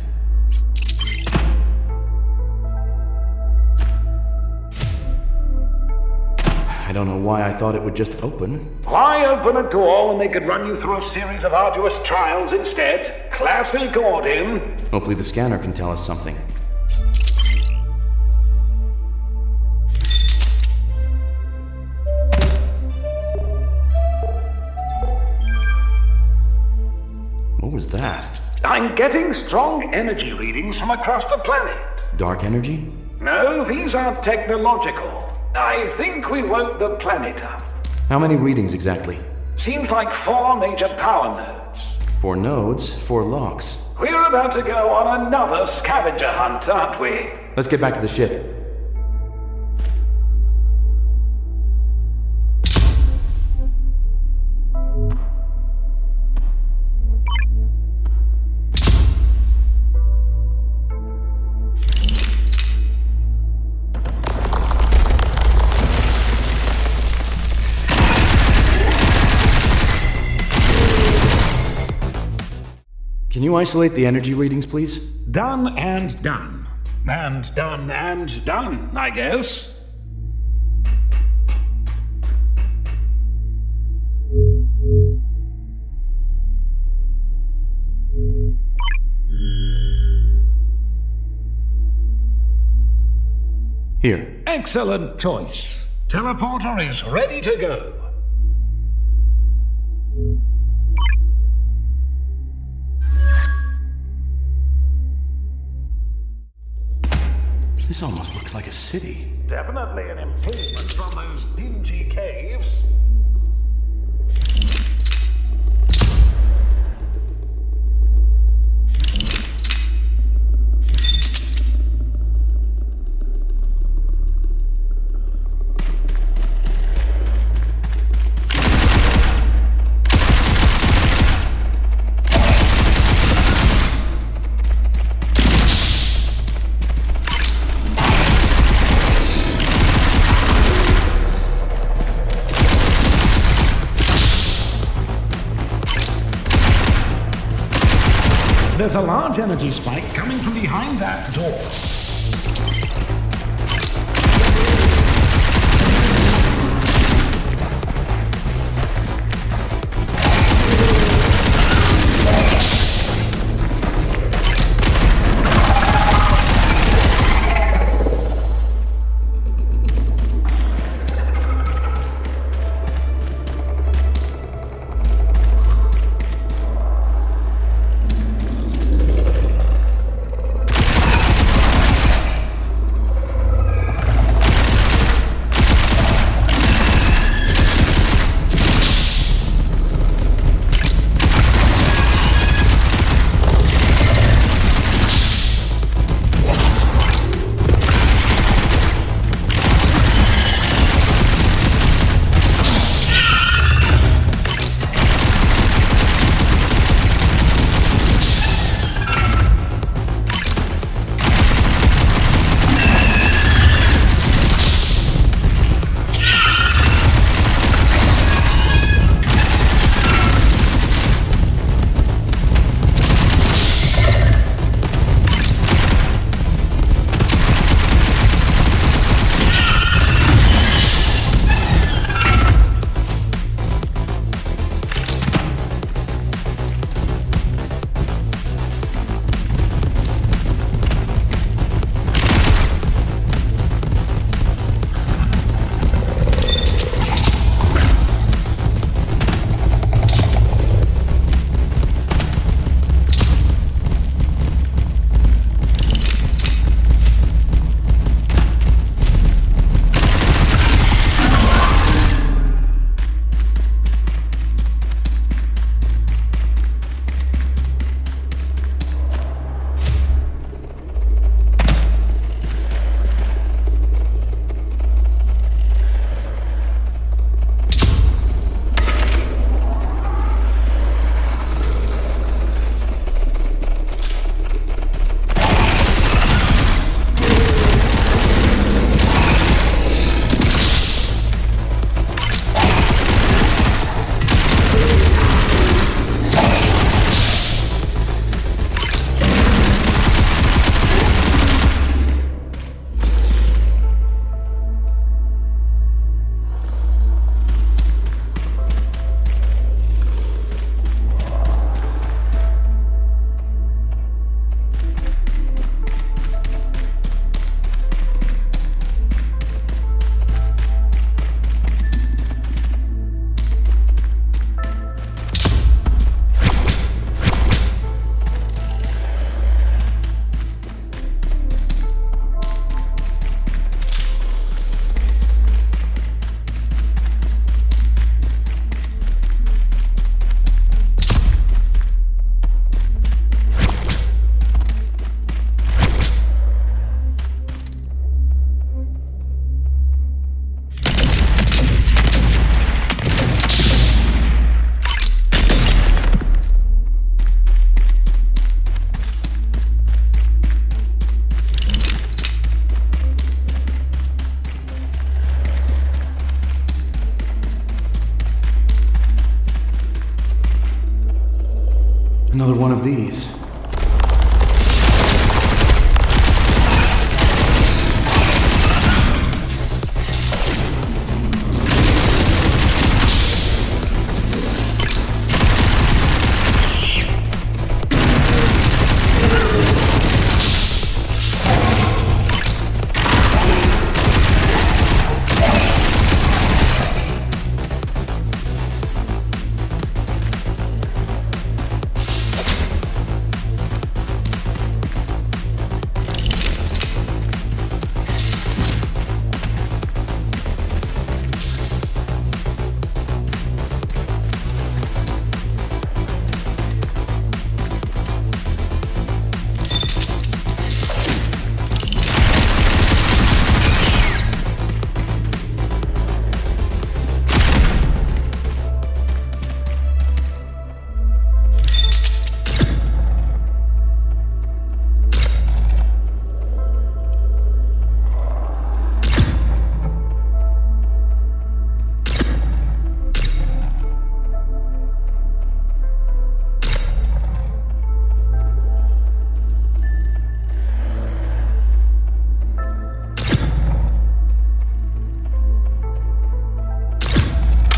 I don't know why I thought it would just open. Why open a door when they could run you through a series of arduous trials instead? Classic Odin. Hopefully the scanner can tell us something. What was that? I'm getting strong energy readings from across the planet. Dark energy? No, these are technological. I think we woke the planet up. How many readings exactly? Seems like 4 major power nodes. 4 nodes, 4 locks. We're about to go on another scavenger hunt, aren't we? Let's get back to the ship. Can you isolate the energy readings, please? Done and done. And done and done, I guess. Here. Excellent choice. Teleporter is ready to go. This almost looks like a city. Definitely an improvement from those dingy caves. There's a large energy spike coming from behind that door. Another one of these.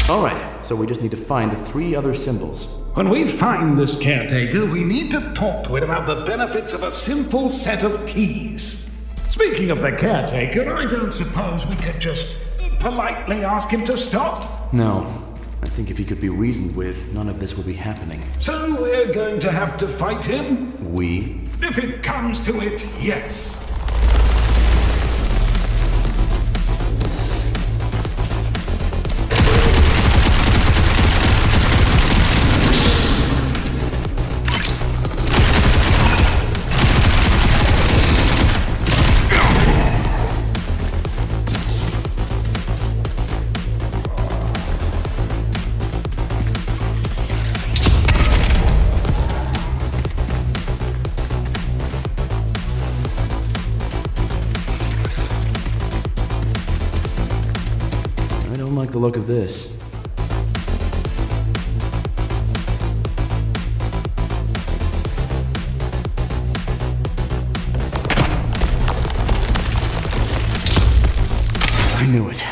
Alright, so we just need to find the 3 other symbols. When we find this caretaker, we need to talk to it about the benefits of a simple set of keys. Speaking of the caretaker, I don't suppose we could just politely ask him to stop? No. I think if he could be reasoned with, none of this would be happening. So we're going to have to fight him? We? If it comes to it, yes. I don't like the look of this. I knew it.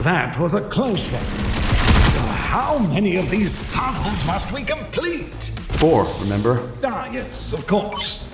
That was a close one. How many of these puzzles must we complete? 4, remember? Ah, yes, of course.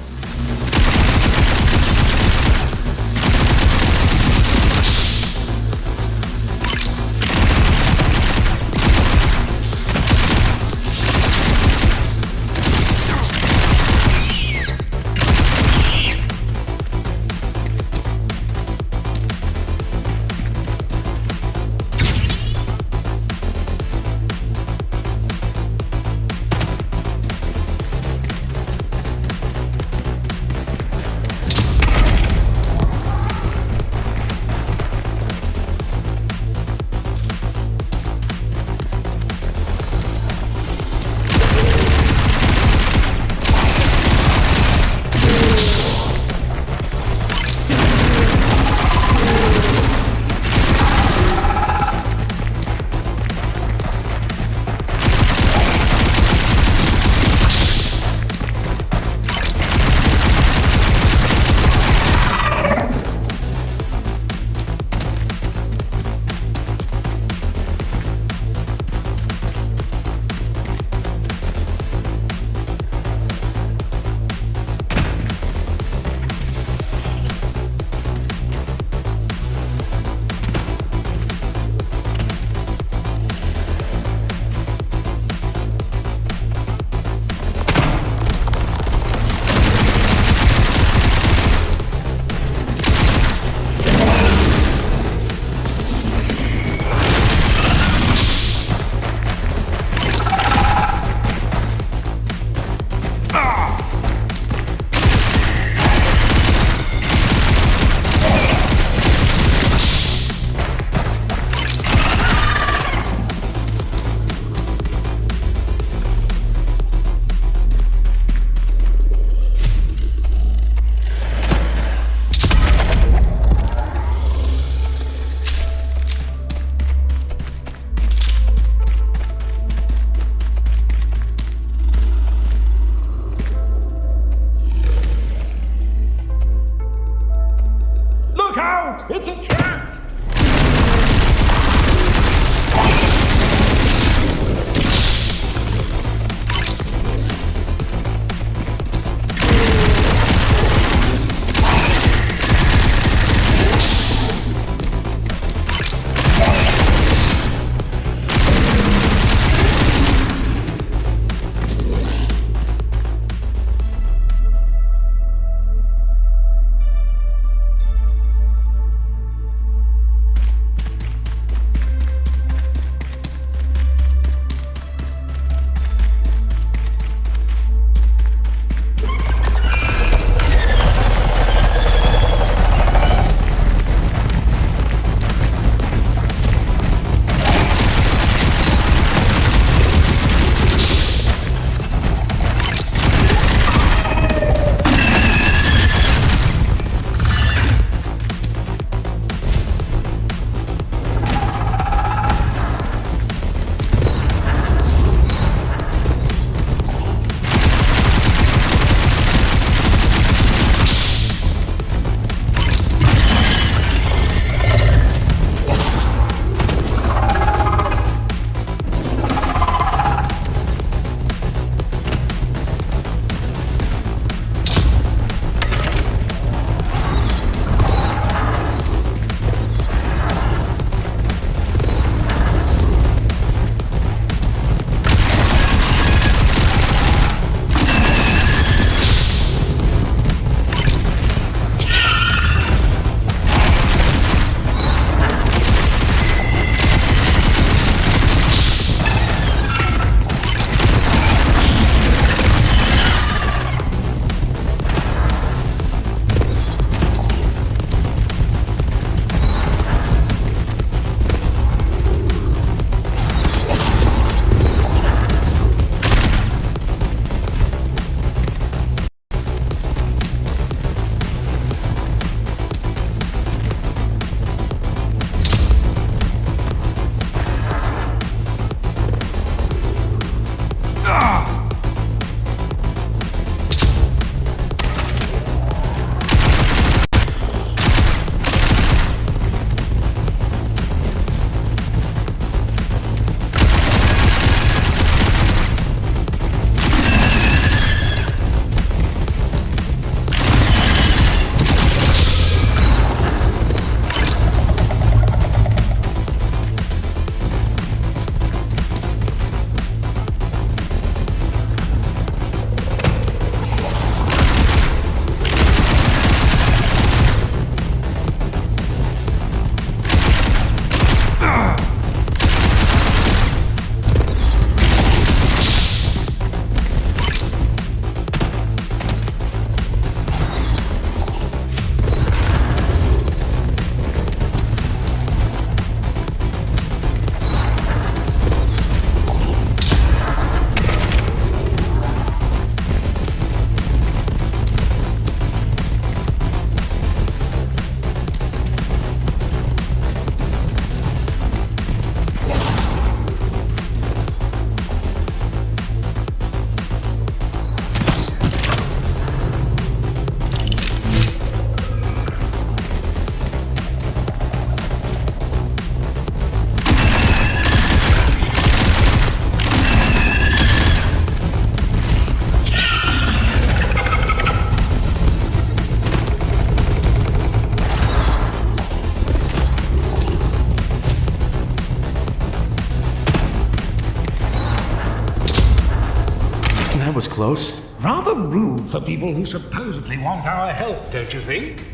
That was close. Rather rude for people who supposedly want our help, don't you think?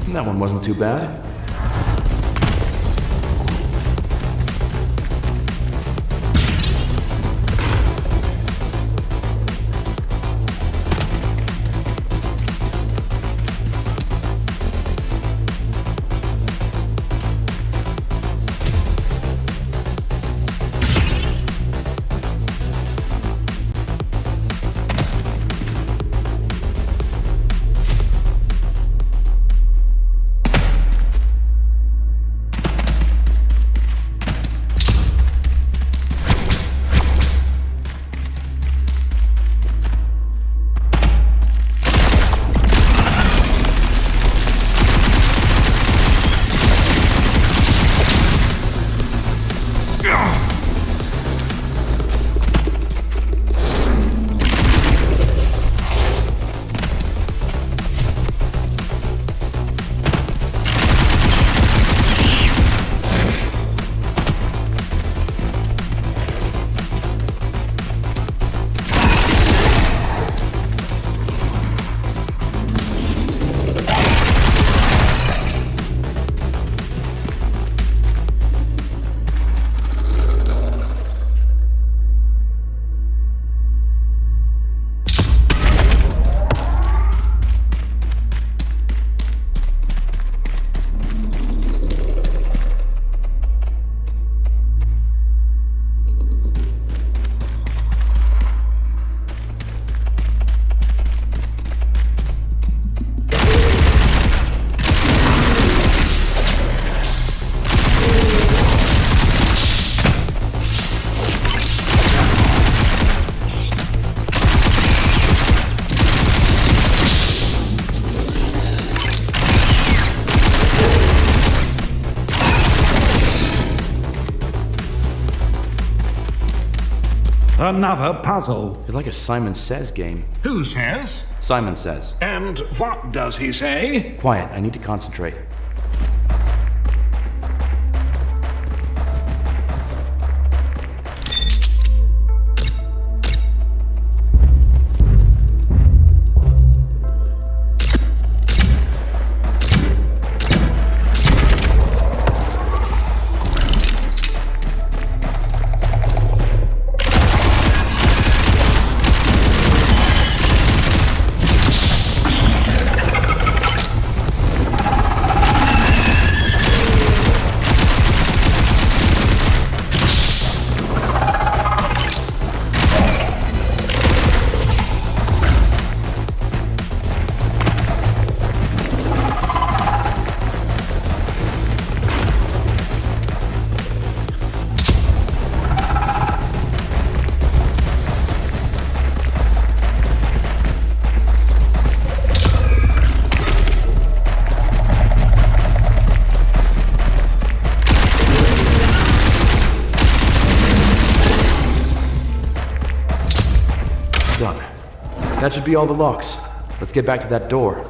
That one wasn't too bad. Another puzzle. It's like a Simon Says game. Who says? Simon Says. And what does he say? Quiet, I need to concentrate. Done. That should be all the locks. Let's get back to that door.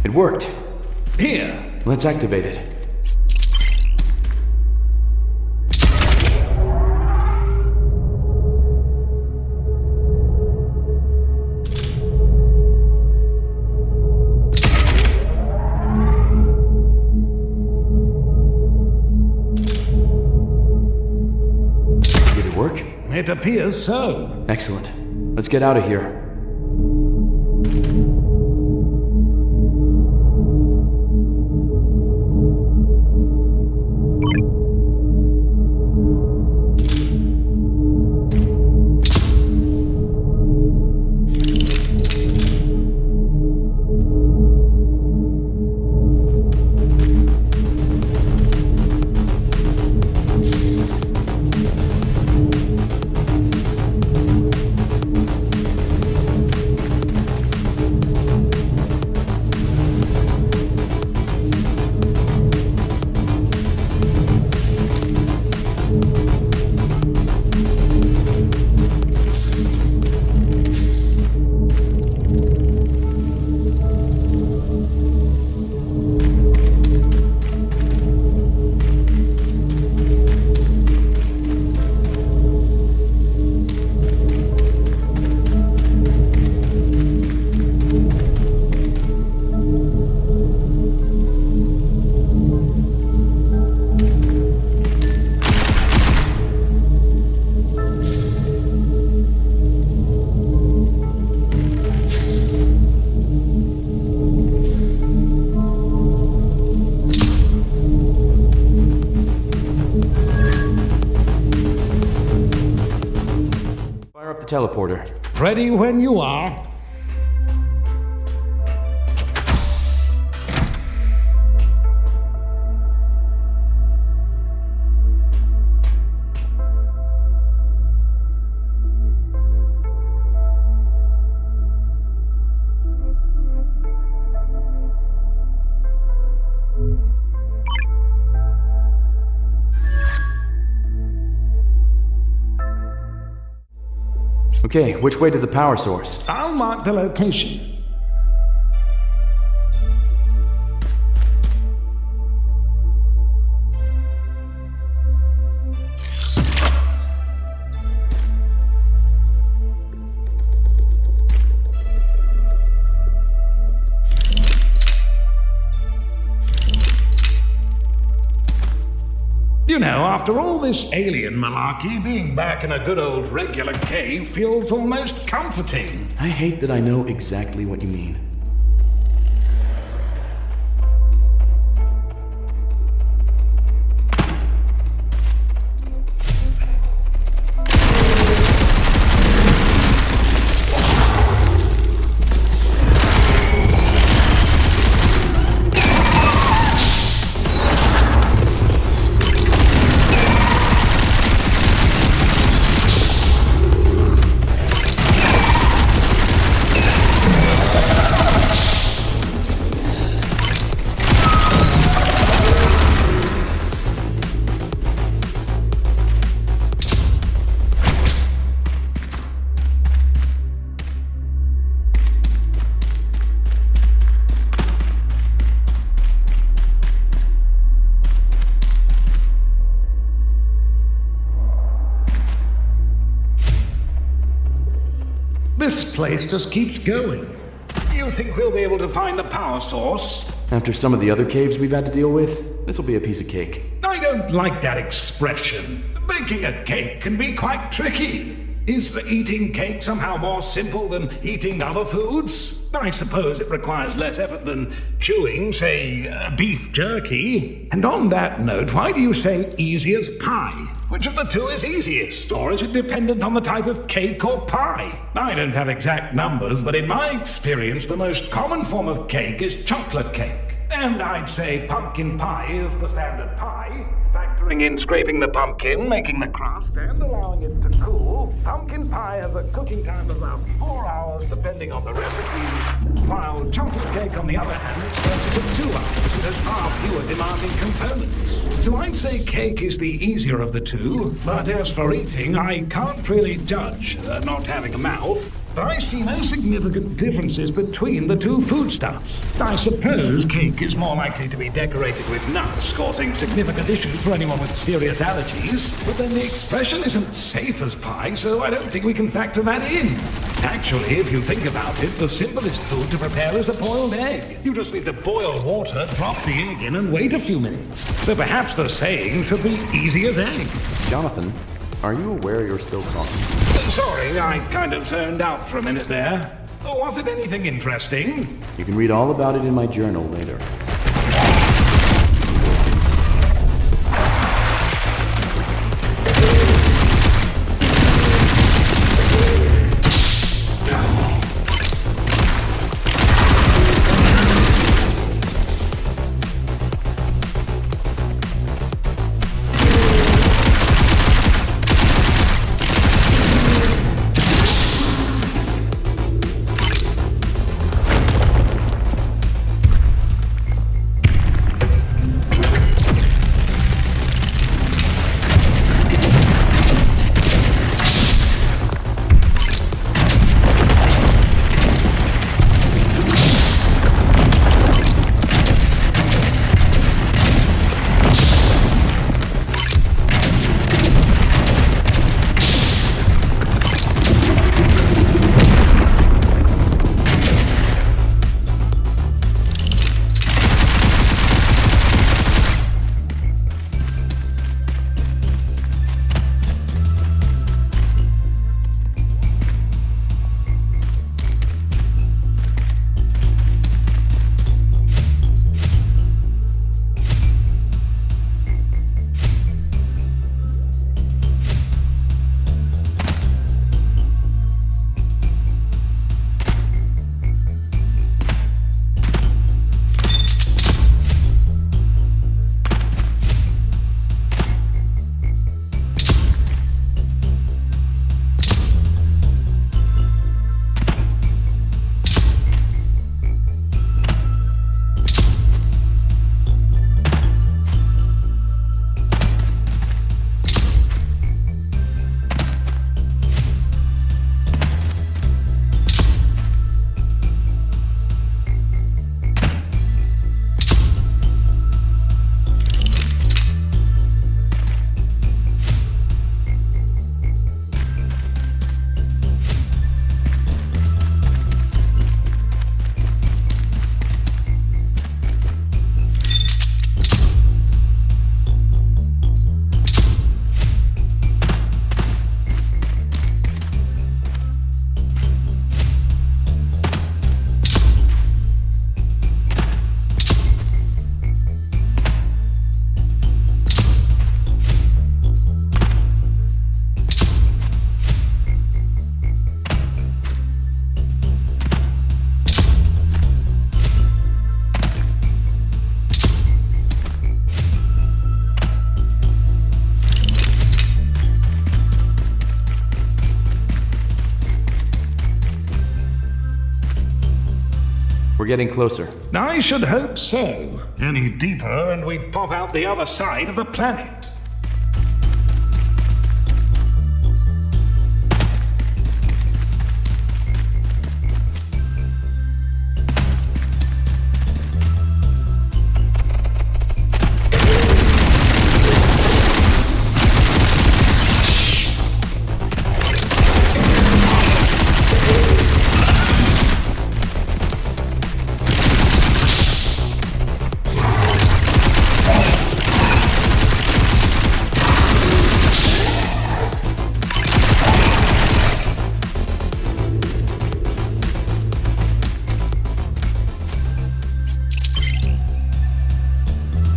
It worked. Here. Let's activate it. Did it work? It appears so. Excellent. Let's get out of here. teleporter. Ready when you are. Okay, which way to the power source? I'll mark the location. You know, after all this alien malarkey, being back in a good old regular cave feels almost comforting. I hate that I know exactly what you mean. This place just keeps going. You think we'll be able to find the power source? After some of the other caves we've had to deal with, this'll be a piece of cake. I don't like that expression. Baking a cake can be quite tricky. Is eating cake somehow more simple than eating other foods? I suppose it requires less effort than chewing, say, beef jerky. And on that note, why do you say easy as pie? Which of the two is easiest, or is it dependent on the type of cake or pie? I don't have exact numbers, but in my experience, the most common form of cake is chocolate cake. And I'd say pumpkin pie is the standard pie. Factoring in scraping the pumpkin, making the crust, and allowing it to cool, pumpkin pie has a cooking time of about 4 hours, depending on the recipe, while chocolate cake, on the other hand, takes 2 hours and has far fewer demanding components. So I'd say cake is the easier of the two, but as for eating, I can't really judge, not having a mouth. I see no significant differences between the two foodstuffs. I suppose cake is more likely to be decorated with nuts, causing significant issues for anyone with serious allergies. But then the expression isn't safe as pie, so I don't think we can factor that in. Actually, if you think about it, the simplest food to prepare is a boiled egg. You just need to boil water, drop the egg in, and wait a few minutes. So perhaps the saying should be easy as egg. Jonathan, are you aware you're still talking? Sorry, I kind of zoned out for a minute there. Was it anything interesting? You can read all about it in my journal later. getting closer. I should hope so. Any deeper and we'd pop out the other side of the planet.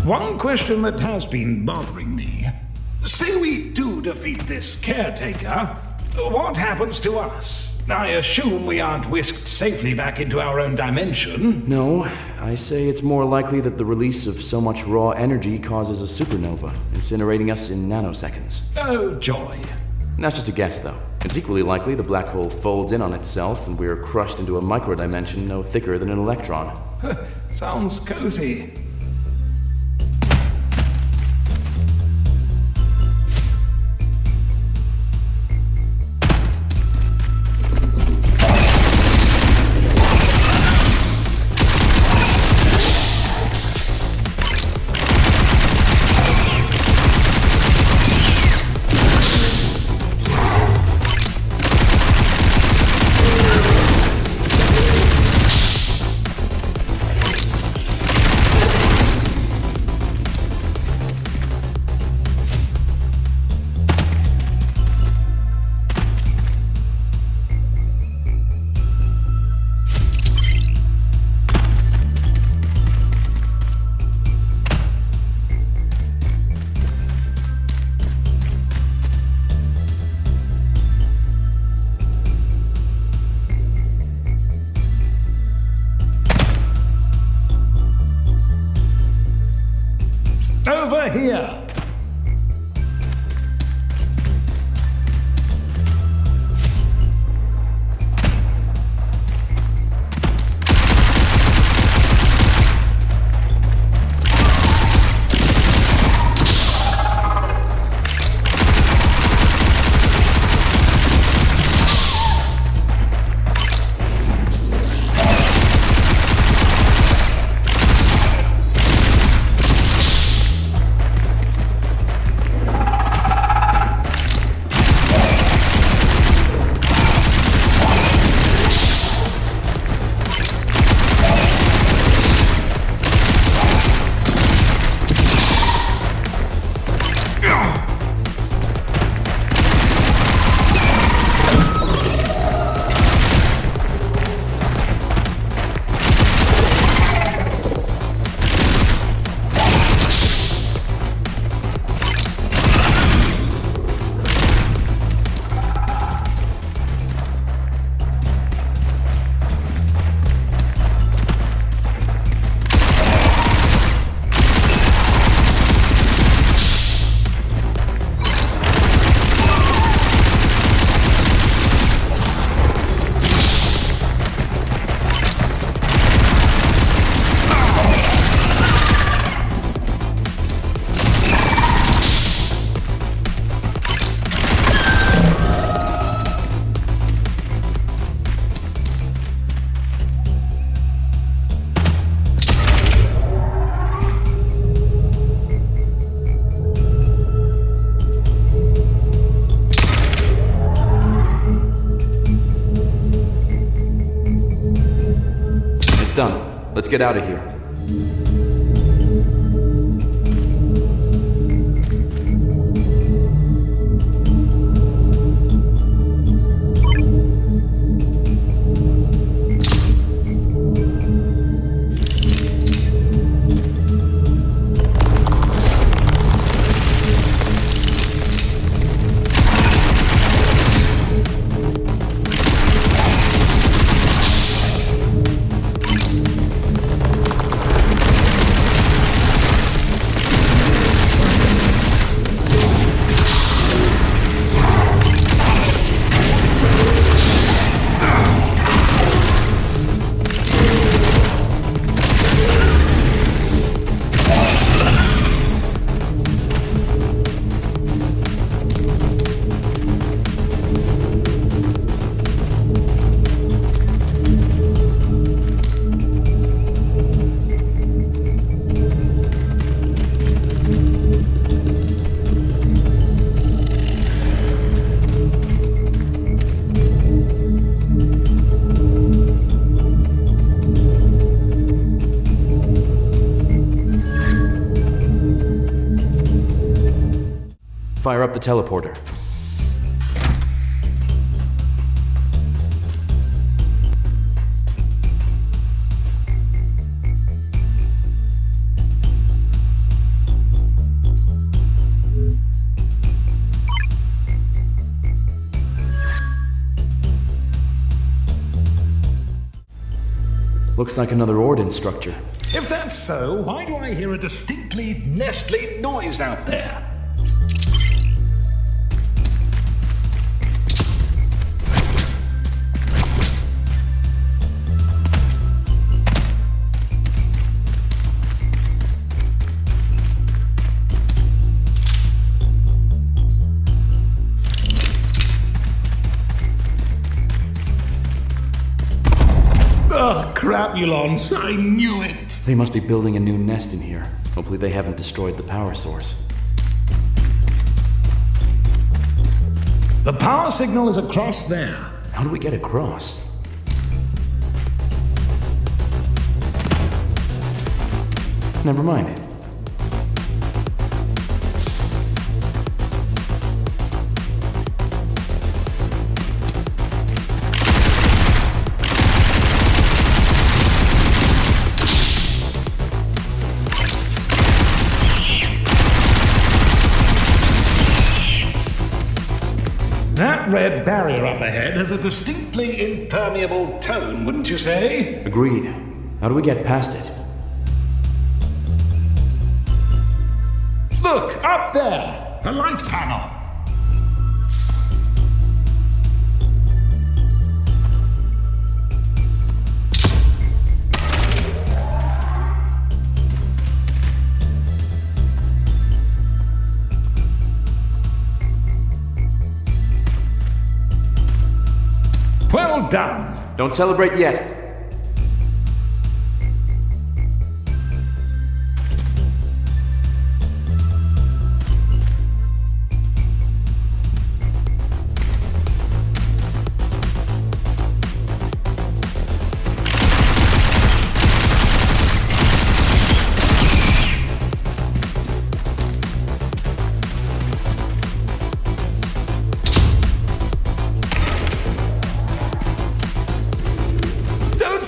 One question that has been bothering me. Say we do defeat this caretaker, what happens to us? I assume we aren't whisked safely back into our own dimension. No, I say it's more likely that the release of so much raw energy causes a supernova, incinerating us in nanoseconds. Oh, joy. That's just a guess, though. It's equally likely the black hole folds in on itself and we're crushed into a microdimension no thicker than an electron. Sounds cozy. Over here! It's done. Let's get out of here. Fire up the teleporter. Looks like another Ordnance structure. If that's so, why do I hear a distinctly nestly noise out there? Oh, crapulons, I knew it! They must be building a new nest in here. Hopefully they haven't destroyed the power source. The power signal is across there. How do we get across? Never mind. That red barrier up ahead has a distinctly impermeable tone, wouldn't you say? Agreed. How do we get past it? Look, up there! A light panel! Well done! Don't celebrate yet.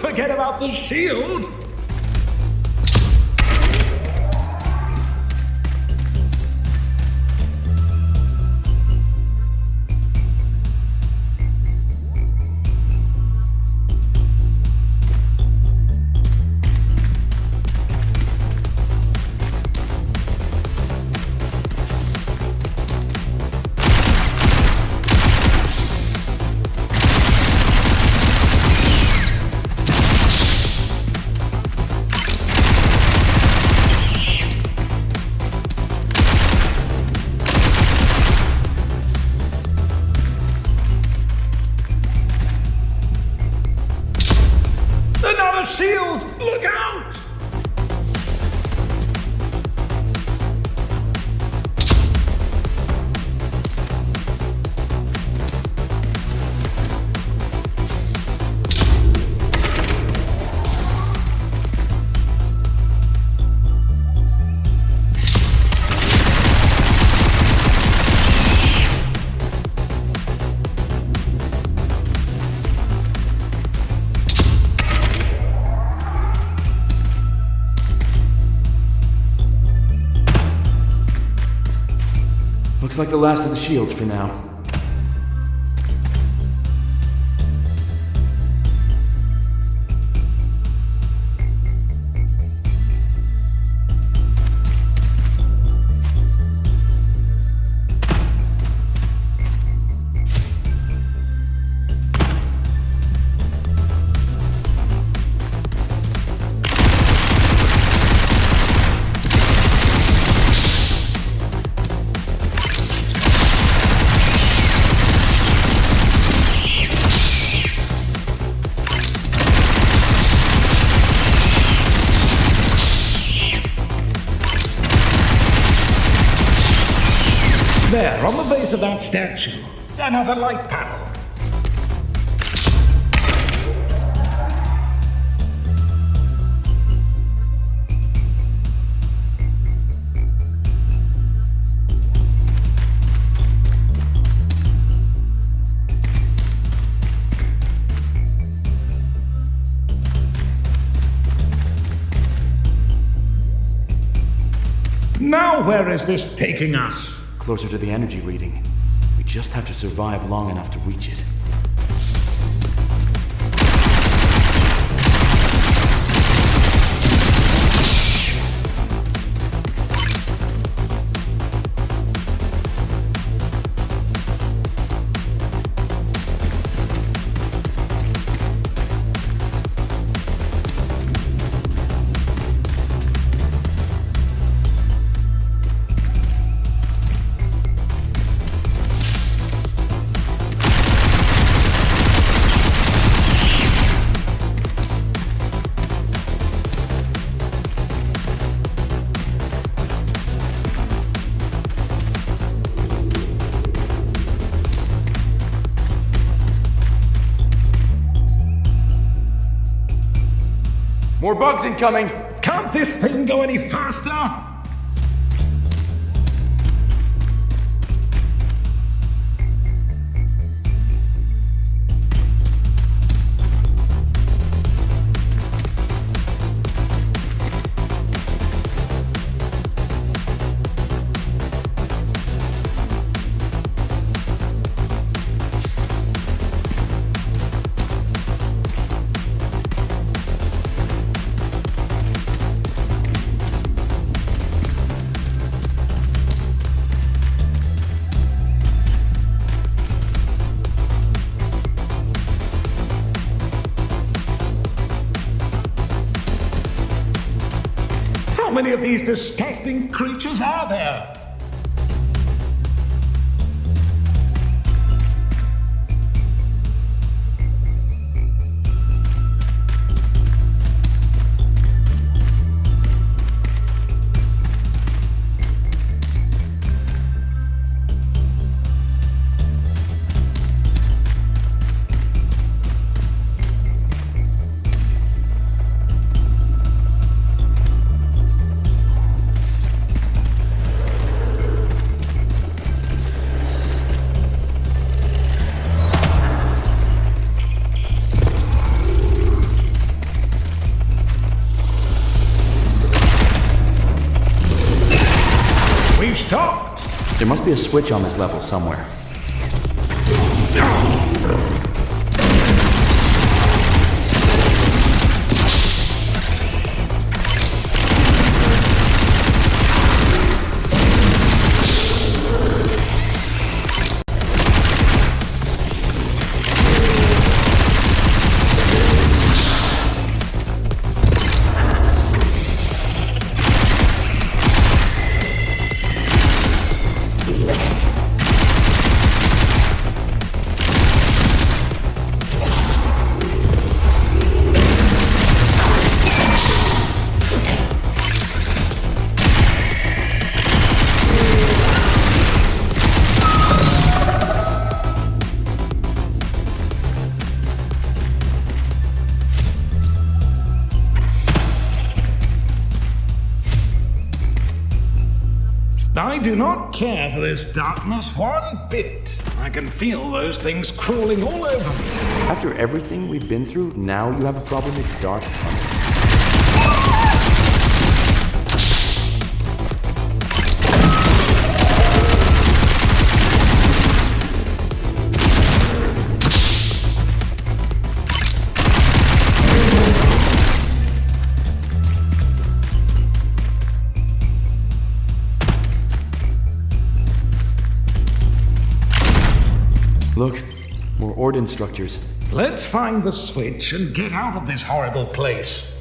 Forget about the shield! Another shield! Look out! Looks like the last of the shields for now. There, on the base of that statue, another light panel. Now where is this taking us? Closer to the energy reading. We just have to survive long enough to reach it. More bugs incoming! Can't this thing go any faster? How many of these disgusting creatures are there? We've stopped. There must be a switch on this level somewhere. I do not care for this darkness one bit. I can feel those things crawling all over me. After everything we've been through, now you have a problem with dark tunnels. Look, more ordnance structures. Let's find the switch and get out of this horrible place.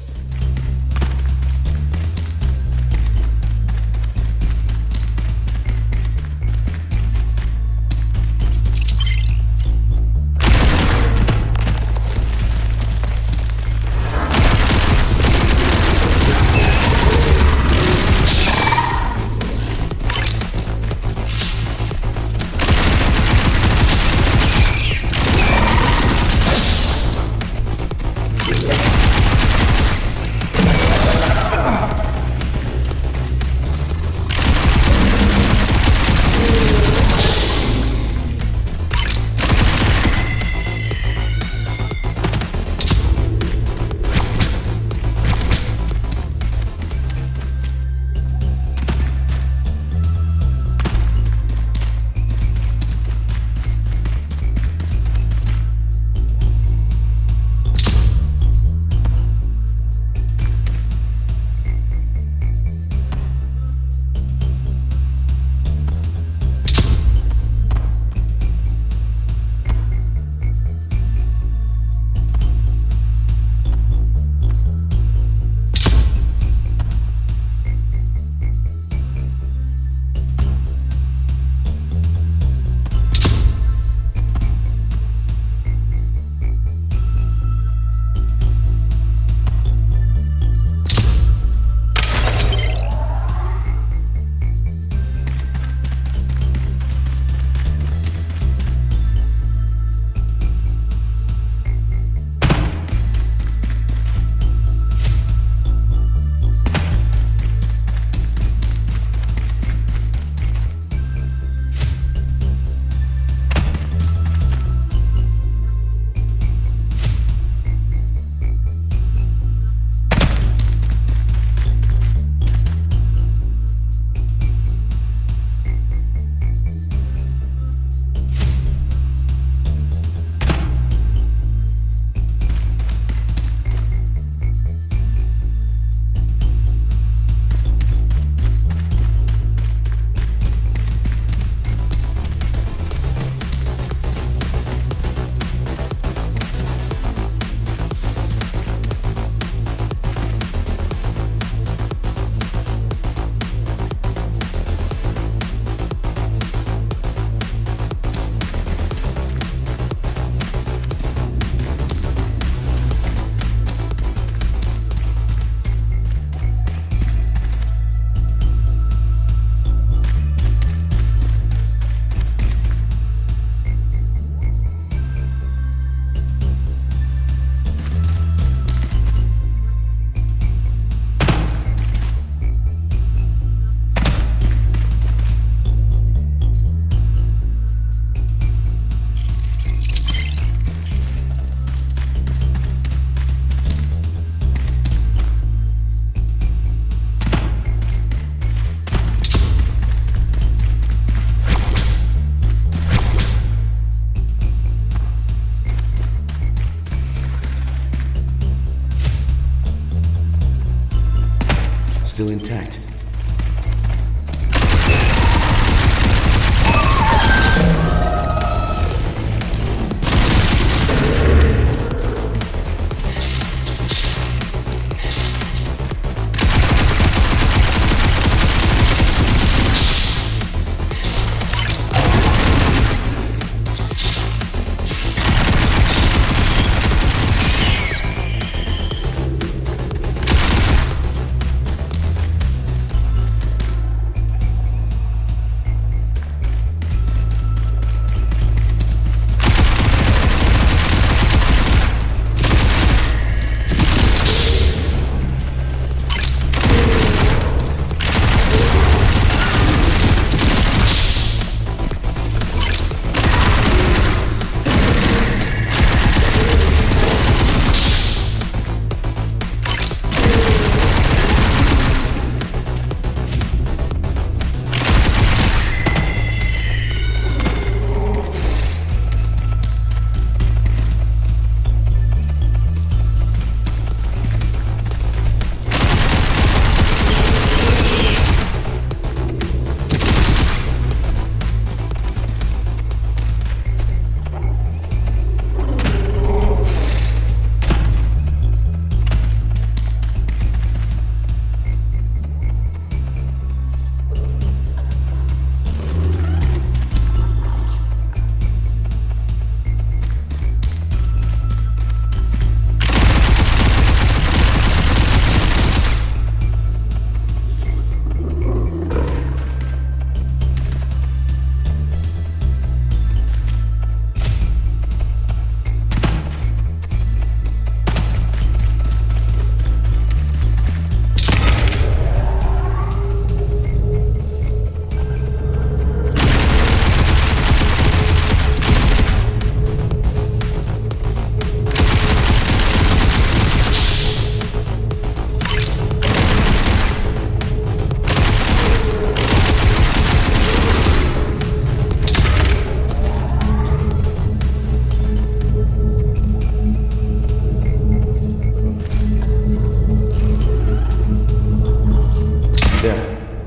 intact.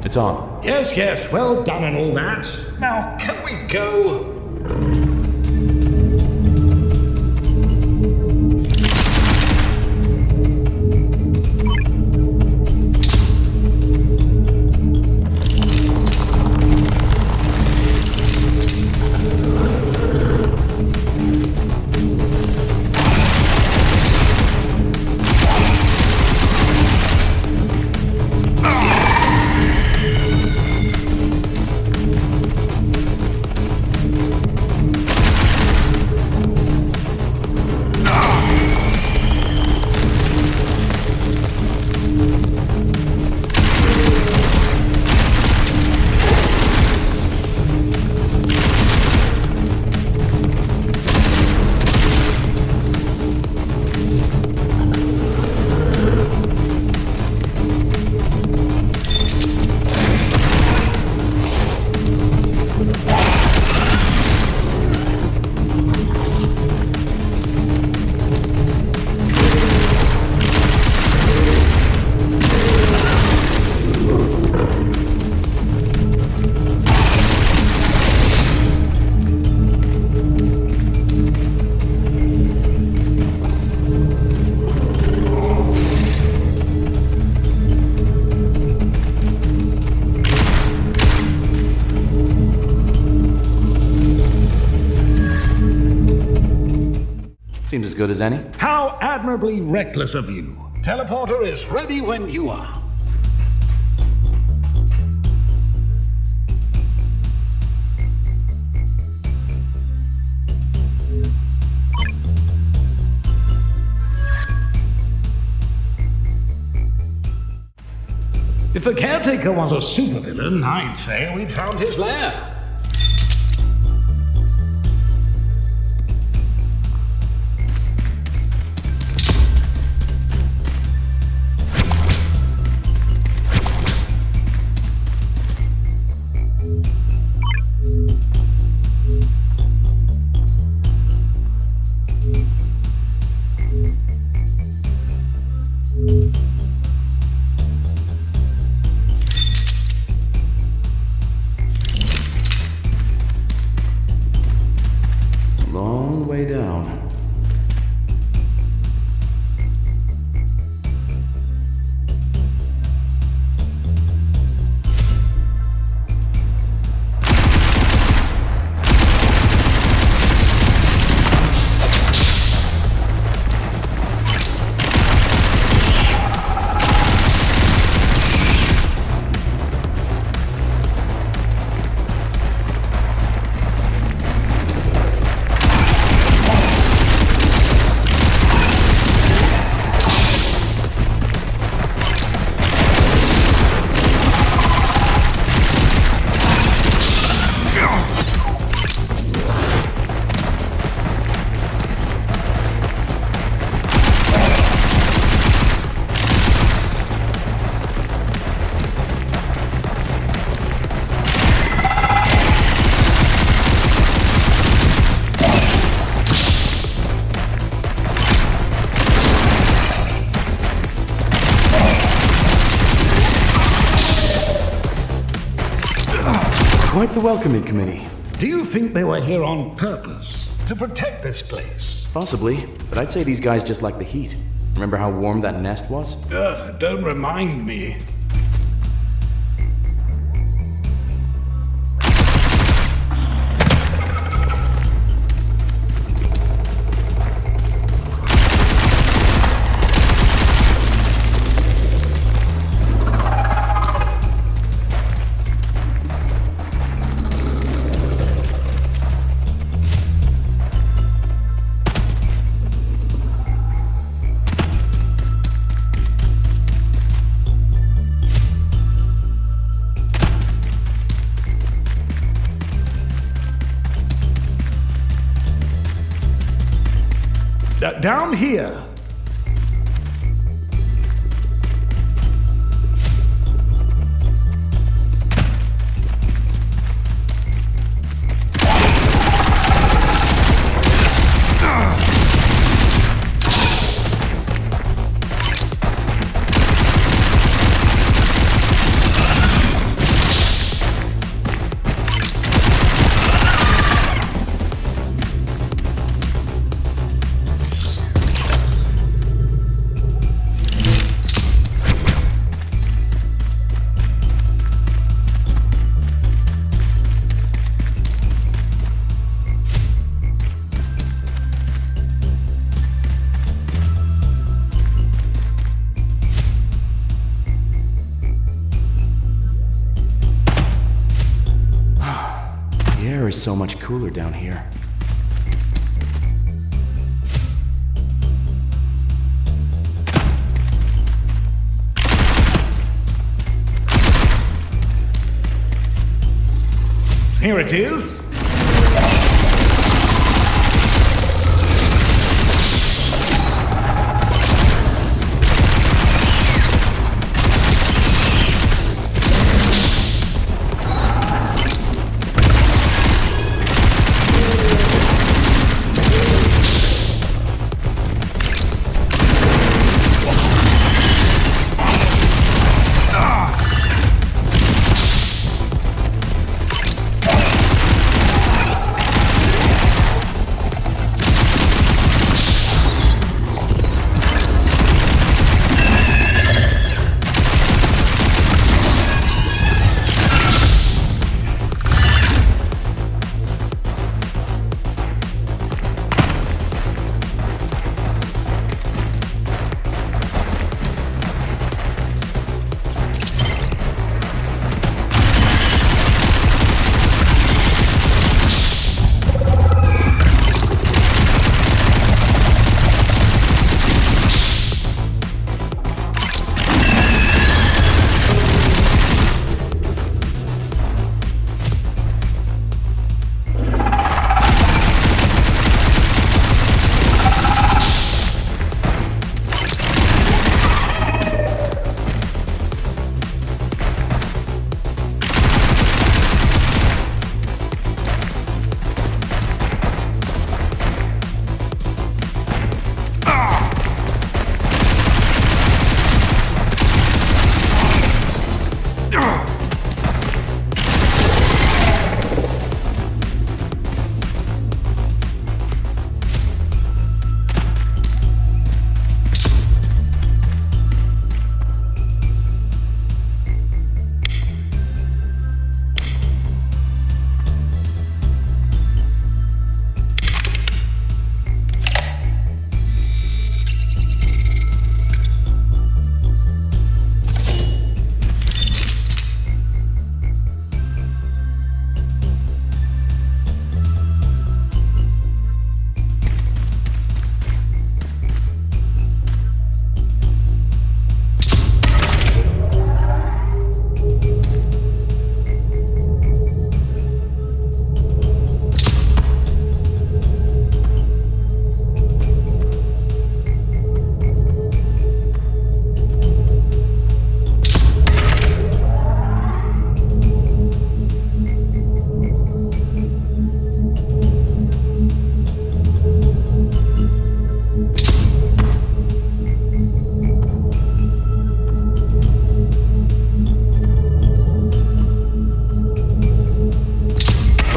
It's on. Yes, well done and all that. Now, can we go? Seems as good as any. How admirably reckless of you. Teleporter is ready when you are. If the caretaker was a supervillain, I'd say we'd found his lair. way down. Quite the welcoming committee. Do you think they were here on purpose? To protect this place? Possibly, but I'd say these guys just like the heat. Remember how warm that nest was? Ugh, don't remind me. Down here. The air is so much cooler down here. Here it is.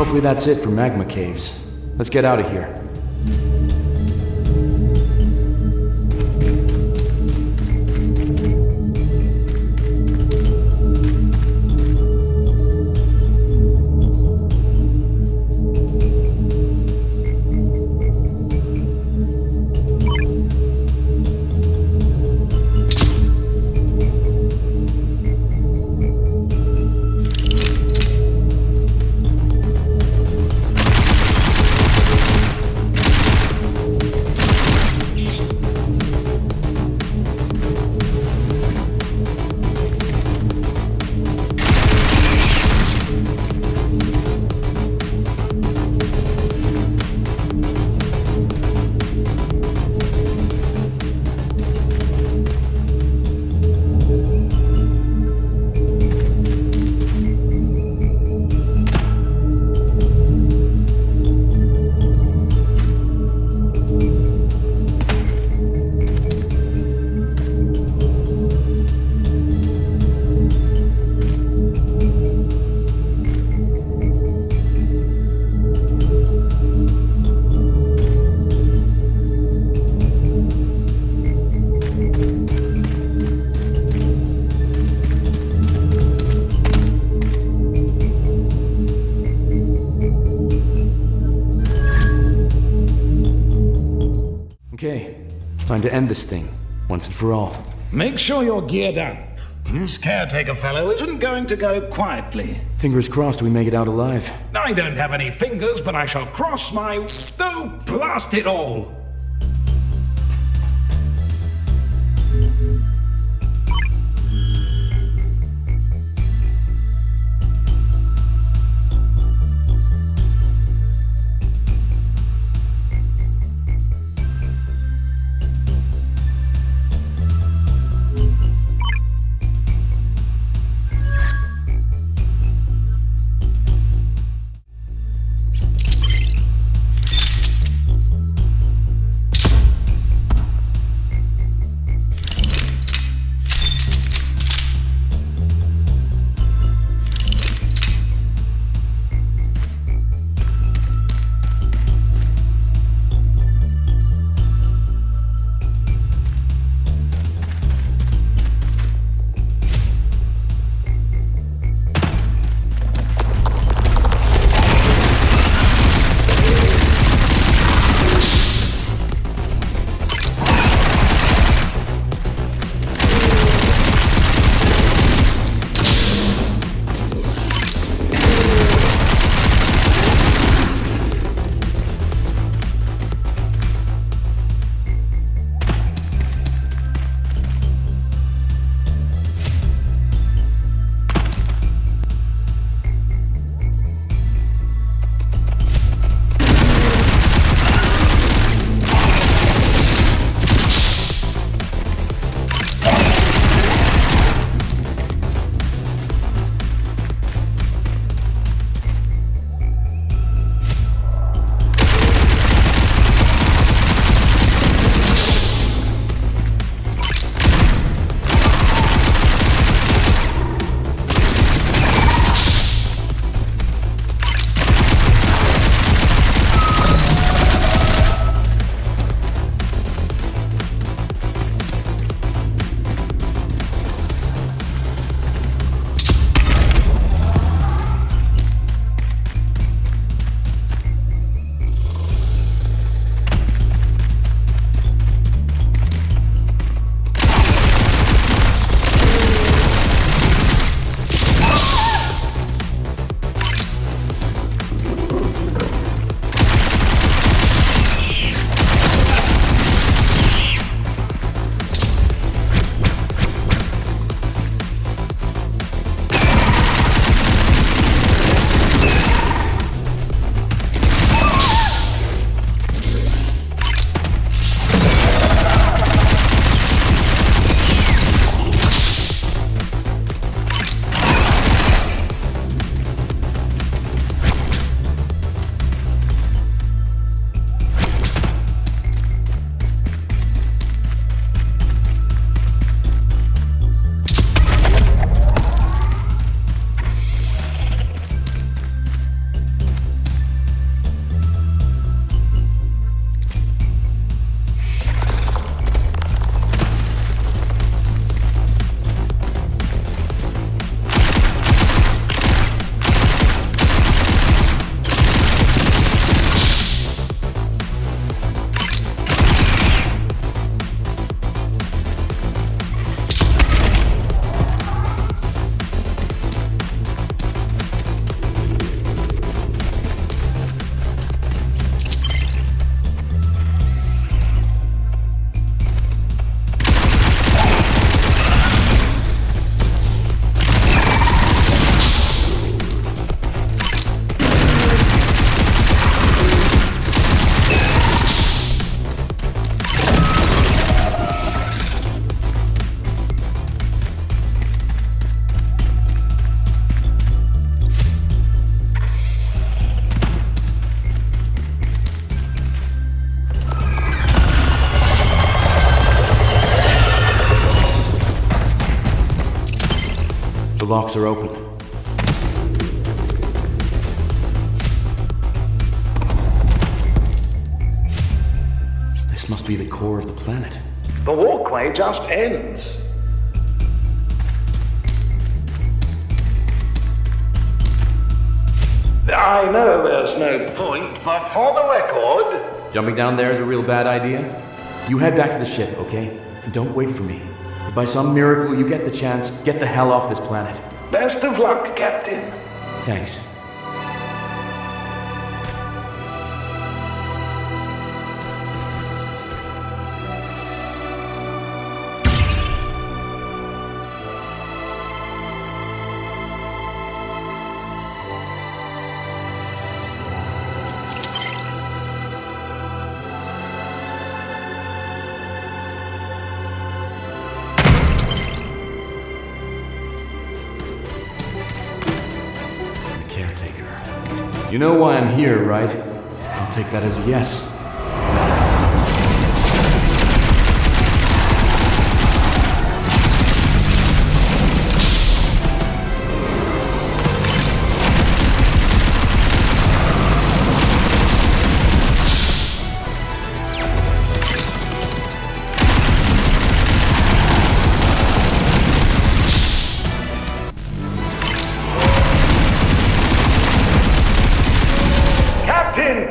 Hopefully that's it for magma caves. Let's get out of here. Okay, time to end this thing, once and for all. Make sure you're geared up. This caretaker fellow isn't going to go quietly. Fingers crossed we make it out alive. I don't have any fingers, but I shall cross my... Oh, blast it all! locks are open. This must be the core of the planet. The walkway just ends. I know there's no point, but for the record... Jumping down there is a real bad idea. You head back to the ship, okay? And don't wait for me. If by some miracle you get the chance, get the hell off this planet. Best of luck, Captain. Thanks. You know why I'm here, right? I'll take that as a yes.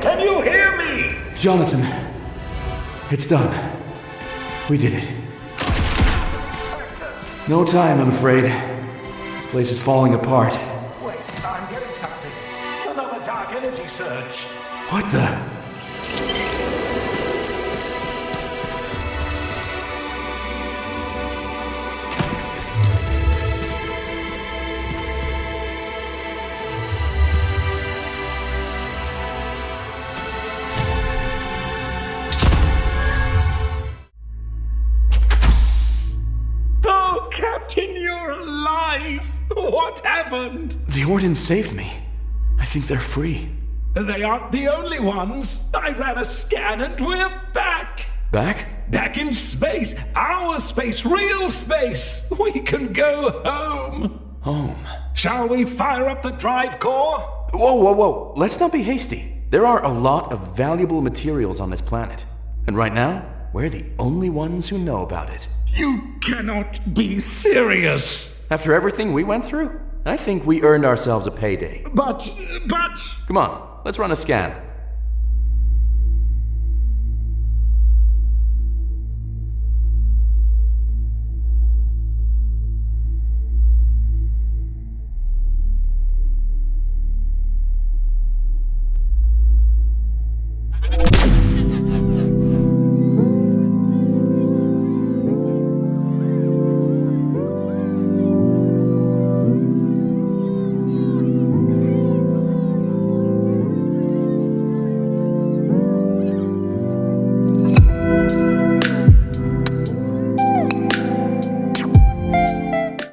Can you hear me? Jonathan, it's done. We did it. No time, I'm afraid. This place is falling apart. Wait, I'm getting something. Another dark energy surge. What the? Captain, you're alive! What happened? The Ordens saved me. I think they're free. They aren't the only ones. I ran a scan and we're back! Back? Back in space! Our space! Real space! We can go home! Home. Shall we fire up the drive core? Whoa, whoa, whoa. Let's not be hasty. There are a lot of valuable materials on this planet. And right now, we're the only ones who know about it. You cannot be serious! After everything we went through, I think we earned ourselves a payday. But... Come on, let's run a scan.